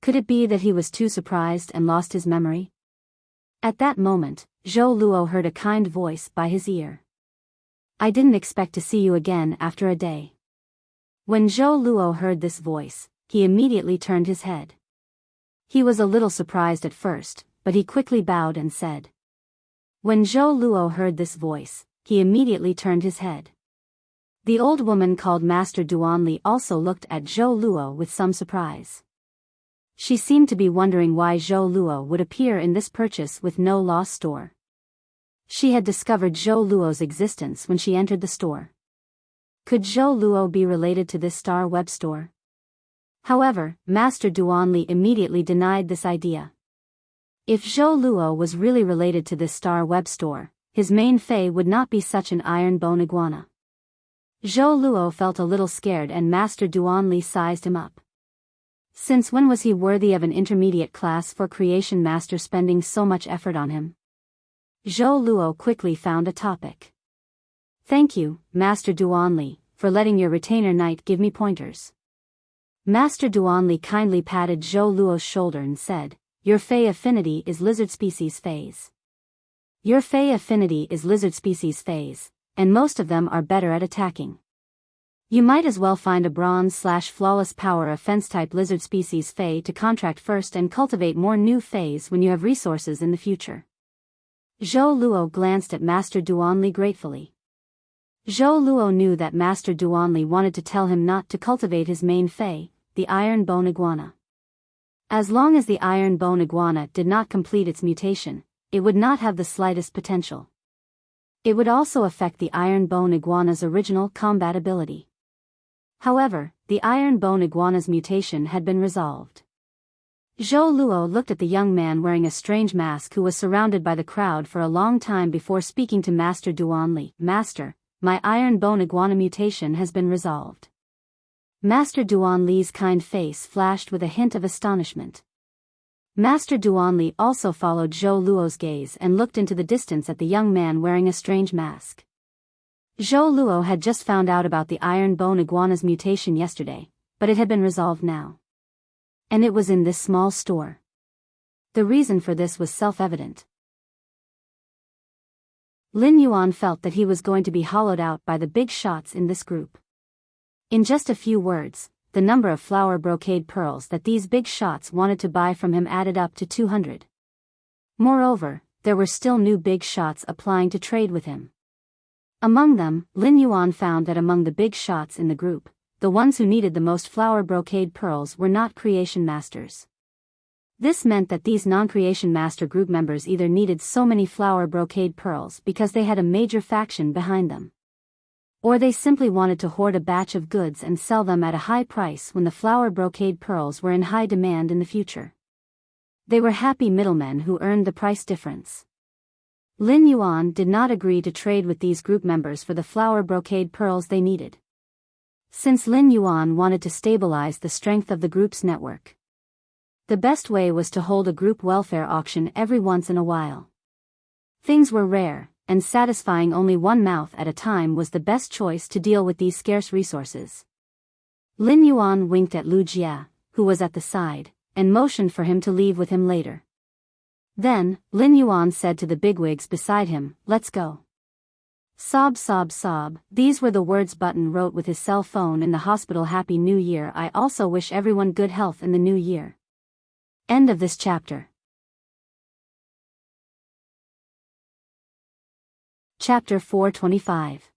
Could it be that he was too surprised and lost his memory? At that moment, Zhou Luo heard a kind voice by his ear. "I didn't expect to see you again after a day." When Zhou Luo heard this voice, he immediately turned his head. He was a little surprised at first, but he quickly bowed and said. When Zhou Luo heard this voice, he immediately turned his head. The old woman called Master Duanli also looked at Zhou Luo with some surprise. She seemed to be wondering why Zhou Luo would appear in this purchase with No Loss Store. She had discovered Zhou Luo's existence when she entered the store. Could Zhou Luo be related to this Star Web Store? However, Master Duanli immediately denied this idea. If Zhou Luo was really related to this Star Web Store, his main fei would not be such an Iron Bone Iguana. Zhou Luo felt a little scared and Master Duanli sized him up. Since when was he worthy of an intermediate class for creation master spending so much effort on him? Zhou Luo quickly found a topic. "Thank you, Master Duanli, for letting your retainer knight give me pointers." Master Duanli kindly patted Zhou Luo's shoulder and said, "Your fei affinity is lizard species phase. Your fei affinity is lizard species phase, and most of them are better at attacking. You might as well find a bronze/flawless power offense-type lizard species fei to contract first and cultivate more new feis when you have resources in the future." Zhou Luo glanced at Master Duanli gratefully. Zhou Luo knew that Master Duanli wanted to tell him not to cultivate his main fei, the Iron Bone Iguana. As long as the Iron Bone Iguana did not complete its mutation, it would not have the slightest potential. It would also affect the Iron Bone Iguana's original combat ability. However, the Iron Bone Iguana's mutation had been resolved. Zhou Luo looked at the young man wearing a strange mask who was surrounded by the crowd for a long time before speaking to Master Duanli. "Master, my Iron Bone Iguana mutation has been resolved." Master Duanli's kind face flashed with a hint of astonishment. Master Duanli also followed Zhou Luo's gaze and looked into the distance at the young man wearing a strange mask. Zhou Luo had just found out about the iron bone iguana's mutation yesterday, but it had been resolved now. And it was in this small store. The reason for this was self-evident. Lin Yuan felt that he was going to be hollowed out by the big shots in this group. In just a few words, the number of flower brocade pearls that these big shots wanted to buy from him added up to 200. Moreover, there were still new big shots applying to trade with him. Among them, Lin Yuan found that among the big shots in the group, the ones who needed the most flower brocade pearls were not creation masters. This meant that these non-creation master group members either needed so many flower brocade pearls because they had a major faction behind them, or they simply wanted to hoard a batch of goods and sell them at a high price when the flower brocade pearls were in high demand in the future. They were happy middlemen who earned the price difference. Lin Yuan did not agree to trade with these group members for the flower brocade pearls they needed, since Lin Yuan wanted to stabilize the strength of the group's network. The best way was to hold a group welfare auction every once in a while. Things were rare, and satisfying only one mouth at a time was the best choice to deal with these scarce resources. Lin Yuan winked at Lu Jia, who was at the side, and motioned for him to leave with him later. Then, Lin Yuan said to the bigwigs beside him, "Let's go." Sob sob sob, these were the words Button wrote with his cell phone in the hospital. Happy New Year. I also wish everyone good health in the new year. End of this chapter. Chapter 425.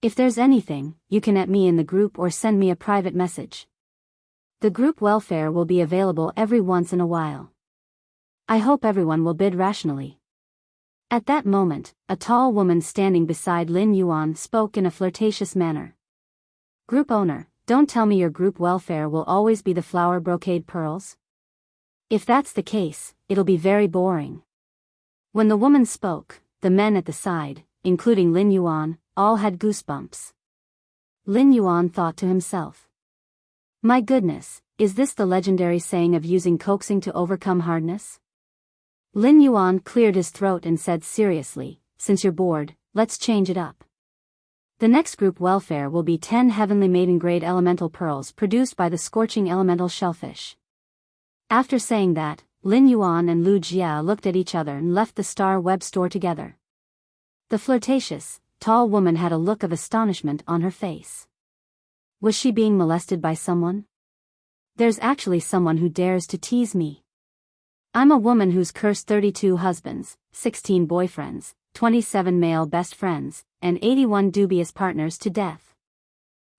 If there's anything, you can at me in the group or send me a private message. The group welfare will be available every once in a while. I hope everyone will bid rationally. At that moment, a tall woman standing beside Lin Yuan spoke in a flirtatious manner. Group owner, don't tell me your group welfare will always be the flower brocade pearls? If that's the case, it'll be very boring. When the woman spoke, the men at the side, including Lin Yuan, all had goosebumps. Lin Yuan thought to himself, my goodness, is this the legendary saying of using coaxing to overcome hardness? Lin Yuan cleared his throat and said seriously, since you're bored, let's change it up. The next group welfare will be 10 heavenly maiden grade elemental pearls produced by the scorching elemental shellfish. After saying that, Lin Yuan and Lu Jia looked at each other and left the Star Web store together. The flirtatious, tall woman had a look of astonishment on her face. Was she being molested by someone? There's actually someone who dares to tease me. I'm a woman who's cursed 32 husbands, 16 boyfriends, 27 male best friends, and 81 dubious partners to death.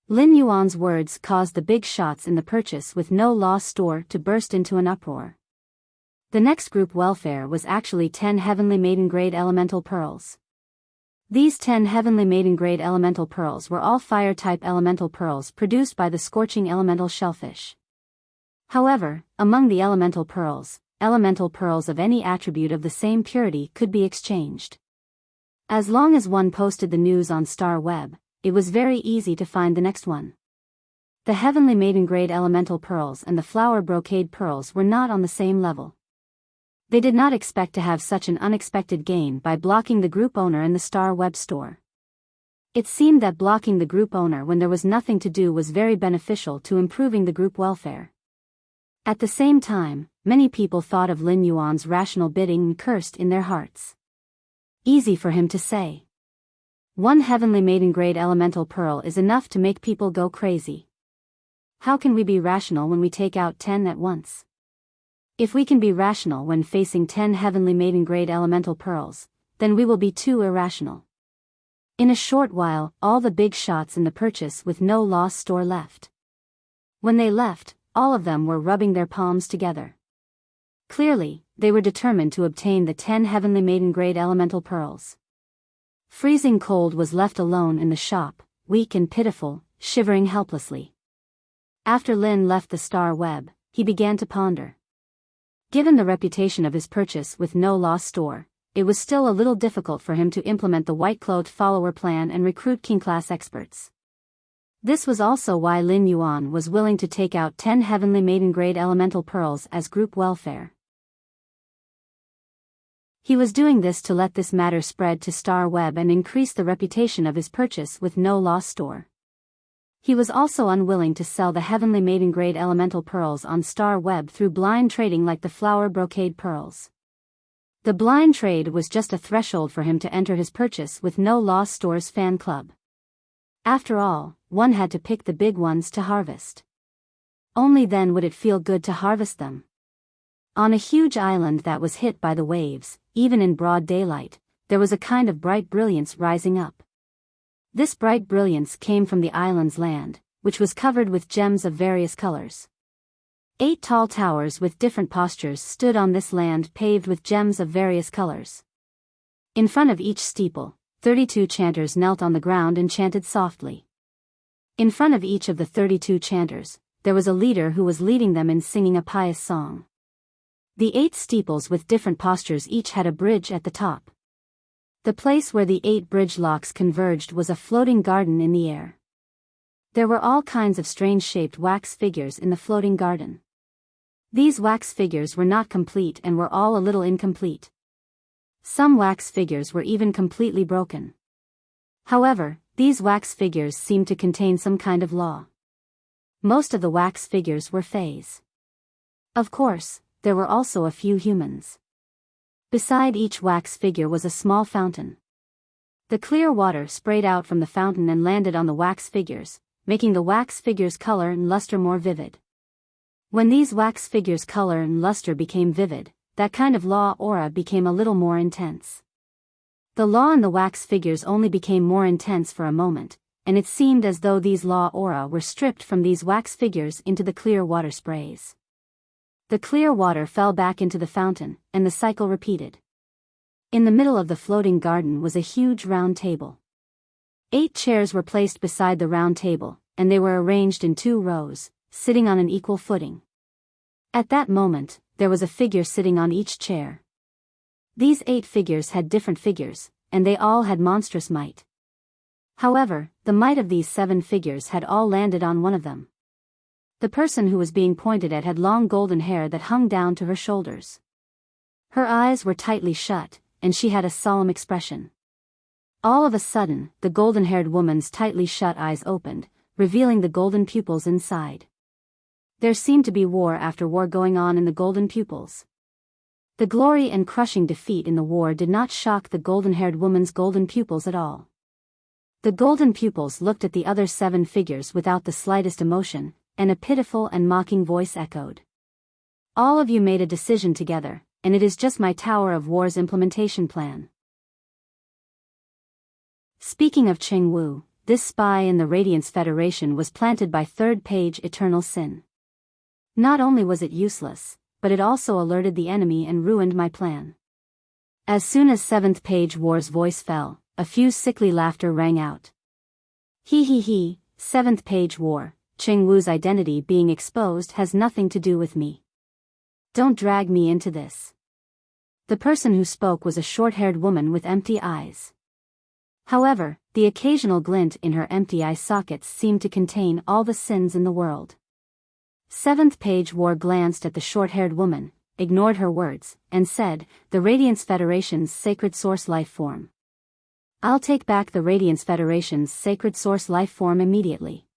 Lin Yuan's words caused the big shots in the purchase with no loss store to burst into an uproar. The next group welfare was actually 10 heavenly maiden grade elemental pearls. These 10 heavenly maiden grade elemental pearls were all fire type elemental pearls produced by the scorching elemental shellfish. However, among the elemental pearls of any attribute of the same purity could be exchanged. As long as one posted the news on Star Web, it was very easy to find the next one. The heavenly maiden grade elemental pearls and the flower brocade pearls were not on the same level. They did not expect to have such an unexpected gain by blocking the group owner in the Star Web store. It seemed that blocking the group owner when there was nothing to do was very beneficial to improving the group welfare. At the same time, many people thought of Lin Yuan's rational bidding and cursed in their hearts. Easy for him to say. One heavenly maiden grade elemental pearl is enough to make people go crazy. How can we be rational when we take out 10 at once? If we can be rational when facing 10 heavenly maiden grade elemental pearls, then we will be too irrational. In a short while, all the big shots in the purchase with no loss store left. When they left, all of them were rubbing their palms together. Clearly, they were determined to obtain the 10 heavenly maiden grade elemental pearls. Freezing Cold was left alone in the shop, weak and pitiful, shivering helplessly. After Lin left the Star Web, he began to ponder. Given the reputation of his purchase with no loss store, it was still a little difficult for him to implement the white-clothed follower plan and recruit king-class experts. This was also why Lin Yuan was willing to take out 10 heavenly maiden grade elemental pearls as group welfare. He was doing this to let this matter spread to Star Web and increase the reputation of his purchase with no loss store. He was also unwilling to sell the heavenly maiden-grade elemental pearls on Star Web through blind trading like the flower brocade pearls. The blind trade was just a threshold for him to enter his purchase with no loss store's fan club. After all, one had to pick the big ones to harvest. Only then would it feel good to harvest them. On a huge island that was hit by the waves, even in broad daylight, there was a kind of bright brilliance rising up. This bright brilliance came from the island's land, which was covered with gems of various colors. 8 tall towers with different postures stood on this land paved with gems of various colors. In front of each steeple, 32 chanters knelt on the ground and chanted softly. In front of each of the 32 chanters, there was a leader who was leading them in singing a pious song. The 8 steeples with different postures each had a bridge at the top. The place where the 8 bridge locks converged was a floating garden in the air. There were all kinds of strange-shaped wax figures in the floating garden. These wax figures were not complete and were all a little incomplete. Some wax figures were even completely broken. However, these wax figures seemed to contain some kind of law. Most of the wax figures were fays. Of course, there were also a few humans. Beside each wax figure was a small fountain. The clear water sprayed out from the fountain and landed on the wax figures, making the wax figures' color and luster more vivid. When these wax figures' color and luster became vivid, that kind of law aura became a little more intense. The law in the wax figures only became more intense for a moment, and it seemed as though these law aura were stripped from these wax figures into the clear water sprays. The clear water fell back into the fountain, and the cycle repeated. In the middle of the floating garden was a huge round table. 8 chairs were placed beside the round table, and they were arranged in 2 rows, sitting on an equal footing. At that moment, there was a figure sitting on each chair. These 8 figures had different figures, and they all had monstrous might. However, the might of these 7 figures had all landed on one of them. The person who was being pointed at had long golden hair that hung down to her shoulders. Her eyes were tightly shut, and she had a solemn expression. All of a sudden, the golden-haired woman's tightly shut eyes opened, revealing the golden pupils inside. There seemed to be war after war going on in the golden pupils. The glory and crushing defeat in the war did not shock the golden-haired woman's golden pupils at all. The golden pupils looked at the other 7 figures without the slightest emotion, and a pitiful and mocking voice echoed. All of you made a decision together, and it is just my Tower of War's implementation plan. Speaking of Cheng Wu, this spy in the Radiance Federation was planted by 3rd page Eternal Sin. Not only was it useless, but it also alerted the enemy and ruined my plan. As soon as 7th page War's voice fell, a few sickly laughter rang out. He, 7th page War. Cheng Wu's identity being exposed has nothing to do with me. Don't drag me into this. The person who spoke was a short-haired woman with empty eyes. However, the occasional glint in her empty eye sockets seemed to contain all the sins in the world. 7th page War glanced at the short-haired woman, ignored her words, and said, "The Radiance Federation's sacred source life form. I'll take back the Radiance Federation's sacred source life form immediately."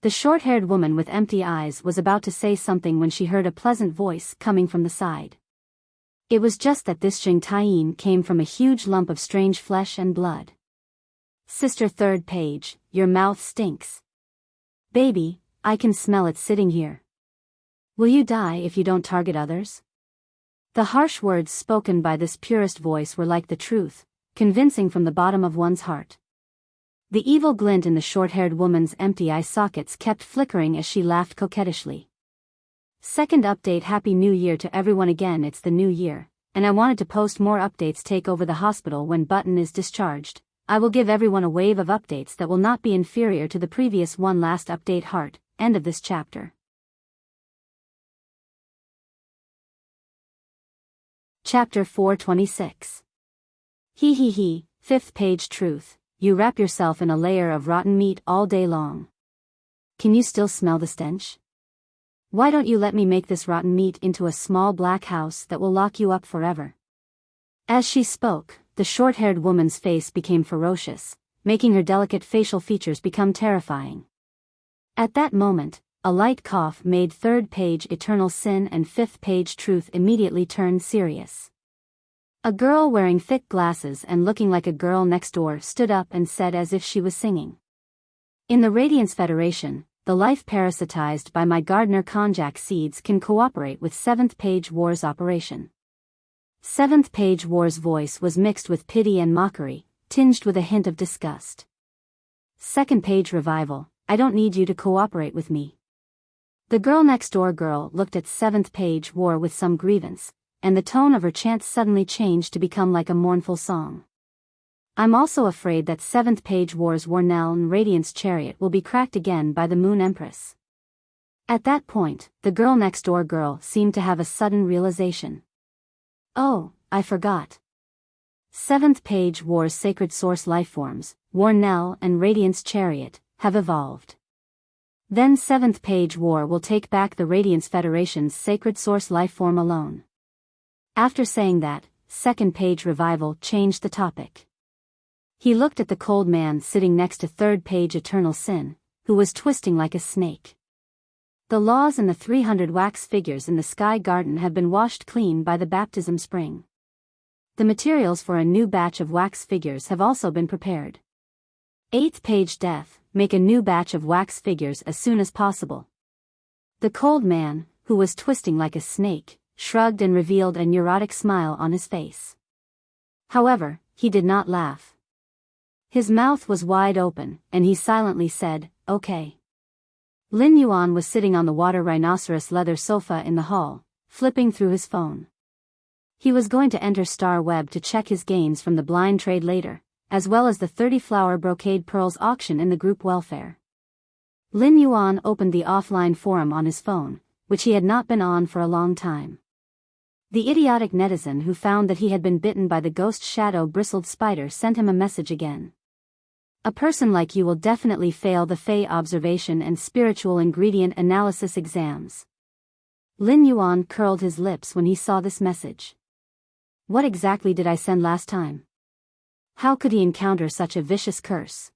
The short-haired woman with empty eyes was about to say something when she heard a pleasant voice coming from the side. It was just that this Jing Taiyin came from a huge lump of strange flesh and blood. "Sister 3rd page, your mouth stinks. Baby, I can smell it sitting here. Will you die if you don't target others?" The harsh words spoken by this purest voice were like the truth, convincing from the bottom of one's heart. The evil glint in the short-haired woman's empty eye sockets kept flickering as she laughed coquettishly. Second update: Happy New Year to everyone again. It's the new year, and I wanted to post more updates. Take over the hospital when Button is discharged. I will give everyone a wave of updates that will not be inferior to the previous one. Last update heart. End of this chapter. Chapter 426. He, 5th page Truth. You wrap yourself in a layer of rotten meat all day long. Can you still smell the stench? Why don't you let me make this rotten meat into a small black house that will lock you up forever? As she spoke, the short-haired woman's face became ferocious, making her delicate facial features become terrifying. At that moment, a light cough made third page Eternal Sin and fifth page Truth immediately turn serious. A girl wearing thick glasses and looking like a girl next door stood up and said as if she was singing. In the Radiance Federation, the life parasitized by my Gardner konjac seeds can cooperate with 7th Page War's operation. 7th Page War's voice was mixed with pity and mockery, tinged with a hint of disgust. 2nd Page Revival, I don't need you to cooperate with me. The girl next door girl looked at 7th Page War with some grievance, and the tone of her chant suddenly changed to become like a mournful song. I'm also afraid that 7th Page War's Warnell Radiance chariot will be cracked again by the Moon Empress. At that point, the girl next door girl seemed to have a sudden realization. Oh, I forgot. 7th Page War's sacred source lifeforms, Warnell and Radiance chariot, have evolved. Then 7th Page War will take back the Radiance Federation's sacred source lifeform alone. After saying that, 2nd Page Revival changed the topic. He looked at the cold man sitting next to 3rd Page Eternal Sin, who was twisting like a snake. The laws and the 300 wax figures in the Sky Garden have been washed clean by the baptism spring. The materials for a new batch of wax figures have also been prepared. 8th Page Death, make a new batch of wax figures as soon as possible. The cold man, who was twisting like a snake, shrugged and revealed a neurotic smile on his face. However, he did not laugh. His mouth was wide open, and he silently said, "Okay." Lin Yuan was sitting on the water rhinoceros leather sofa in the hall, flipping through his phone. He was going to enter Star Web to check his gains from the blind trade later, as well as the 30-flower brocade pearls auction in the group welfare. Lin Yuan opened the offline forum on his phone, which he had not been on for a long time. The idiotic netizen who found that he had been bitten by the ghost shadow bristled spider sent him a message again. A person like you will definitely fail the Fey observation and spiritual ingredient analysis exams. Lin Yuan curled his lips when he saw this message. What exactly did I send last time? How could he encounter such a vicious curse?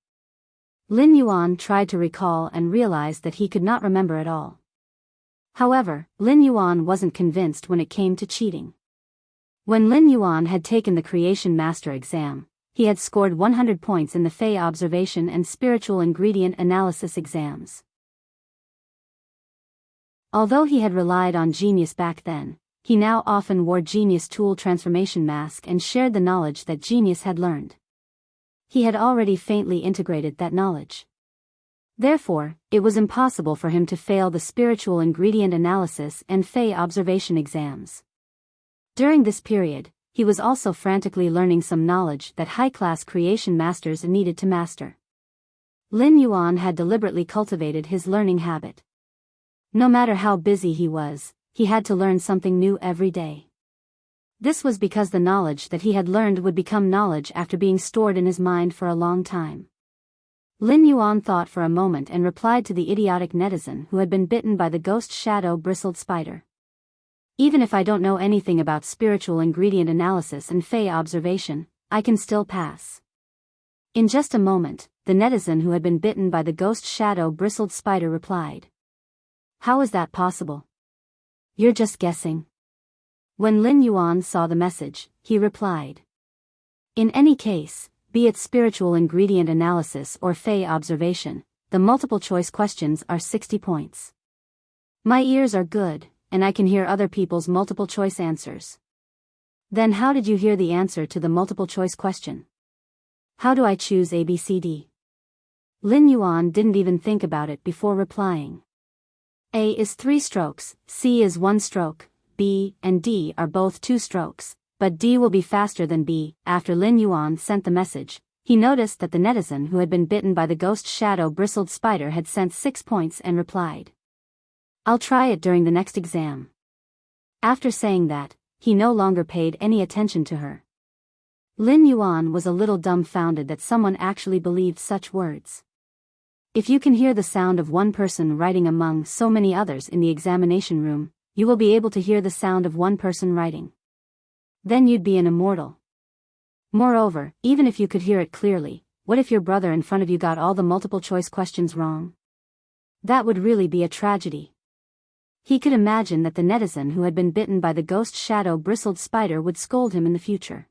Lin Yuan tried to recall and realized that he could not remember at all. However, Lin Yuan wasn't convinced when it came to cheating. When Lin Yuan had taken the Creation Master exam, he had scored 100 points in the Fey observation and spiritual ingredient analysis exams. Although he had relied on Genius back then, he now often wore Genius Tool Transformation Mask and shared the knowledge that Genius had learned. He had already faintly integrated that knowledge. Therefore, it was impossible for him to fail the spiritual ingredient analysis and Fey observation exams. During this period, he was also frantically learning some knowledge that high-class creation masters needed to master. Lin Yuan had deliberately cultivated his learning habit. No matter how busy he was, he had to learn something new every day. This was because the knowledge that he had learned would become knowledge after being stored in his mind for a long time. Lin Yuan thought for a moment and replied to the idiotic netizen who had been bitten by the ghost shadow bristled spider. Even if I don't know anything about spiritual ingredient analysis and Fey observation, I can still pass. In just a moment, the netizen who had been bitten by the ghost shadow bristled spider replied. How is that possible? You're just guessing. When Lin Yuan saw the message, he replied. In any case, be it spiritual ingredient analysis or Fey observation, the multiple choice questions are 60 points. My ears are good, and I can hear other people's multiple choice answers. Then how did you hear the answer to the multiple choice question? How do I choose ABCD? Lin Yuan didn't even think about it before replying. A is 3 strokes, C is 1 stroke, B and D are both 2 strokes, but D will be faster than B. After Lin Yuan sent the message, he noticed that the netizen who had been bitten by the ghost shadow bristled spider had sent 6 points and replied. I'll try it during the next exam. After saying that, he no longer paid any attention to her. Lin Yuan was a little dumbfounded that someone actually believed such words. If you can hear the sound of one person writing among so many others in the examination room, you will be able to hear the sound of one person writing. Then you'd be an immortal. Moreover, even if you could hear it clearly, what if your brother in front of you got all the multiple choice questions wrong? That would really be a tragedy. He could imagine that the netizen who had been bitten by the ghost shadow bristled spider would scold him in the future.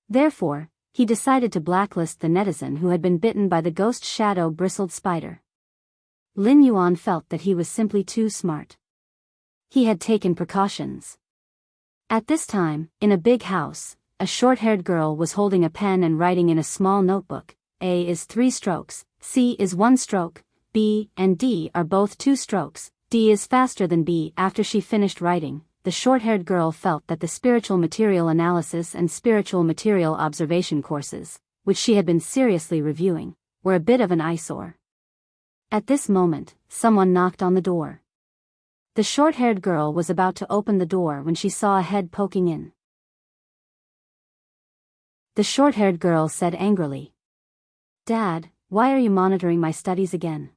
Therefore, he decided to blacklist the netizen who had been bitten by the ghost shadow bristled spider. Lin Yuan felt that he was simply too smart. He had taken precautions. At this time, in a big house, a short-haired girl was holding a pen and writing in a small notebook. A is 3 strokes, C is 1 stroke, B and D are both 2 strokes, D is faster than B. After she finished writing, the short-haired girl felt that the spiritual material analysis and spiritual material observation courses, which she had been seriously reviewing, were a bit of an eyesore. At this moment, someone knocked on the door. The short-haired girl was about to open the door when she saw a head poking in. The short-haired girl said angrily, "Dad, why are you monitoring my studies again?"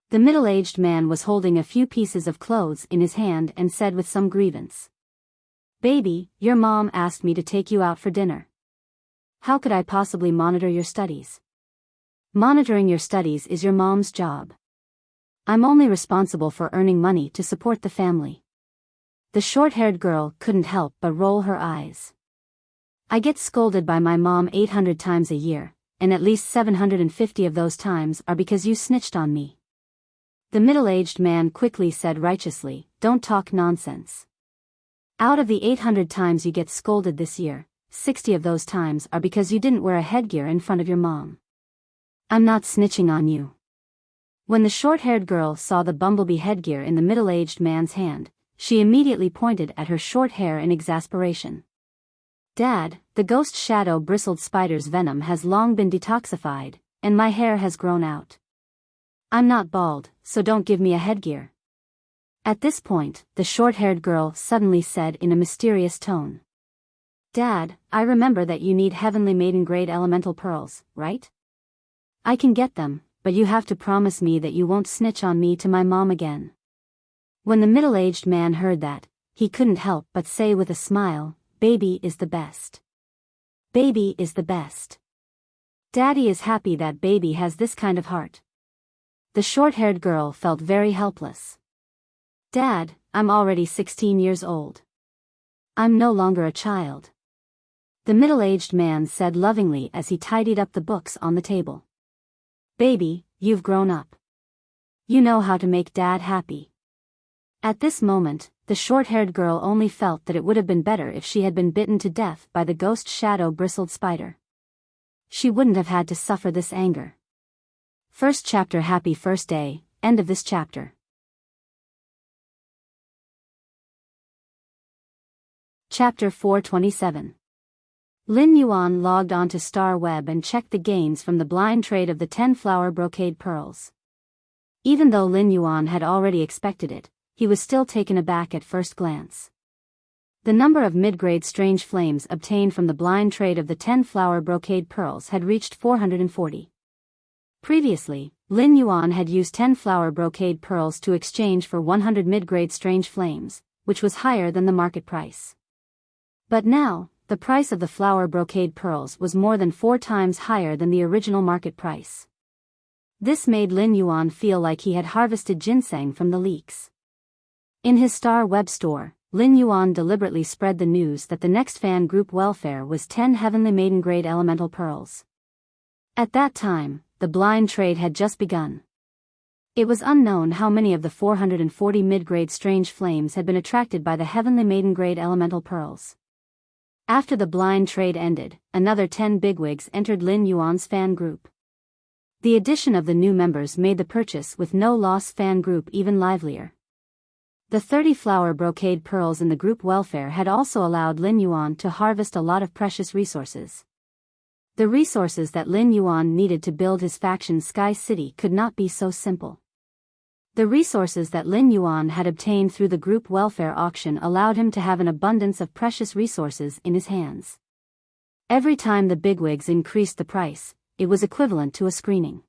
The middle-aged man was holding a few pieces of clothes in his hand and said with some grievance, "Baby, your mom asked me to take you out for dinner. How could I possibly monitor your studies? Monitoring your studies is your mom's job. I'm only responsible for earning money to support the family." The short-haired girl couldn't help but roll her eyes. "I get scolded by my mom 800 times a year, and at least 750 of those times are because you snitched on me." The middle-aged man quickly said righteously, "Don't talk nonsense. Out of the 800 times you get scolded this year, 60 of those times are because you didn't wear a headgear in front of your mom. I'm not snitching on you." When the short-haired girl saw the bumblebee headgear in the middle-aged man's hand, she immediately pointed at her short hair in exasperation. "Dad, the ghost shadow bristled spider's venom has long been detoxified, and my hair has grown out. I'm not bald, so don't give me a headgear." At this point, the short-haired girl suddenly said in a mysterious tone, "Dad, I remember that you need heavenly maiden-grade elemental pearls, right? I can get them, but you have to promise me that you won't snitch on me to my mom again." When the middle-aged man heard that, he couldn't help but say with a smile, "Baby is the best. Baby is the best. Daddy is happy that baby has this kind of heart." The short-haired girl felt very helpless. "Dad, I'm already 16 years old. I'm no longer a child." The middle-aged man said lovingly as he tidied up the books on the table. "Baby, you've grown up. You know how to make Dad happy." At this moment, the short-haired girl only felt that it would have been better if she had been bitten to death by the ghost shadow bristled spider. She wouldn't have had to suffer this anger. First chapter. Happy first day. End of this chapter. Chapter 427. Lin Yuan logged onto Star Web and checked the gains from the blind trade of the 10-flower brocade pearls. Even though Lin Yuan had already expected it, he was still taken aback at first glance. The number of mid-grade strange flames obtained from the blind trade of the 10-flower brocade pearls had reached 440. Previously, Lin Yuan had used 10-flower brocade pearls to exchange for 100 mid-grade strange flames, which was higher than the market price. But now, the price of the flower brocade pearls was more than 4 times higher than the original market price. This made Lin Yuan feel like he had harvested ginseng from the leeks. In his Star Web store, Lin Yuan deliberately spread the news that the next fan group welfare was 10 heavenly maiden-grade elemental pearls. At that time, the blind trade had just begun. It was unknown how many of the 440 mid-grade strange flames had been attracted by the heavenly maiden-grade elemental pearls. After the blind trade ended, another 10 bigwigs entered Lin Yuan's fan group. The addition of the new members made the purchase with no loss fan group even livelier. The 30-flower brocade pearls in the group welfare had also allowed Lin Yuan to harvest a lot of precious resources. The resources that Lin Yuan needed to build his faction Sky City could not be so simple. The resources that Lin Yuan had obtained through the group welfare auction allowed him to have an abundance of precious resources in his hands. Every time the bigwigs increased the price, it was equivalent to a screening.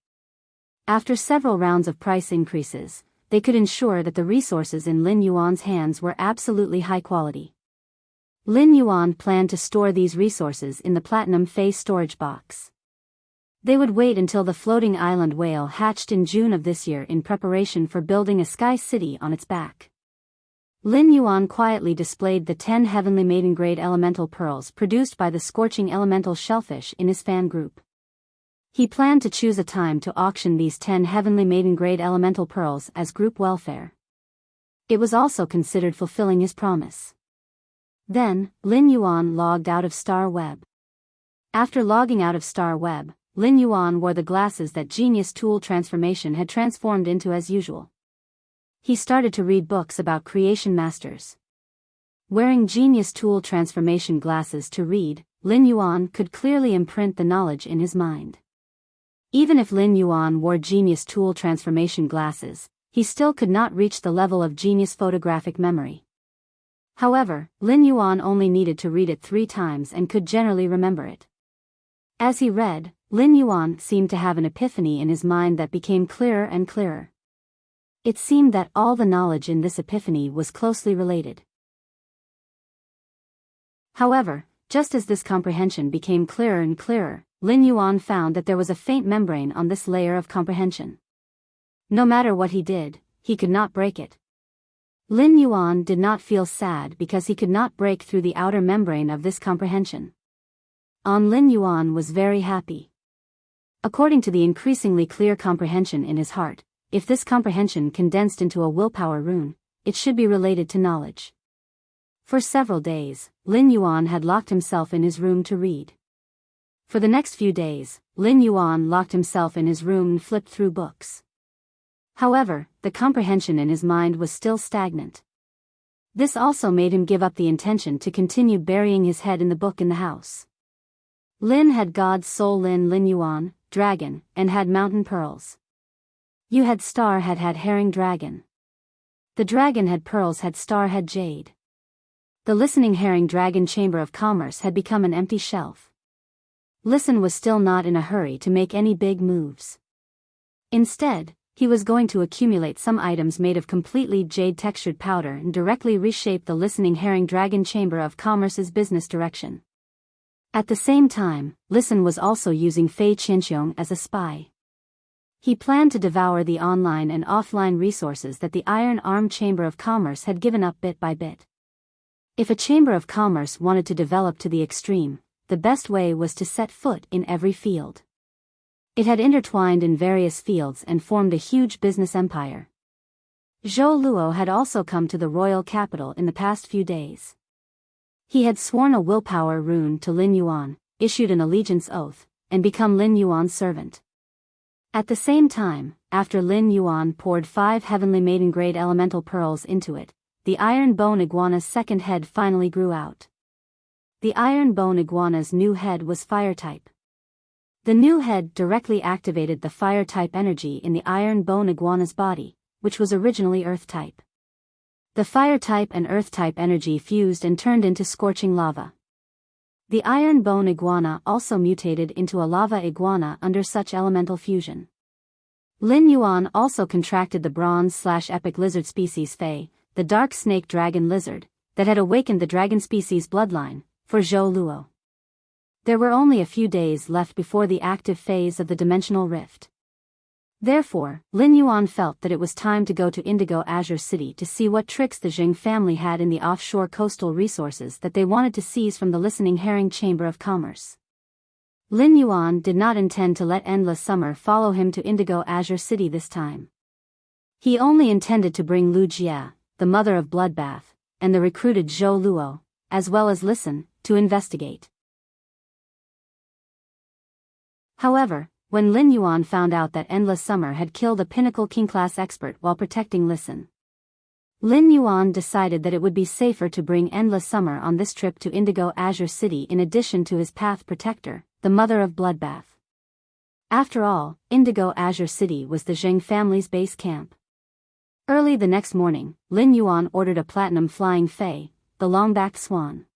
After several rounds of price increases, they could ensure that the resources in Lin Yuan's hands were absolutely high quality. Lin Yuan planned to store these resources in the Platinum Phase storage box. They would wait until the floating island whale hatched in June of this year in preparation for building a sky city on its back. Lin Yuan quietly displayed the 10 heavenly maiden-grade elemental pearls produced by the scorching elemental shellfish in his fan group. He planned to choose a time to auction these 10 heavenly maiden-grade elemental pearls as group welfare. It was also considered fulfilling his promise. Then, Lin Yuan logged out of Star Web. After logging out of Star Web, Lin Yuan wore the glasses that Genius Tool Transformation had transformed into as usual. He started to read books about creation masters. Wearing Genius Tool Transformation glasses to read, Lin Yuan could clearly imprint the knowledge in his mind. Even if Lin Yuan wore Genius Tool Transformation glasses, he still could not reach the level of Genius photographic memory. However, Lin Yuan only needed to read it 3 times and could generally remember it. As he read, Lin Yuan seemed to have an epiphany in his mind that became clearer and clearer. It seemed that all the knowledge in this epiphany was closely related. However, just as this comprehension became clearer and clearer, Lin Yuan found that there was a faint membrane on this layer of comprehension. No matter what he did, he could not break it. Lin Yuan did not feel sad because he could not break through the outer membrane of this comprehension. Lin Yuan was very happy. According to the increasingly clear comprehension in his heart, if this comprehension condensed into a willpower rune, it should be related to knowledge. For several days, Lin Yuan had locked himself in his room to read. For the next few days, Lin Yuan locked himself in his room and flipped through books. However, the comprehension in his mind was still stagnant. This also made him give up the intention to continue burying his head in the book in the house. Lin had God's soul Lin Yuan, dragon, and had mountain pearls. You had star had herring dragon. The dragon had pearls had star had jade. The listening herring dragon chamber of commerce had become an empty shelf. Listen was still not in a hurry to make any big moves. Instead, he was going to accumulate some items made of completely jade-textured powder and directly reshape the listening herring dragon chamber of commerce's business direction. At the same time, Listen was also using Fei Qianxiong as a spy. He planned to devour the online and offline resources that the Iron Arm Chamber of Commerce had given up bit by bit. If a Chamber of Commerce wanted to develop to the extreme, the best way was to set foot in every field. It had intertwined in various fields and formed a huge business empire. Zhou Luo had also come to the royal capital in the past few days. He had sworn a willpower rune to Lin Yuan, issued an allegiance oath, and become Lin Yuan's servant. At the same time, after Lin Yuan poured 5 heavenly maiden-grade elemental pearls into it, the iron bone iguana's second head finally grew out. The iron bone iguana's new head was fire-type. The new head directly activated the fire-type energy in the iron bone iguana's body, which was originally earth-type. The fire-type and earth-type energy fused and turned into scorching lava. The iron bone iguana also mutated into a lava iguana under such elemental fusion. Lin Yuan also contracted the bronze/epic lizard species Fei, the dark snake dragon lizard, that had awakened the dragon species bloodline, for Zhou Luo. There were only a few days left before the active phase of the dimensional rift. Therefore, Lin Yuan felt that it was time to go to Indigo Azure City to see what tricks the Jing family had in the offshore coastal resources that they wanted to seize from the listening herring chamber of commerce. Lin Yuan did not intend to let Endless Summer follow him to Indigo Azure City this time. He only intended to bring Lu Jia, the mother of Bloodbath, and the recruited Zhou Luo, as well as Listen, to investigate. However, when Lin Yuan found out that Endless Summer had killed a pinnacle king-class expert while protecting Listen, Lin Yuan decided that it would be safer to bring Endless Summer on this trip to Indigo Azure City in addition to his path protector, the mother of Bloodbath. After all, Indigo Azure City was the Zheng family's base camp. Early the next morning, Lin Yuan ordered a platinum flying fei, the long-backed swan.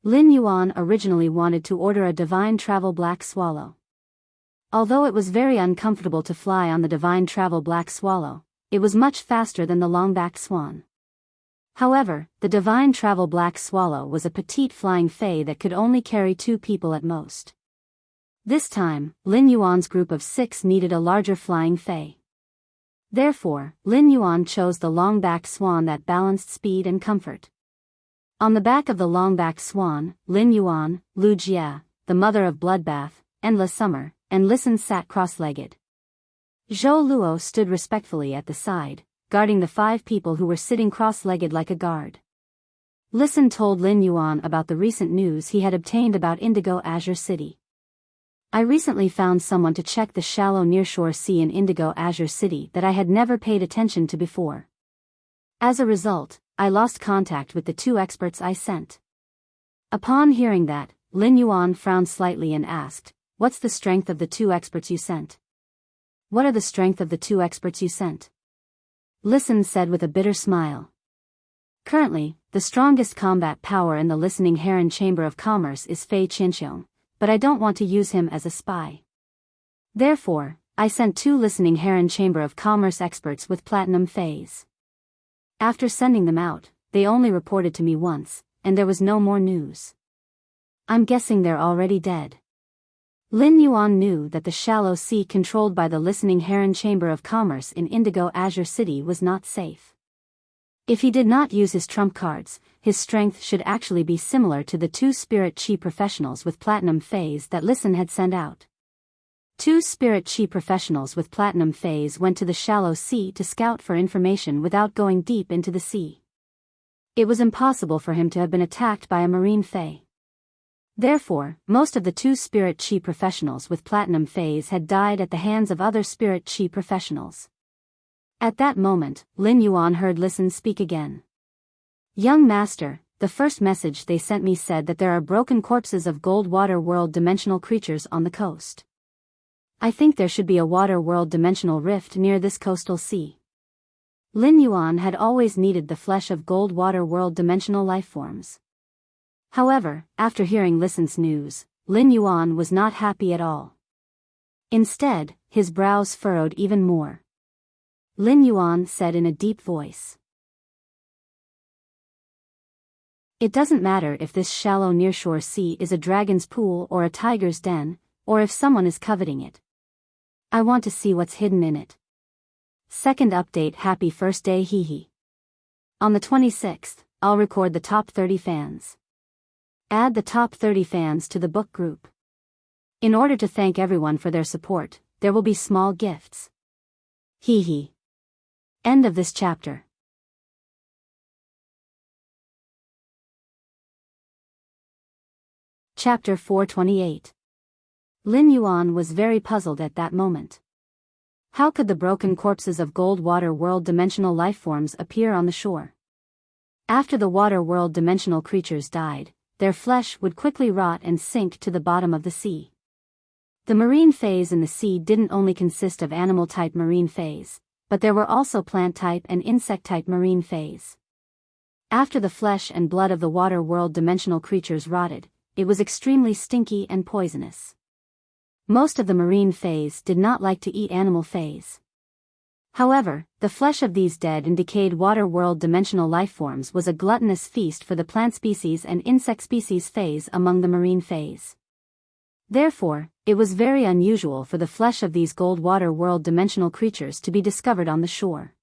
Lin Yuan originally wanted to order a divine travel black swallow. Although it was very uncomfortable to fly on the divine travel black swallow, it was much faster than the long-backed swan. However, the divine travel black swallow was a petite flying fae that could only carry 2 people at most. This time, Lin Yuan's group of 6 needed a larger flying fae. Therefore, Lin Yuan chose the long-backed swan that balanced speed and comfort. On the back of the long-backed swan, Lin Yuan, Lu Jia, the mother of Bloodbath, Endless Summer, and Listen sat cross-legged. Zhou Luo stood respectfully at the side, guarding the 5 people who were sitting cross-legged like a guard. Listen told Lin Yuan about the recent news he had obtained about Indigo Azure City. I recently found someone to check the shallow nearshore sea in Indigo Azure City that I had never paid attention to before. As a result, I lost contact with the 2 experts I sent. Upon hearing that, Lin Yuan frowned slightly and asked, "What's the strength of the 2 experts you sent?" "What are the strength of the 2 experts you sent?" Listen said with a bitter smile. "Currently, the strongest combat power in the Listening Heron Chamber of Commerce is Fei Qinqiong, but I don't want to use him as a spy. Therefore, I sent 2 Listening Heron Chamber of Commerce experts with platinum fays. After sending them out, they only reported to me once, and there was no more news. I'm guessing they're already dead." Lin Yuan knew that the shallow sea controlled by the Listening Heron Chamber of Commerce in Indigo Azure City was not safe. If he did not use his trump cards, his strength should actually be similar to the 2 spirit chi professionals with platinum fays that Listen had sent out. 2 spirit chi professionals with platinum fays went to the shallow sea to scout for information without going deep into the sea. It was impossible for him to have been attacked by a marine fae. Therefore, most of the 2 spirit chi professionals with platinum fays had died at the hands of other spirit chi professionals. At that moment, Lin Yuan heard Listen speak again. "Young master, the first message they sent me said that there are broken corpses of gold water world dimensional creatures on the coast. I think there should be a water world dimensional rift near this coastal sea." Lin Yuan had always needed the flesh of gold water world dimensional lifeforms. However, after hearing Listen's news, Lin Yuan was not happy at all. Instead, his brows furrowed even more. Lin Yuan said in a deep voice, "It doesn't matter if this shallow nearshore sea is a dragon's pool or a tiger's den, or if someone is coveting it. I want to see what's hidden in it. Second update. Happy first day, hee hee. On the 26th, I'll record the top 30 fans. Add the top 30 fans to the book group. In order to thank everyone for their support, there will be small gifts. Hee hee." End of this chapter. Chapter 428. Lin Yuan was very puzzled at that moment. How could the broken corpses of gold water world dimensional lifeforms appear on the shore? After the water world dimensional creatures died, their flesh would quickly rot and sink to the bottom of the sea. The marine phase in the sea didn't only consist of animal-type marine phase, but there were also plant-type and insect-type marine phase. After the flesh and blood of the water world dimensional creatures rotted, it was extremely stinky and poisonous. Most of the marine phase did not like to eat animal phase. However, the flesh of these dead and decayed water world dimensional lifeforms was a gluttonous feast for the plant species and insect species phase among the marine phase. Therefore, it was very unusual for the flesh of these gold water world dimensional creatures to be discovered on the shore.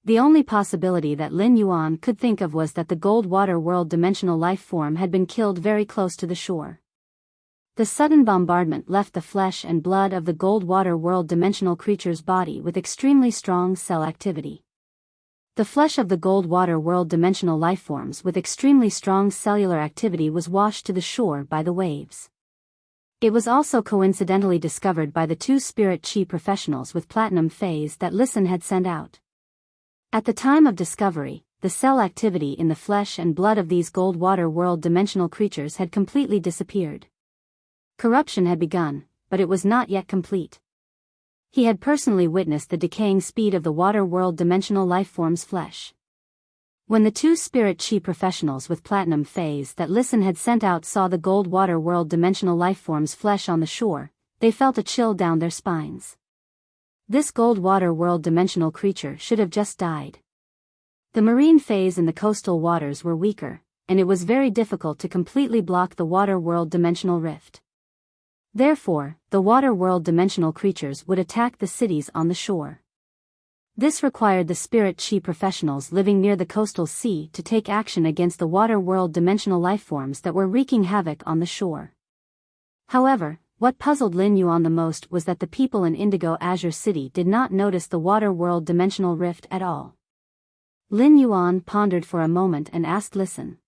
The only possibility that Lin Yuan could think of was that the gold water world dimensional life form had been killed very close to the shore. The sudden bombardment left the flesh and blood of the gold water world dimensional creature's body with extremely strong cell activity. The flesh of the gold water world dimensional lifeforms with extremely strong cellular activity was washed to the shore by the waves. It was also coincidentally discovered by the 2 spirit chi professionals with platinum phase that Listen had sent out. At the time of discovery, the cell activity in the flesh and blood of these gold water world dimensional creatures had completely disappeared. Corruption had begun, but it was not yet complete. He had personally witnessed the decaying speed of the water world dimensional lifeform's flesh. When the 2 spirit chi professionals with platinum phase that Listen had sent out saw the gold water world dimensional lifeform's flesh on the shore, they felt a chill down their spines. This gold water world dimensional creature should have just died. The marine phase in the coastal waters were weaker, and it was very difficult to completely block the water world dimensional rift. Therefore, the water world dimensional creatures would attack the cities on the shore. This required the spirit chi professionals living near the coastal sea to take action against the water world dimensional lifeforms that were wreaking havoc on the shore. However, what puzzled Lin Yuan the most was that the people in Indigo Azure City did not notice the water world dimensional rift at all. Lin Yuan pondered for a moment and asked Listen.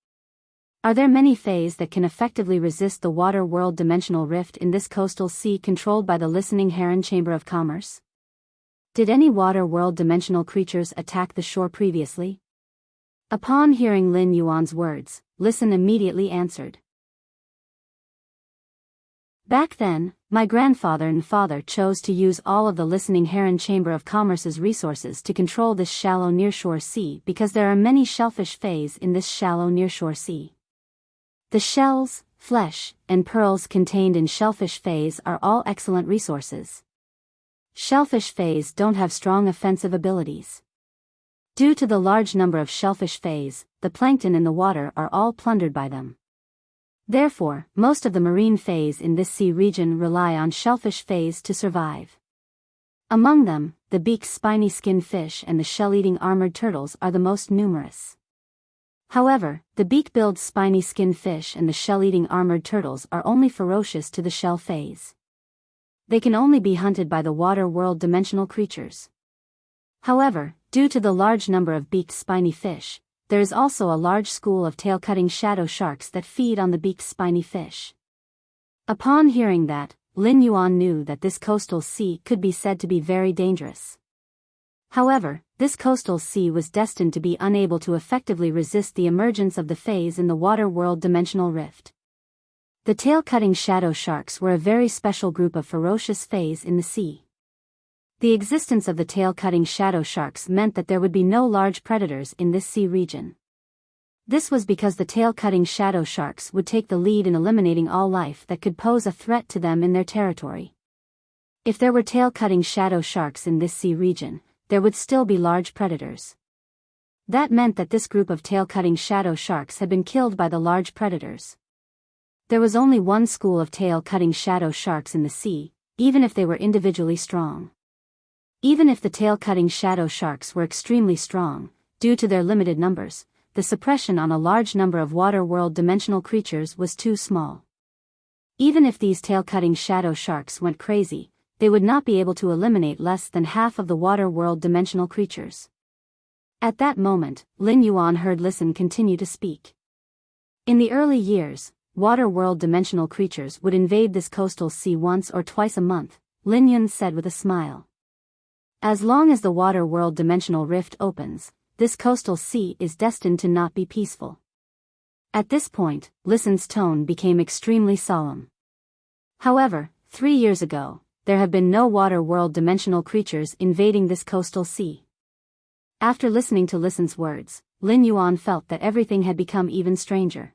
Are there many fays that can effectively resist the water world dimensional rift in this coastal sea controlled by the listening heron chamber of commerce? Did any water world dimensional creatures attack the shore previously? Upon hearing Lin Yuan's words, Listen immediately answered. Back then, my grandfather and father chose to use all of the listening heron chamber of commerce's resources to control this shallow nearshore sea because there are many shellfish fays in this shallow nearshore sea. The shells, flesh, and pearls contained in shellfish fays are all excellent resources. Shellfish fays don't have strong offensive abilities. Due to the large number of shellfish fays, the plankton in the water are all plundered by them. Therefore, most of the marine fays in this sea region rely on shellfish fays to survive. Among them, the beaked spiny skin fish and the shell-eating armored turtles are the most numerous. However, the beak-billed spiny skin fish and the shell-eating armored turtles are only ferocious to the shell fays. They can only be hunted by the water world dimensional creatures. However, due to the large number of beaked spiny fish, there is also a large school of tail-cutting shadow sharks that feed on the beaked spiny fish. Upon hearing that, Lin Yuan knew that this coastal sea could be said to be very dangerous. However, this coastal sea was destined to be unable to effectively resist the emergence of the fays in the water world dimensional rift. The tail-cutting shadow sharks were a very special group of ferocious fays in the sea. The existence of the tail-cutting shadow sharks meant that there would be no large predators in this sea region. This was because the tail-cutting shadow sharks would take the lead in eliminating all life that could pose a threat to them in their territory. If there were tail-cutting shadow sharks in this sea region, there would still be large predators. That meant that this group of tail-cutting shadow sharks had been killed by the large predators. There was only one school of tail-cutting shadow sharks in the sea, even if they were individually strong. Even if the tail-cutting shadow sharks were extremely strong, due to their limited numbers, the suppression on a large number of water world dimensional creatures was too small. Even if these tail-cutting shadow sharks went crazy, they would not be able to eliminate less than half of the water world dimensional creatures. At that moment, Lin Yuan heard Listen continue to speak. In the early years, water world dimensional creatures would invade this coastal sea once or twice a month, Lin Yun said with a smile. As long as the water world dimensional rift opens, this coastal sea is destined to not be peaceful. At this point, Listen's tone became extremely solemn. However, 3 years ago, there have been no water world dimensional creatures invading this coastal sea. After listening to Listen's words, Lin Yuan felt that everything had become even stranger.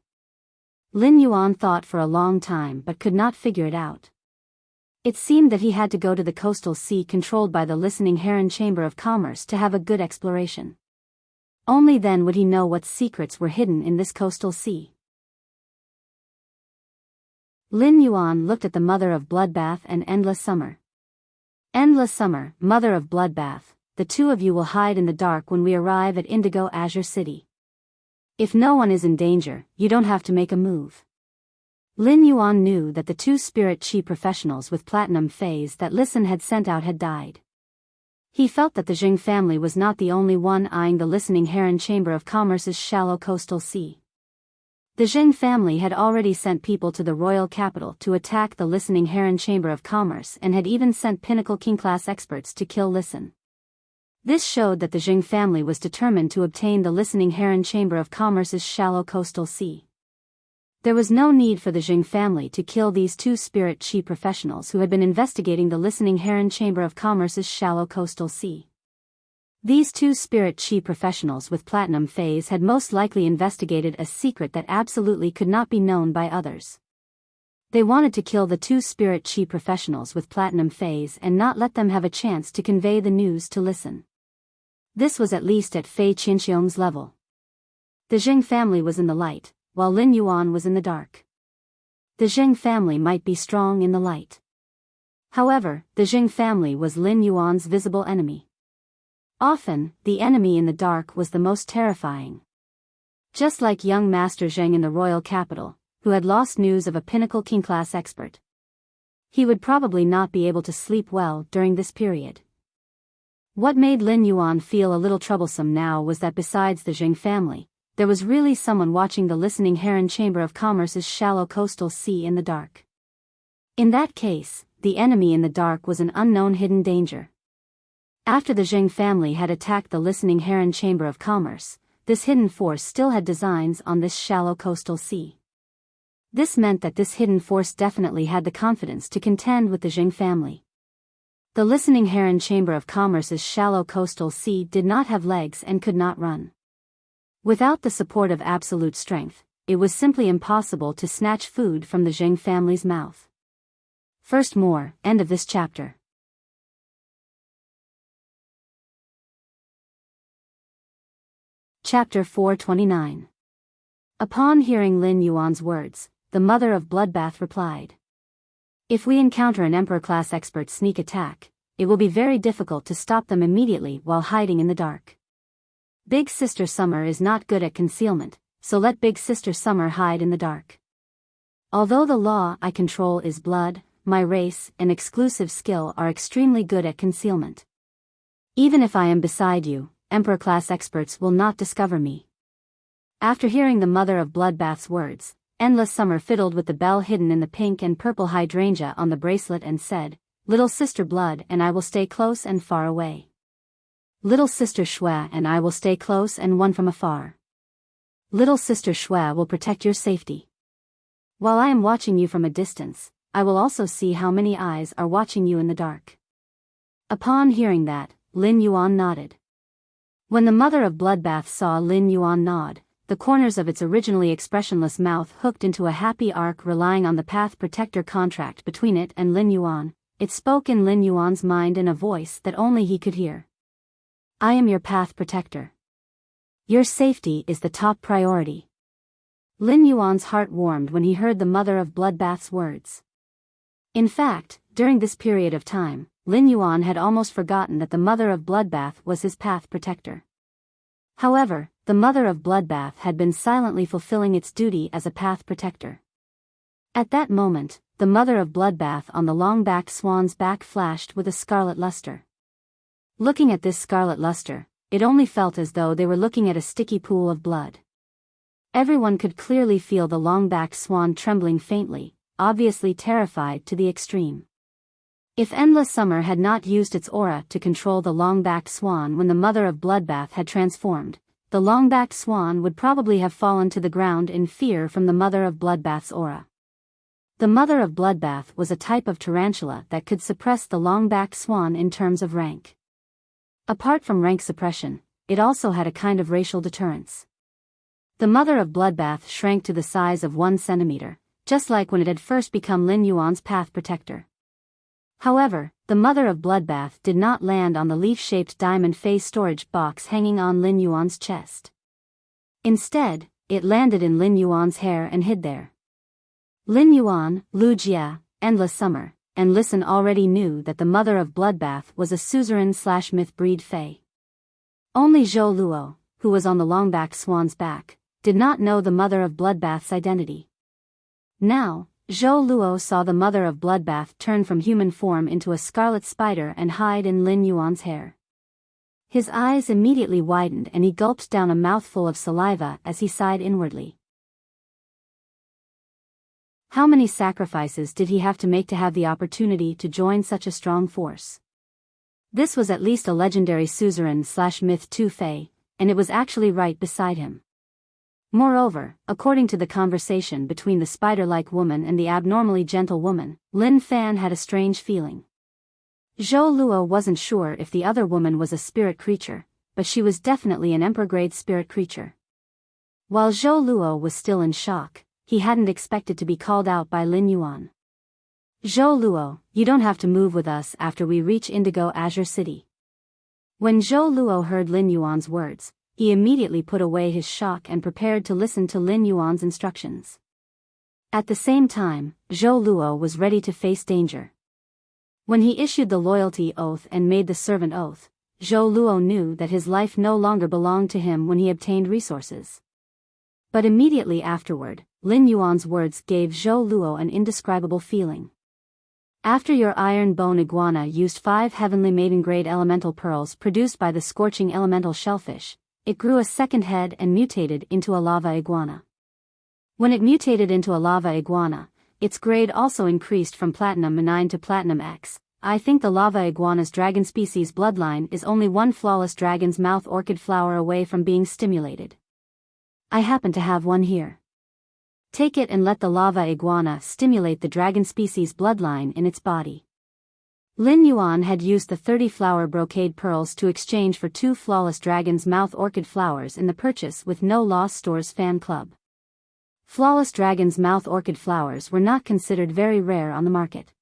Lin Yuan thought for a long time but could not figure it out. It seemed that he had to go to the coastal sea controlled by the listening heron chamber of commerce to have a good exploration. Only then would he know what secrets were hidden in this coastal sea. Lin Yuan looked at the mother of Bloodbath and Endless Summer. Endless Summer, mother of Bloodbath, the two of you will hide in the dark when we arrive at Indigo Azure City. If no one is in danger, you don't have to make a move. Lin Yuan knew that the two spirit chi professionals with platinum phase that Listen had sent out had died. He felt that the Jing family was not the only one eyeing the listening heron chamber of commerce's shallow coastal sea. The Jing family had already sent people to the royal capital to attack the listening heron chamber of commerce and had even sent pinnacle king-class experts to kill Listen. This showed that the Jing family was determined to obtain the listening heron chamber of commerce's shallow coastal sea. There was no need for the Jing family to kill these two spirit chi professionals who had been investigating the listening heron chamber of commerce's shallow coastal sea. These two spirit chi professionals with platinum phase had most likely investigated a secret that absolutely could not be known by others. They wanted to kill the two spirit chi professionals with platinum phase and not let them have a chance to convey the news to Listen. This was at least at Fei Qinxiong's level. The Jing family was in the light, while Lin Yuan was in the dark. The Jing family might be strong in the light. However, the Jing family was Lin Yuan's visible enemy. Often, the enemy in the dark was the most terrifying. Just like young Master Zheng in the royal capital, who had lost news of a pinnacle king-class expert. He would probably not be able to sleep well during this period. What made Lin Yuan feel a little troublesome now was that besides the Jing family, there was really someone watching the listening heron chamber of commerce's shallow coastal sea in the dark. In that case, the enemy in the dark was an unknown hidden danger. After the Jing family had attacked the listening heron chamber of commerce, this hidden force still had designs on this shallow coastal sea. This meant that this hidden force definitely had the confidence to contend with the Jing family. The listening heron chamber of commerce's shallow coastal sea did not have legs and could not run. Without the support of absolute strength, it was simply impossible to snatch food from the Jing family's mouth. First more, end of this chapter. Chapter 429. Upon hearing Lin Yuan's words, the mother of Bloodbath replied. If we encounter an Emperor-class expert sneak attack, it will be very difficult to stop them immediately while hiding in the dark. Big Sister Summer is not good at concealment, so let Big Sister Summer hide in the dark. Although the law I control is blood, my race and exclusive skill are extremely good at concealment. Even if I am beside you, Emperor-class experts will not discover me. After hearing the mother of Bloodbath's words, Endless Summer fiddled with the bell hidden in the pink and purple hydrangea on the bracelet and said, Little Sister Blood and I will stay close and far away. Little Sister Shui and I will stay close and one from afar. Little Sister Shui will protect your safety. While I am watching you from a distance, I will also see how many eyes are watching you in the dark. Upon hearing that, Lin Yuan nodded. When the mother of Bloodbath saw Lin Yuan nod, the corners of its originally expressionless mouth hooked into a happy arc relying on the Path Protector contract between it and Lin Yuan. It spoke in Lin Yuan's mind in a voice that only he could hear. I am your Path Protector. Your safety is the top priority. Lin Yuan's heart warmed when he heard the mother of Bloodbath's words. In fact, during this period of time, Lin Yuan had almost forgotten that the mother of Bloodbath was his Path Protector. However, the mother of Bloodbath had been silently fulfilling its duty as a Path Protector. At that moment, the mother of Bloodbath on the long-backed swan's back flashed with a scarlet luster. Looking at this scarlet luster, it only felt as though they were looking at a sticky pool of blood. Everyone could clearly feel the long-backed swan trembling faintly, obviously terrified to the extreme. If Endless Summer had not used its aura to control the long-backed swan when the mother of Bloodbath had transformed, the long-backed swan would probably have fallen to the ground in fear from the mother of Bloodbath's aura. The mother of Bloodbath was a type of tarantula that could suppress the long-backed swan in terms of rank. Apart from rank suppression, it also had a kind of racial deterrence. The mother of Bloodbath shrank to the size of 1 centimeter, just like when it had first become Lin Yuan's Path Protector. However, the mother of Bloodbath did not land on the leaf-shaped diamond phase storage box hanging on Lin Yuan's chest. Instead, it landed in Lin Yuan's hair and hid there. Lin Yuan, Lu Jia, Endless Summer, and Listen already knew that the mother of Bloodbath was a suzerain/myth breed fae. Only Zhou Luo, who was on the longback swan's back, did not know the mother of Bloodbath's identity. Now, Zhou Luo saw the mother of Bloodbath turn from human form into a scarlet spider and hide in Lin Yuan's hair. His eyes immediately widened and he gulped down a mouthful of saliva as he sighed inwardly. How many sacrifices did he have to make to have the opportunity to join such a strong force? This was at least a legendary suzerain/myth 2 fae, and it was actually right beside him. Moreover, according to the conversation between the spider-like woman and the abnormally gentle woman, Lin Fan had a strange feeling. Zhou Luo wasn't sure if the other woman was a spirit creature, but she was definitely an emperor-grade spirit creature. While Zhou Luo was still in shock, he hadn't expected to be called out by Lin Yuan. Zhou Luo, you don't have to move with us after we reach Indigo Azure City. When Zhou Luo heard Lin Yuan's words, he immediately put away his shock and prepared to listen to Lin Yuan's instructions. At the same time, Zhou Luo was ready to face danger. When he issued the loyalty oath and made the servant oath, Zhou Luo knew that his life no longer belonged to him when he obtained resources. But immediately afterward, Lin Yuan's words gave Zhou Luo an indescribable feeling. After your iron bone iguana used 5 heavenly maiden-grade elemental pearls produced by the scorching elemental shellfish, it grew a second head and mutated into a lava iguana. When it mutated into a lava iguana, its grade also increased from Platinum 9 to Platinum X. I think the lava iguana's dragon species bloodline is only one flawless dragon's mouth orchid flower away from being stimulated. I happen to have one here. Take it and let the lava iguana stimulate the dragon species bloodline in its body. Lin Yuan had used the 30 flower brocade pearls to exchange for 2 flawless dragon's mouth orchid flowers in the purchase with No Loss Stores fan club. Flawless dragon's mouth orchid flowers were not considered very rare on the market.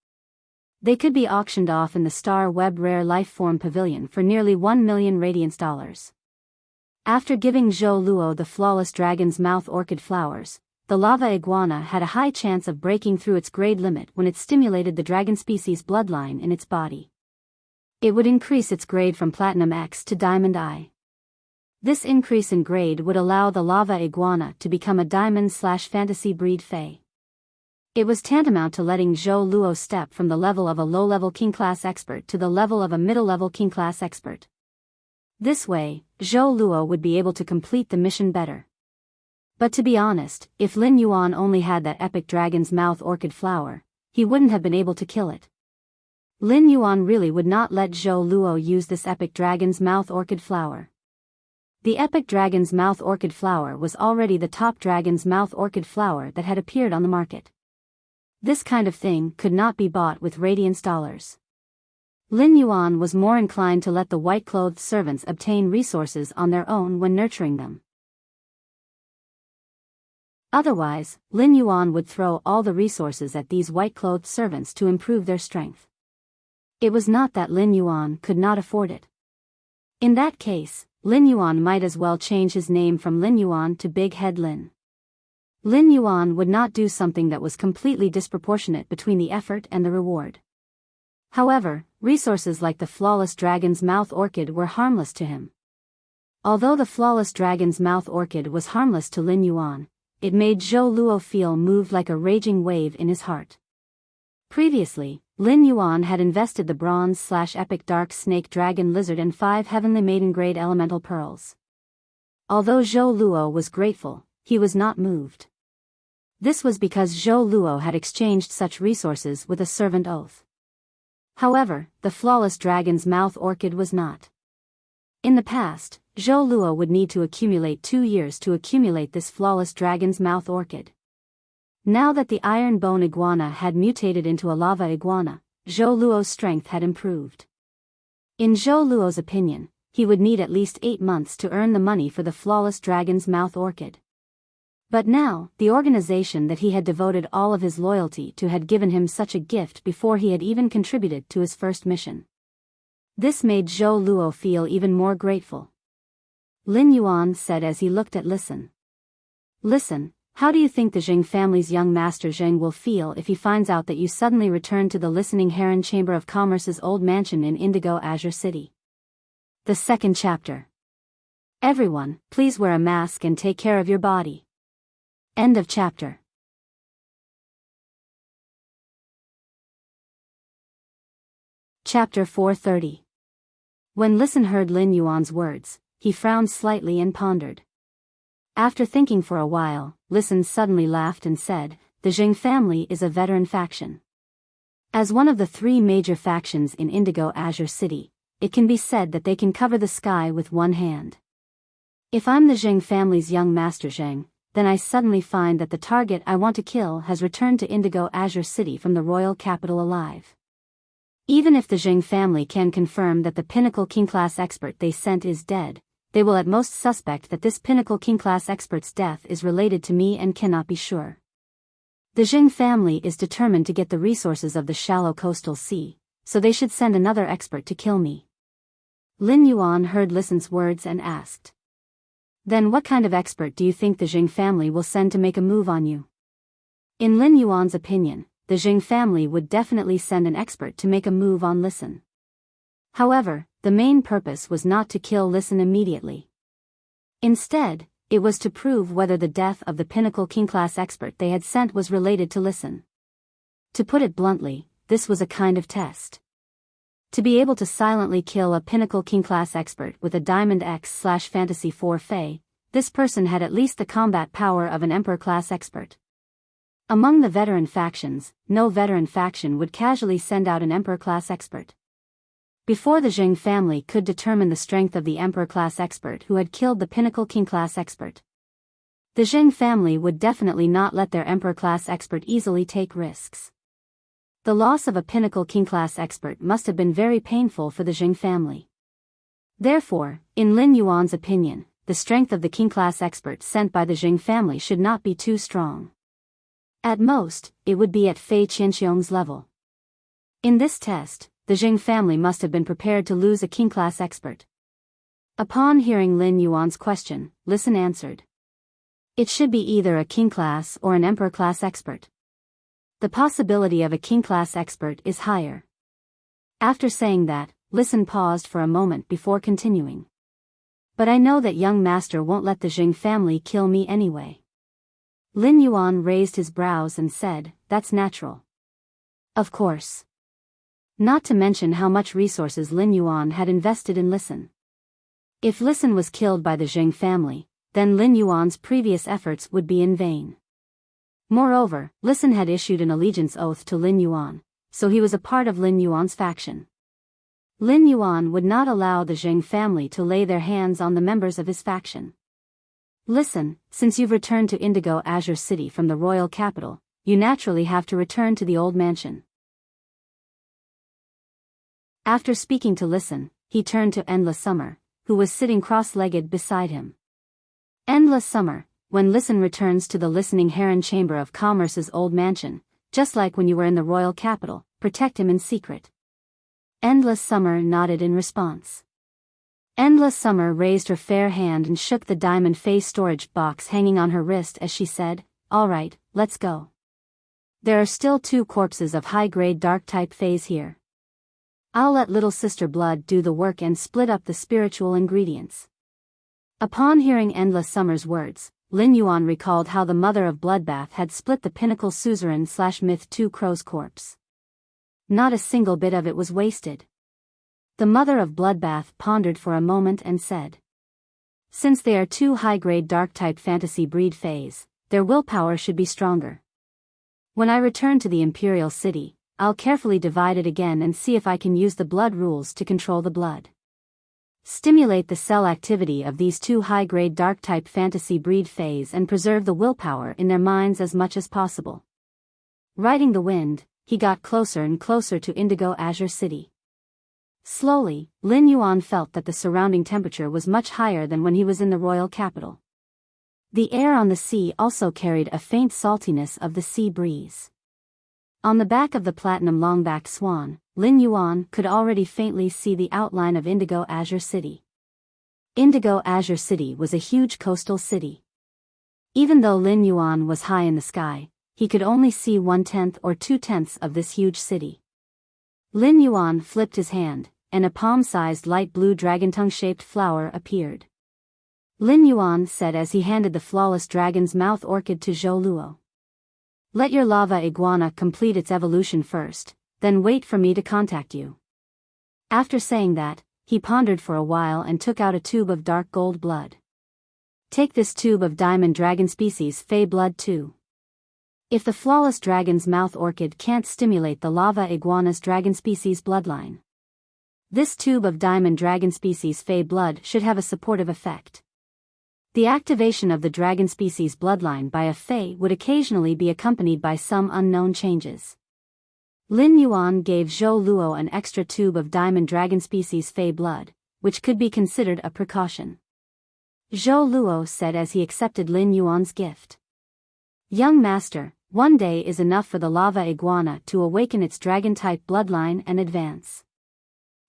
They could be auctioned off in the Star Web Rare Lifeform Pavilion for nearly 1 million radiance dollars. After giving Zhou Luo the flawless dragon's mouth orchid flowers, the lava iguana had a high chance of breaking through its grade limit when it stimulated the dragon species bloodline in its body. It would increase its grade from Platinum X to Diamond I. This increase in grade would allow the lava iguana to become a diamond/fantasy breed fae. It was tantamount to letting Zhou Luo step from the level of a low-level king-class expert to the level of a middle-level king-class expert. This way, Zhou Luo would be able to complete the mission better. But to be honest, if Lin Yuan only had that epic dragon's mouth orchid flower, he wouldn't have been able to kill it. Lin Yuan really would not let Zhou Luo use this epic dragon's mouth orchid flower. The epic dragon's mouth orchid flower was already the top dragon's mouth orchid flower that had appeared on the market. This kind of thing could not be bought with radiance dollars. Lin Yuan was more inclined to let the white-clothed servants obtain resources on their own when nurturing them. Otherwise, Lin Yuan would throw all the resources at these white-clothed servants to improve their strength. It was not that Lin Yuan could not afford it. In that case, Lin Yuan might as well change his name from Lin Yuan to Big Head Lin. Lin Yuan would not do something that was completely disproportionate between the effort and the reward. However, resources like the flawless dragon's mouth orchid were harmless to him. Although the flawless dragon's mouth orchid was harmless to Lin Yuan, it made Zhou Luo feel moved like a raging wave in his heart. Previously, Lin Yuan had invested the bronze/epic dark snake dragon lizard and 5 heavenly maiden-grade elemental pearls. Although Zhou Luo was grateful, he was not moved. This was because Zhou Luo had exchanged such resources with a servant oath. However, the flawless dragon's mouth orchid was not. In the past, Zhou Luo would need to accumulate 2 years to accumulate this flawless dragon's mouth orchid. Now that the iron bone iguana had mutated into a lava iguana, Zhou Luo's strength had improved. In Zhou Luo's opinion, he would need at least 8 months to earn the money for the flawless dragon's mouth orchid. But now, the organization that he had devoted all of his loyalty to had given him such a gift before he had even contributed to his first mission. This made Zhou Luo feel even more grateful. Lin Yuan said as he looked at Listen. Listen, how do you think the Zheng family's young master Zheng will feel if he finds out that you suddenly returned to the Listening Heron Chamber of Commerce's old mansion in Indigo Azure City? The second chapter. Everyone, please wear a mask and take care of your body. End of chapter. Chapter 430. When Listen heard Lin Yuan's words, he frowned slightly and pondered. After thinking for a while, Listen suddenly laughed and said, "The Zheng family is a veteran faction. As one of the 3 major factions in Indigo Azure City, it can be said that they can cover the sky with one hand. If I'm the Zheng family's young master Zheng, then I suddenly find that the target I want to kill has returned to Indigo Azure City from the royal capital alive. Even if the Zheng family can confirm that the pinnacle king-class expert they sent is dead, they will at most suspect that this pinnacle king-class expert's death is related to me and cannot be sure. The Zheng family is determined to get the resources of the shallow coastal sea, so they should send another expert to kill me. Lin Yuan heard Listen's words and asked. Then what kind of expert do you think the Jing family will send to make a move on you? In Lin Yuan's opinion, the Jing family would definitely send an expert to make a move on Listen. However, the main purpose was not to kill Listen immediately. Instead, it was to prove whether the death of the pinnacle king-class expert they had sent was related to Listen. To put it bluntly, this was a kind of test. To be able to silently kill a pinnacle king-class expert with a Diamond X/Fantasy 4 Fey, this person had at least the combat power of an Emperor-class expert. Among the veteran factions, no veteran faction would casually send out an Emperor-class expert. Before the Jing family could determine the strength of the Emperor-class expert who had killed the pinnacle king-class expert, the Jing family would definitely not let their Emperor-class expert easily take risks. The loss of a pinnacle king-class expert must have been very painful for the Jing family. Therefore, in Lin Yuan's opinion, the strength of the king-class expert sent by the Jing family should not be too strong. At most, it would be at Fei Qianxiong's level. In this test, the Jing family must have been prepared to lose a king-class expert. Upon hearing Lin Yuan's question, Listen answered. It should be either a king-class or an emperor-class expert. The possibility of a king-class expert is higher. After saying that, Listen paused for a moment before continuing. But I know that young master won't let the Jing family kill me anyway. Lin Yuan raised his brows and said, That's natural. Of course. Not to mention how much resources Lin Yuan had invested in Listen. If Listen was killed by the Jing family, then Lin Yuan's previous efforts would be in vain. Moreover, Listen had issued an allegiance oath to Lin Yuan, so he was a part of Lin Yuan's faction. Lin Yuan would not allow the Jing family to lay their hands on the members of his faction. Listen, since you've returned to Indigo Azure City from the royal capital, you naturally have to return to the old mansion. After speaking to Listen, he turned to Endless Summer, who was sitting cross-legged beside him. Endless Summer, when Listen returns to the Listening Heron Chamber of Commerce's old mansion, just like when you were in the royal capital, protect him in secret. Endless Summer nodded in response. Endless Summer raised her fair hand and shook the diamond face storage box hanging on her wrist as she said, All right, let's go. There are still 2 corpses of high-grade dark-type Fays here. I'll let little sister Blood do the work and split up the spiritual ingredients. Upon hearing Endless Summer's words, Lin Yuan recalled how the mother of Bloodbath had split the pinnacle suzerain/myth 2 crow's corpse. Not a single bit of it was wasted. The mother of Bloodbath pondered for a moment and said, Since they are 2 high-grade dark-type fantasy breed Fays, their willpower should be stronger. When I return to the Imperial City, I'll carefully divide it again and see if I can use the blood rules to control the blood. Stimulate the cell activity of these 2 high-grade dark-type fantasy breed Fays and preserve the willpower in their minds as much as possible. Riding the wind, he got closer and closer to Indigo Azure City. Slowly, Lin Yuan felt that the surrounding temperature was much higher than when he was in the royal capital. The air on the sea also carried a faint saltiness of the sea breeze. On the back of the platinum longback swan, Lin Yuan could already faintly see the outline of Indigo Azure City. Indigo Azure City was a huge coastal city. Even though Lin Yuan was high in the sky, he could only see 1/10 or 2/10 of this huge city. Lin Yuan flipped his hand, and a palm-sized light blue dragon-tongue-shaped flower appeared. Lin Yuan said as he handed the flawless dragon's mouth orchid to Zhou Luo. Let your lava iguana complete its evolution first, then wait for me to contact you. After saying that, he pondered for a while and took out a tube of dark gold blood. Take this tube of diamond dragon species Fey blood too. If the flawless dragon's mouth orchid can't stimulate the lava iguana's dragon species bloodline, this tube of diamond dragon species Fey blood should have a supportive effect. The activation of the dragon species bloodline by a Fey would occasionally be accompanied by some unknown changes. Lin Yuan gave Zhou Luo an extra tube of diamond dragon species Fey blood, which could be considered a precaution. Zhou Luo said as he accepted Lin Yuan's gift. Young master, 1 day is enough for the lava iguana to awaken its dragon-type bloodline and advance.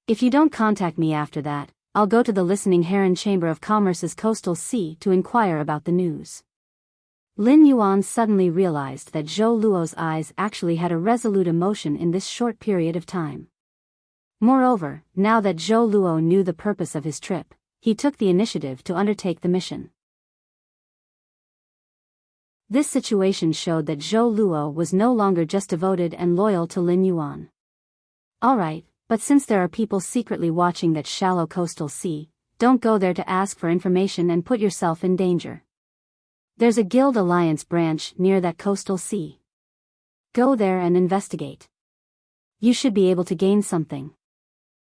If you don't contact me after that, I'll go to the Listening Heron Chamber of Commerce's coastal sea to inquire about the news. Lin Yuan suddenly realized that Zhou Luo's eyes actually had a resolute emotion in this short period of time. Moreover, now that Zhou Luo knew the purpose of his trip, he took the initiative to undertake the mission. This situation showed that Zhou Luo was no longer just devoted and loyal to Lin Yuan. Alright, but since there are people secretly watching that shallow coastal sea, don't go there to ask for information and put yourself in danger. There's a guild alliance branch near that coastal sea. Go there and investigate. You should be able to gain something.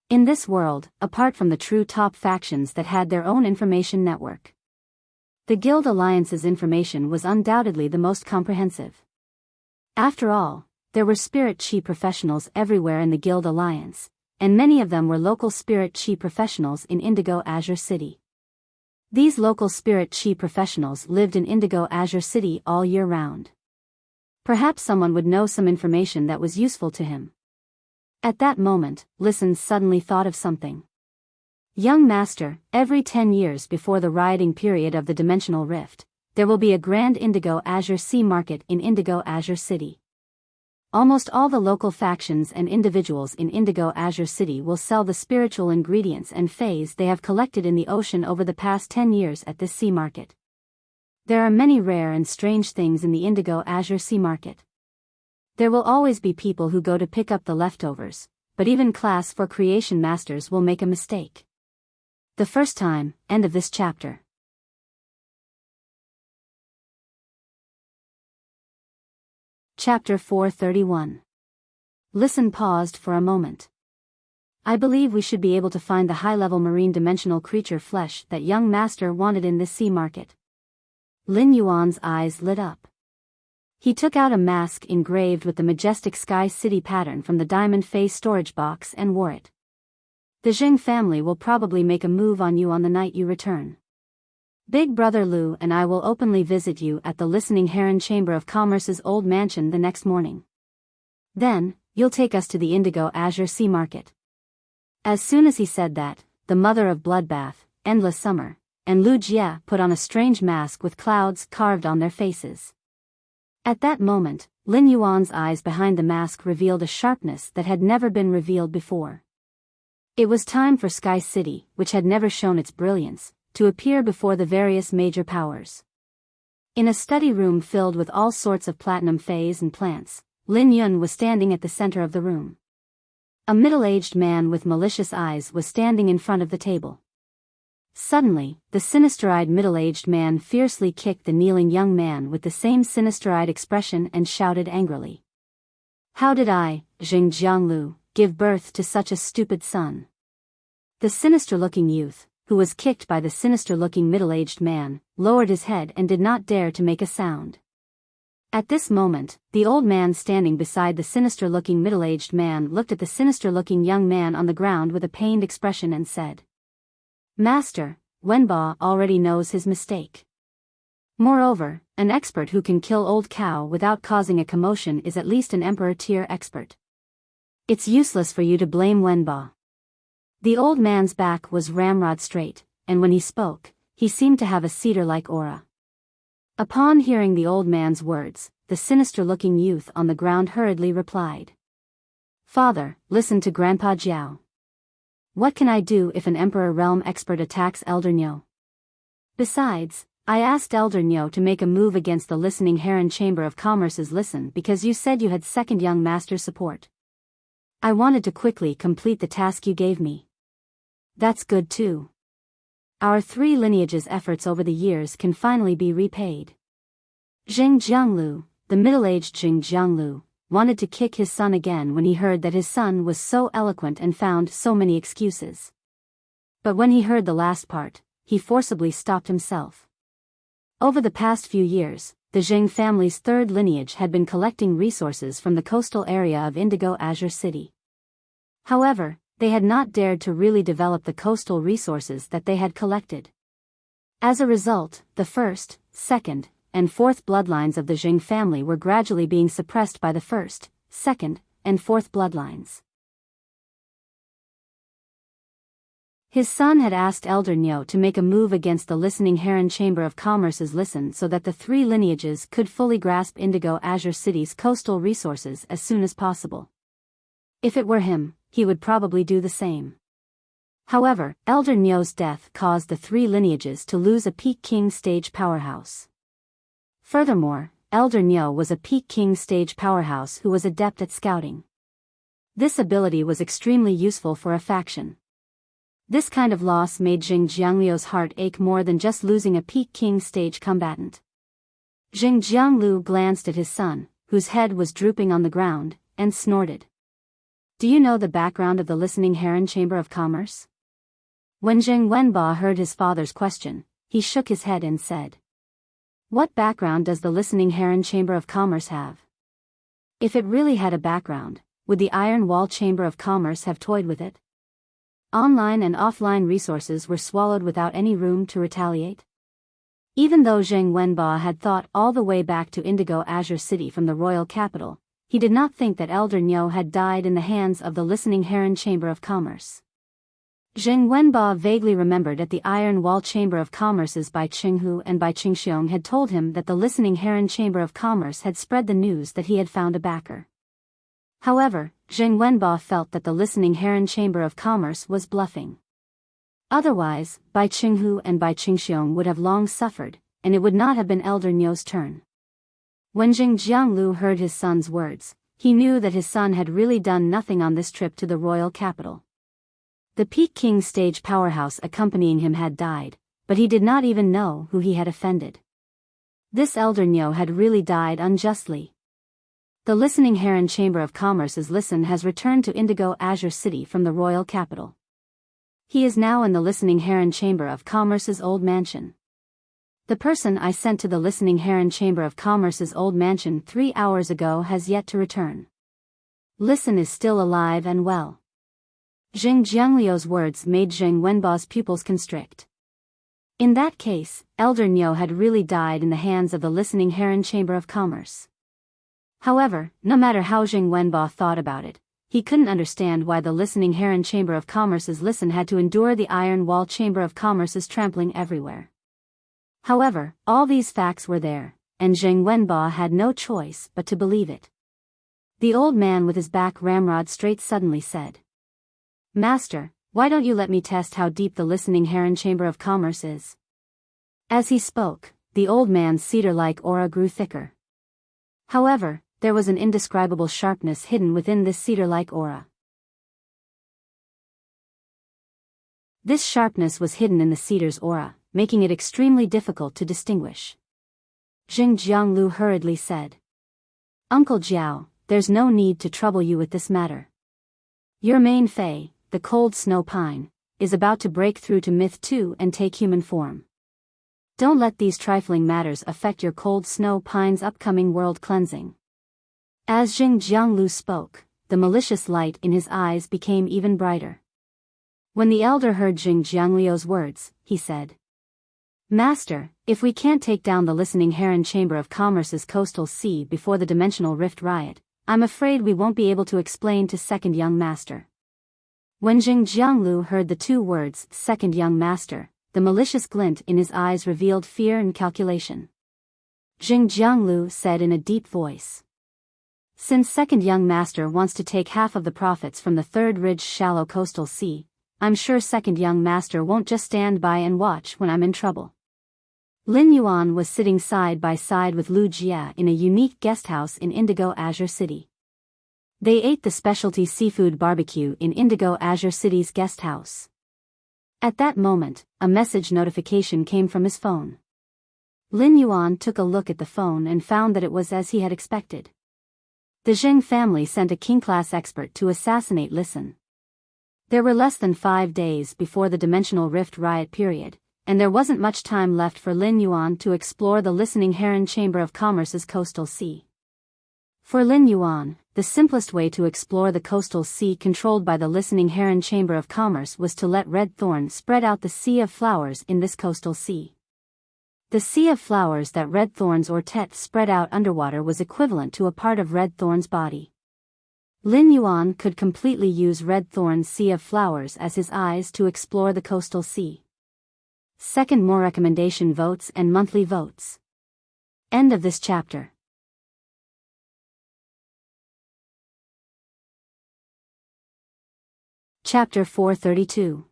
In this world, apart from the true top factions that had their own information network, the guild alliance's information was undoubtedly the most comprehensive. After all, there were spirit chi professionals everywhere in the guild alliance, and many of them were local spirit chi professionals in Indigo Azure City. These local spirit chi professionals lived in Indigo Azure City all year round. Perhaps someone would know some information that was useful to him. At that moment, Listen suddenly thought of something. Young Master, every 10 years before the rioting period of the Dimensional Rift, there will be a grand Indigo Azure Sea market in Indigo Azure City. Almost all the local factions and individuals in Indigo Azure City will sell the spiritual ingredients and phase they have collected in the ocean over the past 10 years at this sea market. There are many rare and strange things in the Indigo Azure Sea market. There will always be people who go to pick up the leftovers, but even class 4 creation masters will make a mistake. The first time, end of this chapter. Chapter 431. Listen paused for a moment. I believe we should be able to find the high-level marine dimensional creature flesh that young master wanted in this sea market. Lin Yuan's eyes lit up. He took out a mask engraved with the majestic Sky City pattern from the diamond face storage box and wore it. The Jing family will probably make a move on you on the night you return. Big Brother Lu and I will openly visit you at the Listening Heron Chamber of Commerce's old mansion the next morning. Then, you'll take us to the Indigo Azure Sea Market. As soon as he said that, the mother of Bloodbath, Endless Summer, and Lu Jie put on a strange mask with clouds carved on their faces. At that moment, Lin Yuan's eyes behind the mask revealed a sharpness that had never been revealed before. It was time for Sky City, which had never shown its brilliance, to appear before the various major powers. In a study room filled with all sorts of platinum phase and plants, Lin Yun was standing at the center of the room. A middle-aged man with malicious eyes was standing in front of the table. Suddenly, the sinister-eyed middle-aged man fiercely kicked the kneeling young man with the same sinister-eyed expression and shouted angrily. How did I, Jing Jianglu, give birth to such a stupid son? The sinister-looking youth, who was kicked by the sinister-looking middle-aged man, lowered his head and did not dare to make a sound. At this moment, the old man standing beside the sinister-looking middle-aged man looked at the sinister-looking young man on the ground with a pained expression and said, Master, Wenba already knows his mistake. Moreover, an expert who can kill old cow without causing a commotion is at least an emperor-tier expert. It's useless for you to blame Wenba. The old man's back was ramrod straight, and when he spoke, he seemed to have a cedar-like aura. Upon hearing the old man's words, the sinister-looking youth on the ground hurriedly replied. Father, listen to Grandpa Jiao. What can I do if an Emperor Realm expert attacks Elder Nyo? Besides, I asked Elder Nyo to make a move against the Listening Heron Chamber of Commerce's Listen because you said you had second young master support. I wanted to quickly complete the task you gave me. That's good too. Our 3 lineages' efforts over the years can finally be repaid. Jing Jianglu, the middle-aged Jing Jianglu, wanted to kick his son again when he heard that his son was so eloquent and found so many excuses. But when he heard the last part, he forcibly stopped himself. Over the past few years, the Jing family's 3rd lineage had been collecting resources from the coastal area of Indigo Azure City. However, they had not dared to really develop the coastal resources that they had collected. As a result, the 1st, 2nd, and 4th bloodlines of the Jing family were gradually being suppressed by the 1st, 2nd, and 4th bloodlines. His son had asked Elder Nyo to make a move against the listening Heron Chamber of Commerce's listen so that the three lineages could fully grasp Indigo Azure City's coastal resources as soon as possible. If it were him, he would probably do the same. However, Elder Nyo's death caused the three lineages to lose a Peak King stage powerhouse. Furthermore, Elder Nyo was a Peak King stage powerhouse who was adept at scouting. This ability was extremely useful for a faction. This kind of loss made Jing Jiangliu's heart ache more than just losing a Peak King stage combatant. Jing Jianglu glanced at his son, whose head was drooping on the ground, and snorted. Do you know the background of the Listening Heron Chamber of Commerce? When Jing Wenba heard his father's question, he shook his head and said, What background does the Listening Heron Chamber of Commerce have? If it really had a background, would the Iron Wall Chamber of Commerce have toyed with it? Online and offline resources were swallowed without any room to retaliate. Even though Zheng Wenba had thought all the way back to Indigo Azure City from the royal capital, he did not think that Elder Nyo had died in the hands of the Listening Heron Chamber of Commerce. Zheng Wenba vaguely remembered that the Iron Wall Chamber of Commerce's Bai Qinghu and Bai Qingxiong had told him that the Listening Heron Chamber of Commerce had spread the news that he had found a backer. However, Zheng Wenba felt that the Listening Heron Chamber of Commerce was bluffing. Otherwise, Bai Qinghu and Bai Qingxiong would have long suffered, and it would not have been Elder Nyo's turn. When Jing Jianglu heard his son's words, he knew that his son had really done nothing on this trip to the royal capital. The Peak King stage powerhouse accompanying him had died, but he did not even know who he had offended. This Elder Nyo had really died unjustly. The Listening Heron Chamber of Commerce's listen has returned to Indigo Azure City from the royal capital. He is now in the Listening Heron Chamber of Commerce's old mansion. The person I sent to the Listening Heron Chamber of Commerce's old mansion 3 hours ago has yet to return. Listen is still alive and well. Jing Jiangliu's words made Zheng Wenba's pupils constrict. In that case, Elder Nyo had really died in the hands of the Listening Heron Chamber of Commerce. However, no matter how Jing Wenba thought about it, he couldn't understand why the Listening Heron Chamber of Commerce's listen had to endure the Iron Wall Chamber of Commerce's trampling everywhere. However, all these facts were there, and Jing Wenba had no choice but to believe it. The old man with his back ramrod straight suddenly said, Master, why don't you let me test how deep the Listening Heron Chamber of Commerce is? As he spoke, the old man's cedar-like aura grew thicker. However, there was an indescribable sharpness hidden within this cedar-like aura. This sharpness was hidden in the cedar's aura, making it extremely difficult to distinguish. Jing Jianglu hurriedly said, Uncle Jiao, there's no need to trouble you with this matter. Your main Fei, the cold snow pine, is about to break through to Myth 2 and take human form. Don't let these trifling matters affect your cold snow pine's upcoming world cleansing. As Jing Jianglu spoke, the malicious light in his eyes became even brighter. When the elder heard Jing Jiangliu's words, he said, Master, if we can't take down the Listening Heron Chamber of Commerce's coastal sea before the Dimensional Rift riot, I'm afraid we won't be able to explain to Second Young Master. When Jing Jianglu heard the two words, Second Young Master, the malicious glint in his eyes revealed fear and calculation. Jing Jianglu said in a deep voice, Since Second Young Master wants to take half of the profits from the Third Ridge shallow coastal sea, I'm sure Second Young Master won't just stand by and watch when I'm in trouble. Lin Yuan was sitting side by side with Lu Jia in a unique guesthouse in Indigo Azure City. They ate the specialty seafood barbecue in Indigo Azure City's guesthouse. At that moment, a message notification came from his phone. Lin Yuan took a look at the phone and found that it was as he had expected. The Zheng family sent a king-class expert to assassinate Listen. There were less than 5 days before the Dimensional Rift riot period, and there wasn't much time left for Lin Yuan to explore the Listening Heron Chamber of Commerce's coastal sea. For Lin Yuan, the simplest way to explore the coastal sea controlled by the Listening Heron Chamber of Commerce was to let Red Thorn spread out the sea of flowers in this coastal sea. The sea of flowers that Red Thorn's Ortet spread out underwater was equivalent to a part of Red Thorn's body. Lin Yuan could completely use Red Thorn's Sea of Flowers as his eyes to explore the coastal sea. Second, more recommendation votes and monthly votes. End of this chapter. Chapter 432.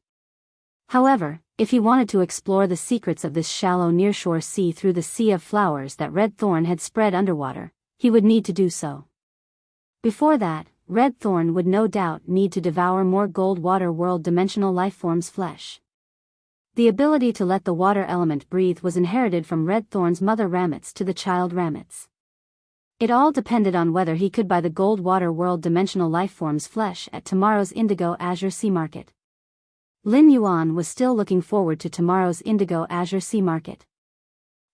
However, if he wanted to explore the secrets of this shallow nearshore sea through the sea of flowers that Red Thorn had spread underwater, he would need to do so. Before that, Red Thorn would no doubt need to devour more gold water world dimensional lifeforms' flesh. The ability to let the water element breathe was inherited from Red Thorn's mother Ramets to the child Ramets. It all depended on whether he could buy the gold water world dimensional lifeforms' flesh at tomorrow's Indigo Azure Sea Market. Lin Yuan was still looking forward to tomorrow's Indigo Azure Sea Market.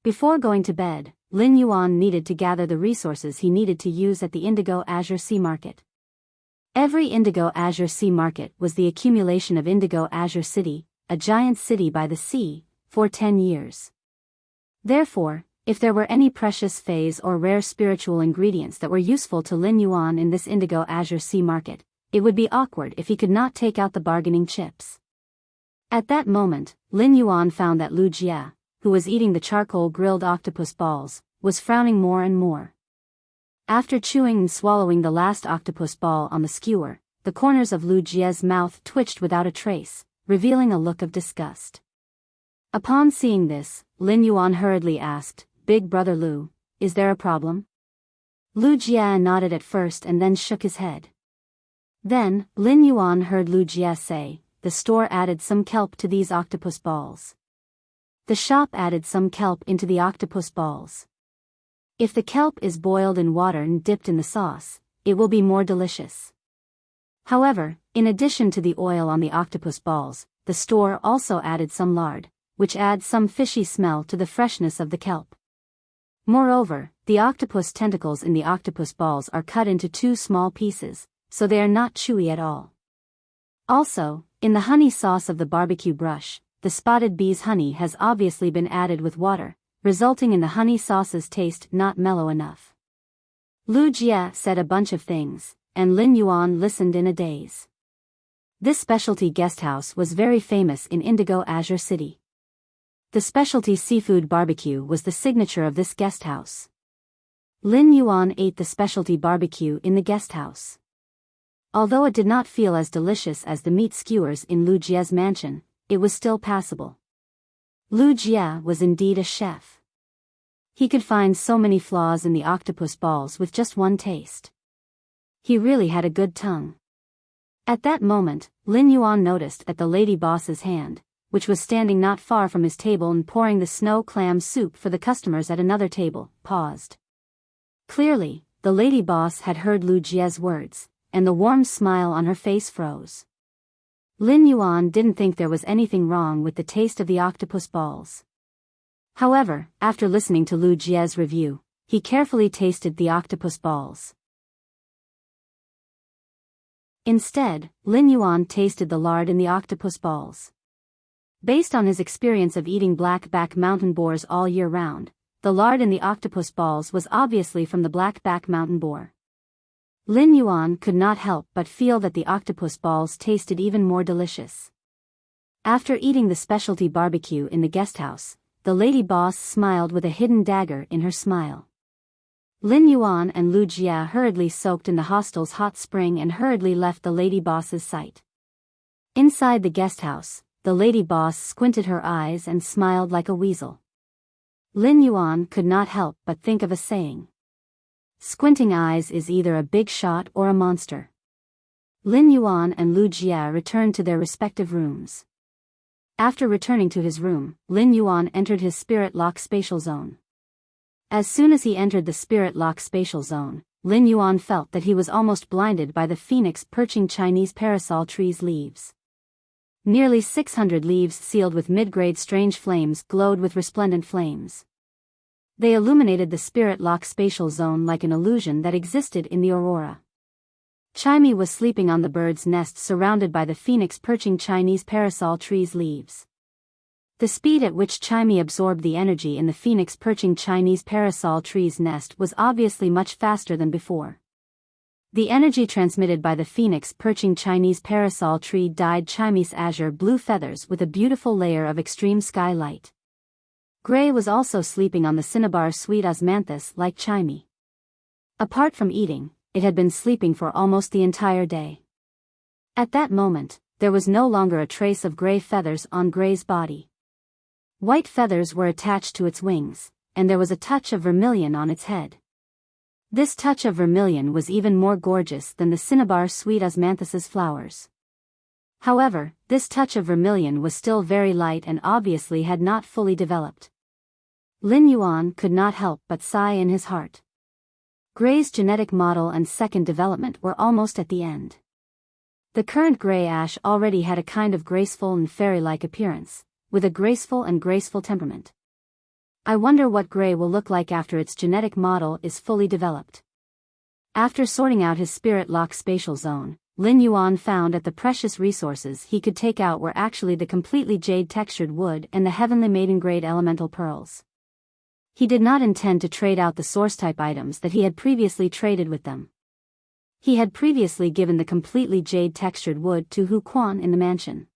Before going to bed, Lin Yuan needed to gather the resources he needed to use at the Indigo Azure Sea Market. Every Indigo Azure Sea Market was the accumulation of Indigo Azure City, a giant city by the sea, for 10 years. Therefore, if there were any precious phase or rare spiritual ingredients that were useful to Lin Yuan in this Indigo Azure Sea Market, it would be awkward if he could not take out the bargaining chips. At that moment, Lin Yuan found that Lu Jia, who was eating the charcoal grilled octopus balls, was frowning more and more. After chewing and swallowing the last octopus ball on the skewer, the corners of Lu Jia's mouth twitched without a trace, revealing a look of disgust. Upon seeing this, Lin Yuan hurriedly asked, "Big brother Lu, is there a problem?" Lu Jia nodded at first and then shook his head. Then, Lin Yuan heard Lu Jia say, "The store added some kelp to these octopus balls. The shop added some kelp into the octopus balls. If the kelp is boiled in water and dipped in the sauce, it will be more delicious." However, in addition to the oil on the octopus balls, the store also added some lard, which adds some fishy smell to the freshness of the kelp. Moreover, the octopus tentacles in the octopus balls are cut into 2 small pieces, so they are not chewy at all. Also, in the honey sauce of the barbecue brush, the spotted bee's honey has obviously been added with water, resulting in the honey sauce's taste not mellow enough. Lu Jia said a bunch of things, and Lin Yuan listened in a daze. This specialty guesthouse was very famous in Indigo Azure City. The specialty seafood barbecue was the signature of this guesthouse. Lin Yuan ate the specialty barbecue in the guesthouse. Although it did not feel as delicious as the meat skewers in Lu Jia's mansion, it was still passable. Lu Jia was indeed a chef. He could find so many flaws in the octopus balls with just one taste. He really had a good tongue. At that moment, Lin Yuan noticed that the lady boss's hand, which was standing not far from his table and pouring the snow clam soup for the customers at another table, paused. Clearly, the lady boss had heard Lu Jia's words, and the warm smile on her face froze. Lin Yuan didn't think there was anything wrong with the taste of the octopus balls. However, after listening to Lu Jia's review, he carefully tasted the octopus balls. Instead, Lin Yuan tasted the lard in the octopus balls. Based on his experience of eating blackback mountain boars all year round, the lard in the octopus balls was obviously from the blackback mountain boar. Lin Yuan could not help but feel that the octopus balls tasted even more delicious. After eating the specialty barbecue in the guesthouse, the lady boss smiled with a hidden dagger in her smile. Lin Yuan and Lu Jia hurriedly soaked in the hostel's hot spring and hurriedly left the lady boss's sight. Inside the guesthouse, the lady boss squinted her eyes and smiled like a weasel. Lin Yuan could not help but think of a saying. Squinting eyes is either a big shot or a monster. Lin Yuan and Lu Jia returned to their respective rooms. After returning to his room, Lin Yuan entered his spirit lock spatial zone. As soon as he entered the spirit lock spatial zone, Lin Yuan felt that he was almost blinded by the phoenix perching Chinese parasol tree's leaves. Nearly 600 leaves sealed with mid-grade strange flames glowed with resplendent flames. They illuminated the spirit lock spatial zone like an illusion that existed in the aurora. Chimey was sleeping on the bird's nest surrounded by the phoenix perching Chinese parasol tree's leaves. The speed at which Chimey absorbed the energy in the phoenix perching Chinese parasol tree's nest was obviously much faster than before. The energy transmitted by the phoenix perching Chinese parasol tree dyed Chinese azure blue feathers with a beautiful layer of extreme sky light. Gray was also sleeping on the cinnabar sweet osmanthus like Chimey. Apart from eating, it had been sleeping for almost the entire day. At that moment, there was no longer a trace of gray feathers on Gray's body. White feathers were attached to its wings, and there was a touch of vermilion on its head. This touch of vermilion was even more gorgeous than the cinnabar sweet osmanthus's flowers. However, this touch of vermilion was still very light and obviously had not fully developed. Lin Yuan could not help but sigh in his heart. Gray's genetic model and second development were almost at the end. The current gray ash already had a kind of graceful and fairy-like appearance, with a graceful temperament. I wonder what Gray will look like after its genetic model is fully developed. After sorting out his spirit lock spatial zone, Lin Yuan found that the precious resources he could take out were actually the completely jade-textured wood and the heavenly maiden-grade elemental pearls. He did not intend to trade out the source-type items that he had previously traded with them. He had previously given the completely jade-textured wood to Hu Quan in the mansion.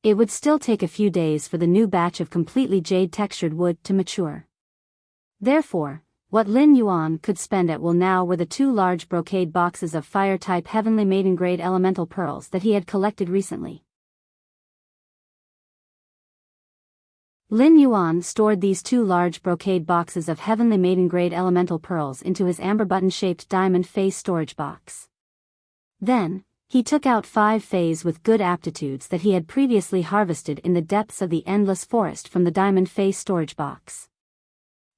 It would still take a few days for the new batch of completely jade-textured wood to mature. Therefore, what Lin Yuan could spend at will now were the 2 large brocade boxes of fire-type heavenly maiden-grade elemental pearls that he had collected recently. Lin Yuan stored these 2 large brocade boxes of heavenly maiden-grade elemental pearls into his amber button-shaped diamond face storage box. Then, he took out 5 fays with good aptitudes that he had previously harvested in the depths of the endless forest from the diamond face storage box.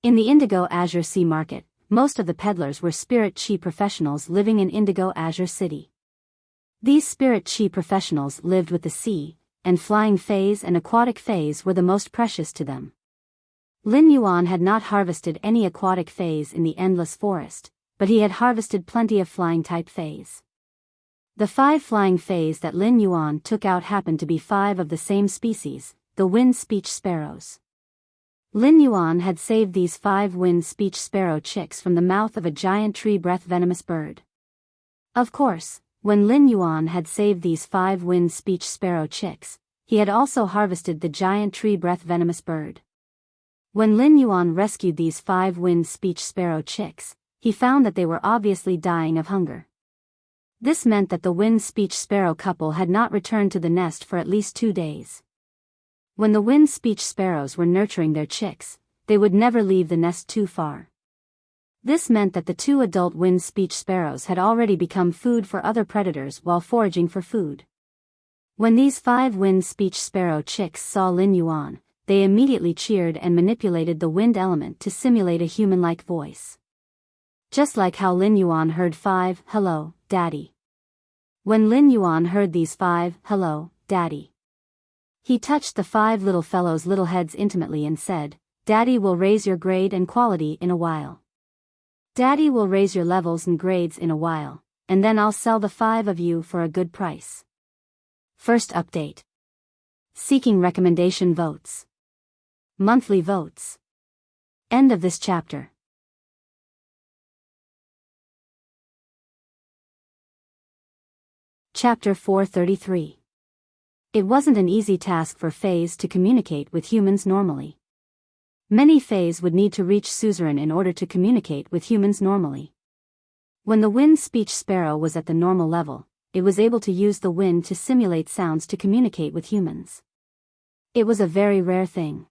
In the Indigo Azure Sea Market, most of the peddlers were spirit chi professionals living in Indigo Azure City. These spirit chi professionals lived with the sea, and flying fays and aquatic fays were the most precious to them. Lin Yuan had not harvested any aquatic fays in the endless forest, but he had harvested plenty of flying-type fays. The 5 flying fays that Lin Yuan took out happened to be 5 of the same species, the wind speech sparrows. Lin Yuan had saved these 5 wind speech sparrow chicks from the mouth of a giant tree breath venomous bird. Of course, when Lin Yuan had saved these 5 wind speech sparrow chicks, he had also harvested the giant tree breath venomous bird. When Lin Yuan rescued these 5 wind speech sparrow chicks, he found that they were obviously dying of hunger. This meant that the wind speech sparrow couple had not returned to the nest for at least 2 days. When the wind speech sparrows were nurturing their chicks, they would never leave the nest too far. This meant that the 2 adult wind speech sparrows had already become food for other predators while foraging for food. When these 5 wind speech sparrow chicks saw Lin Yuan, they immediately cheered and manipulated the wind element to simulate a human-like voice. Just like how Lin Yuan heard 5, "Hello, Daddy." When Lin Yuan heard these 5, "Hello, Daddy," he touched the 5 little fellows' little heads intimately and said, "Daddy will raise your grade and quality in a while. Daddy will raise your levels and grades in a while, and then I'll sell the 5 of you for a good price." First update. Seeking recommendation votes. Monthly votes. End of this chapter. Chapter 433. It wasn't an easy task for Fays to communicate with humans normally. Many Fays would need to reach suzerain in order to communicate with humans normally. When the wind speech sparrow was at the normal level, it was able to use the wind to simulate sounds to communicate with humans. It was a very rare thing.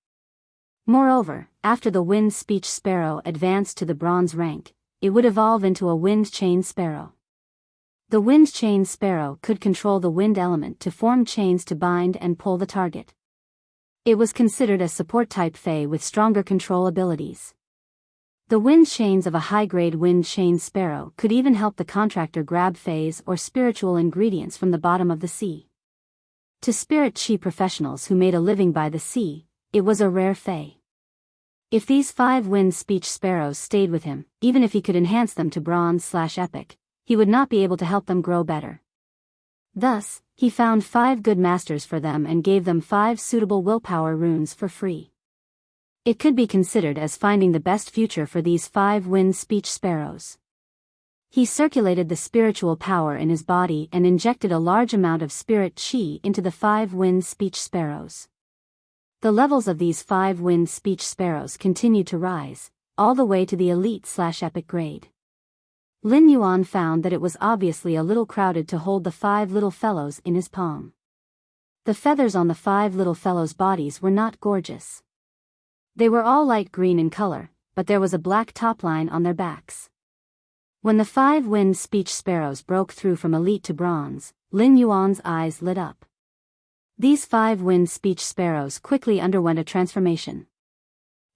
Moreover, after the wind speech sparrow advanced to the bronze rank, it would evolve into a wind chain sparrow. The wind chain sparrow could control the wind element to form chains to bind and pull the target. It was considered a support-type Fae with stronger control abilities. The wind chains of a high-grade wind chain sparrow could even help the contractor grab Faes or spiritual ingredients from the bottom of the sea. To spirit chi professionals who made a living by the sea, it was a rare Fae. If these 5 wind speech sparrows stayed with him, even if he could enhance them to bronze/epic, he would not be able to help them grow better. Thus, he found 5 good masters for them and gave them 5 suitable willpower runes for free. It could be considered as finding the best future for these 5 wind speech sparrows. He circulated the spiritual power in his body and injected a large amount of spirit chi into the 5-winged speech sparrows. The levels of these 5-winged speech sparrows continued to rise, all the way to the elite/epic grade. Lin Yuan found that it was obviously a little crowded to hold the 5 little fellows in his palm. The feathers on the 5 little fellows' bodies were not gorgeous. They were all light green in color, but there was a black top line on their backs. When the 5-winged speech sparrows broke through from elite to bronze, Lin Yuan's eyes lit up. These 5-winged speech sparrows quickly underwent a transformation.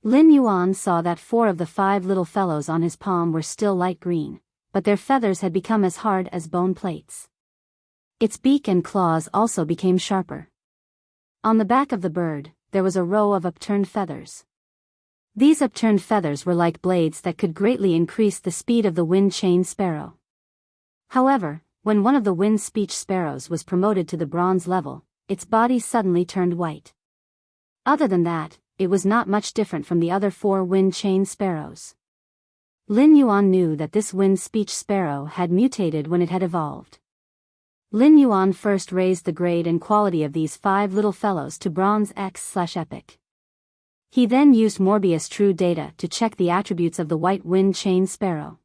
Lin Yuan saw that 4 of the 5 little fellows on his palm were still light green, but their feathers had become as hard as bone plates. Its beak and claws also became sharper. On the back of the bird, there was a row of upturned feathers. These upturned feathers were like blades that could greatly increase the speed of the wind-chained sparrow. However, when one of the wind speech sparrows was promoted to the bronze level, its body suddenly turned white. Other than that, it was not much different from the other 4 wind-chained sparrows. Lin Yuan knew that this wind speech sparrow had mutated when it had evolved. Lin Yuan first raised the grade and quality of these 5 little fellows to bronze X/epic. He then used Morbius True Data to check the attributes of the white wind-chained sparrow.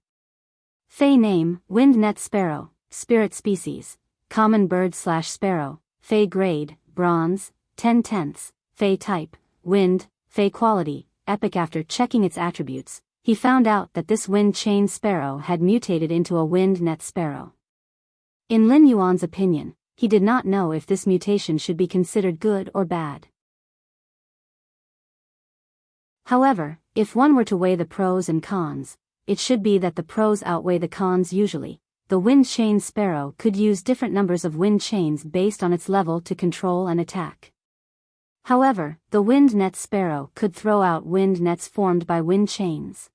Fey name, wind net sparrow, spirit species, common bird/sparrow, Fey grade, bronze, 10/10, Fey type, wind, Fey quality, epic. After checking its attributes, he found out that this wind-chained sparrow had mutated into a wind net sparrow. In Lin Yuan's opinion, he did not know if this mutation should be considered good or bad. However, if one were to weigh the pros and cons, it should be that the pros outweigh the cons. Usually, the wind-chained sparrow could use different numbers of wind chains based on its level to control and attack. However, the wind net sparrow could throw out wind nets formed by wind chains.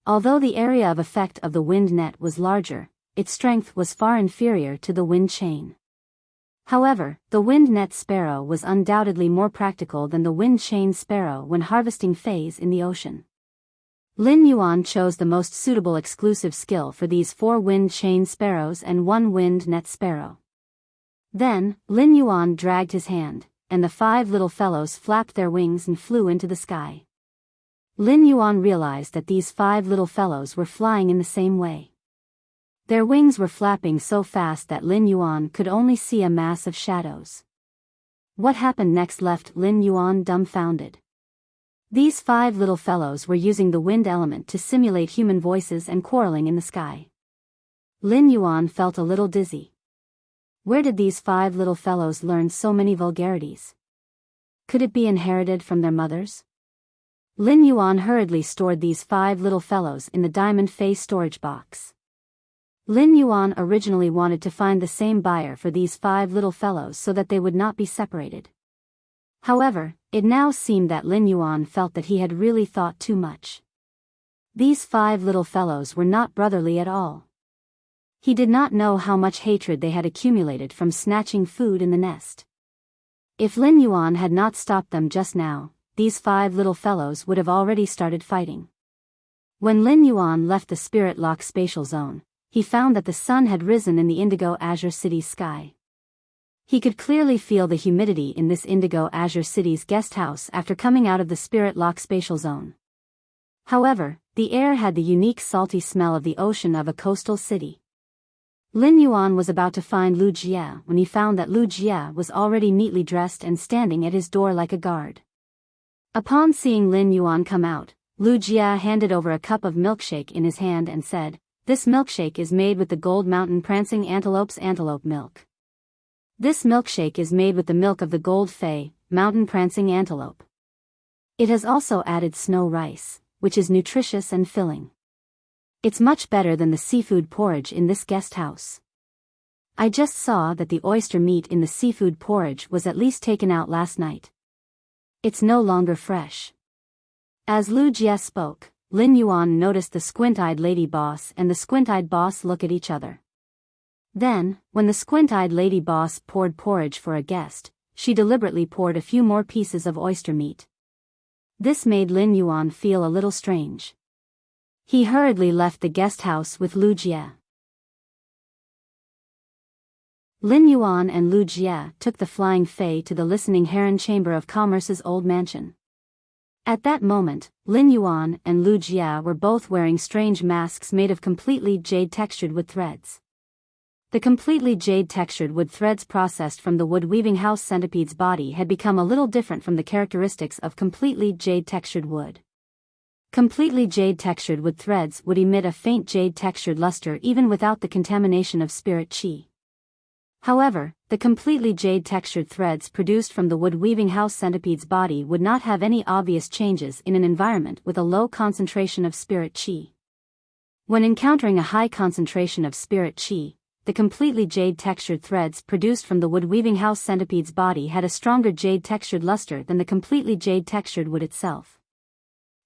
Although the area of effect of the wind net was larger, its strength was far inferior to the wind chain. However, the wind net sparrow was undoubtedly more practical than the wind-chained sparrow when harvesting fays in the ocean. Lin Yuan chose the most suitable exclusive skill for these 4 wind-chained sparrows and 1 wind net sparrow. Then, Lin Yuan dragged his hand, and the 5 little fellows flapped their wings and flew into the sky. Lin Yuan realized that these 5 little fellows were flying in the same way. Their wings were flapping so fast that Lin Yuan could only see a mass of shadows. What happened next left Lin Yuan dumbfounded. These 5 little fellows were using the wind element to simulate human voices and quarreling in the sky. Lin Yuan felt a little dizzy. Where did these 5 little fellows learn so many vulgarities? Could it be inherited from their mothers? Lin Yuan hurriedly stored these 5 little fellows in the diamond Fey storage box. Lin Yuan originally wanted to find the same buyer for these 5 little fellows so that they would not be separated. However, it now seemed that Lin Yuan felt that he had really thought too much. These 5 little fellows were not brotherly at all. He did not know how much hatred they had accumulated from snatching food in the nest. If Lin Yuan had not stopped them just now, these 5 little fellows would have already started fighting. When Lin Yuan left the Spirit Lock spatial zone, he found that the sun had risen in the Indigo Azure City's sky. He could clearly feel the humidity in this Indigo Azure City's guest house after coming out of the Spirit Lock spatial zone. However, the air had the unique salty smell of the ocean of a coastal city. Lin Yuan was about to find Lu Jie when he found that Lu Jie was already neatly dressed and standing at his door like a guard. Upon seeing Lin Yuan come out, Lu Jie handed over a cup of milkshake in his hand and said, "This milkshake is made with the Gold Mountain Prancing Antelope's antelope milk. This milkshake is made with the milk of the Gold Fay, Mountain Prancing Antelope. It has also added snow rice, which is nutritious and filling. It's much better than the seafood porridge in this guest house. I just saw that the oyster meat in the seafood porridge was at least taken out last night. It's no longer fresh." As Lu Jie spoke, Lin Yuan noticed the squint-eyed lady boss and the squint-eyed boss look at each other. Then, when the squint-eyed lady boss poured porridge for a guest, she deliberately poured a few more pieces of oyster meat. This made Lin Yuan feel a little strange. He hurriedly left the guest house with Lu Jie. Lin Yuan and Lu Jie took the flying Fei to the listening Heron Chamber of Commerce's old mansion. At that moment, Lin Yuan and Lu Jie were both wearing strange masks made of completely jade-textured wood threads. The completely jade-textured wood threads processed from the wood-weaving house centipede's body had become a little different from the characteristics of completely jade-textured wood. Completely jade-textured wood threads would emit a faint jade-textured luster even without the contamination of spirit qi. However, the completely jade-textured threads produced from the wood-weaving house centipede's body would not have any obvious changes in an environment with a low concentration of spirit qi. When encountering a high concentration of spirit qi, the completely jade-textured threads produced from the wood-weaving house centipede's body had a stronger jade-textured luster than the completely jade-textured wood itself.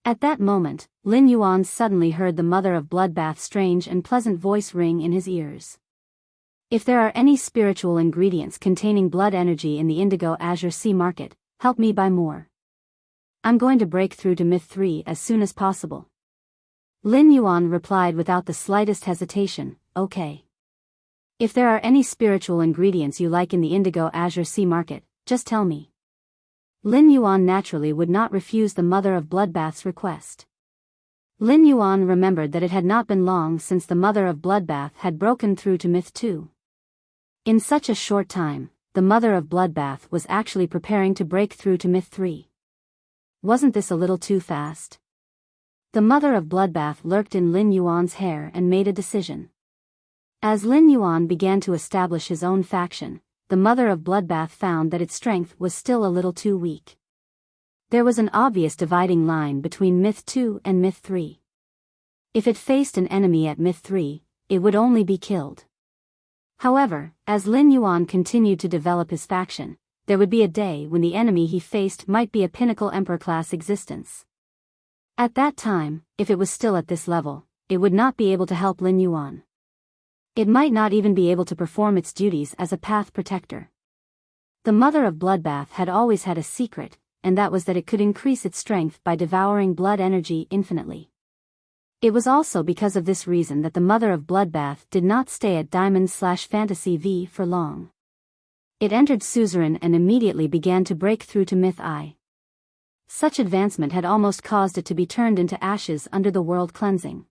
At that moment, Lin Yuan suddenly heard the mother of Bloodbath's strange and pleasant voice ring in his ears. If there are any spiritual ingredients containing blood energy in the Indigo Azure Sea market, help me buy more. I'm going to break through to Myth 3 as soon as possible. Lin Yuan replied without the slightest hesitation, okay. If there are any spiritual ingredients you like in the Indigo Azure Sea market, just tell me. Lin Yuan naturally would not refuse the mother of Bloodbath's request. Lin Yuan remembered that it had not been long since the mother of Bloodbath had broken through to Myth 2. In such a short time, the mother of Bloodbath was actually preparing to break through to Myth 3. Wasn't this a little too fast? The mother of Bloodbath lurked in Lin Yuan's hair and made a decision. As Lin Yuan began to establish his own faction, the mother of Bloodbath found that its strength was still a little too weak. There was an obvious dividing line between Myth 2 and Myth 3. If it faced an enemy at Myth 3, it would only be killed. However, as Lin Yuan continued to develop his faction, there would be a day when the enemy he faced might be a pinnacle emperor-class existence. At that time, if it was still at this level, it would not be able to help Lin Yuan. It might not even be able to perform its duties as a path protector. The mother of Bloodbath had always had a secret, and that was that it could increase its strength by devouring blood energy infinitely. It was also because of this reason that the mother of Bloodbath did not stay at Diamond/Fantasy V for long. It entered Suzerain and immediately began to break through to Myth I. Such advancement had almost caused it to be turned into ashes under the world cleansing.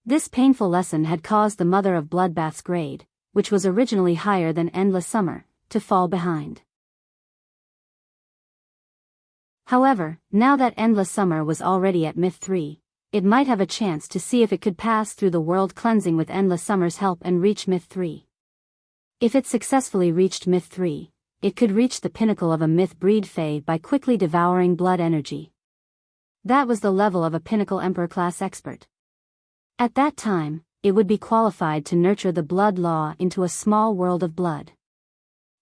This painful lesson had caused the mother of Bloodbath's grade, which was originally higher than Endless Summer, to fall behind. However, now that Endless Summer was already at Myth 3, it might have a chance to see if it could pass through the world cleansing with Endless Summer's help and reach Myth 3. If it successfully reached Myth 3, it could reach the pinnacle of a myth breed Fey by quickly devouring blood energy. That was the level of a pinnacle Emperor-class expert. At that time, it would be qualified to nurture the blood law into a small world of blood.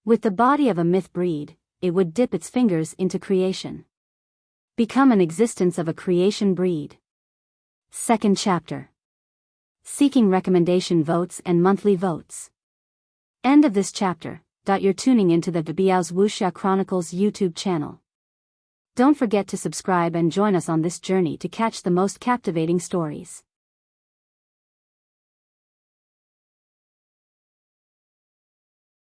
With the body of a myth breed, it would dip its fingers into creation. Become an existence of a creation breed. Second chapter. Seeking recommendation votes and monthly votes. End of this chapter. You're tuning into the Biyao's Wuxia Chronicles YouTube channel. Don't forget to subscribe and join us on this journey to catch the most captivating stories.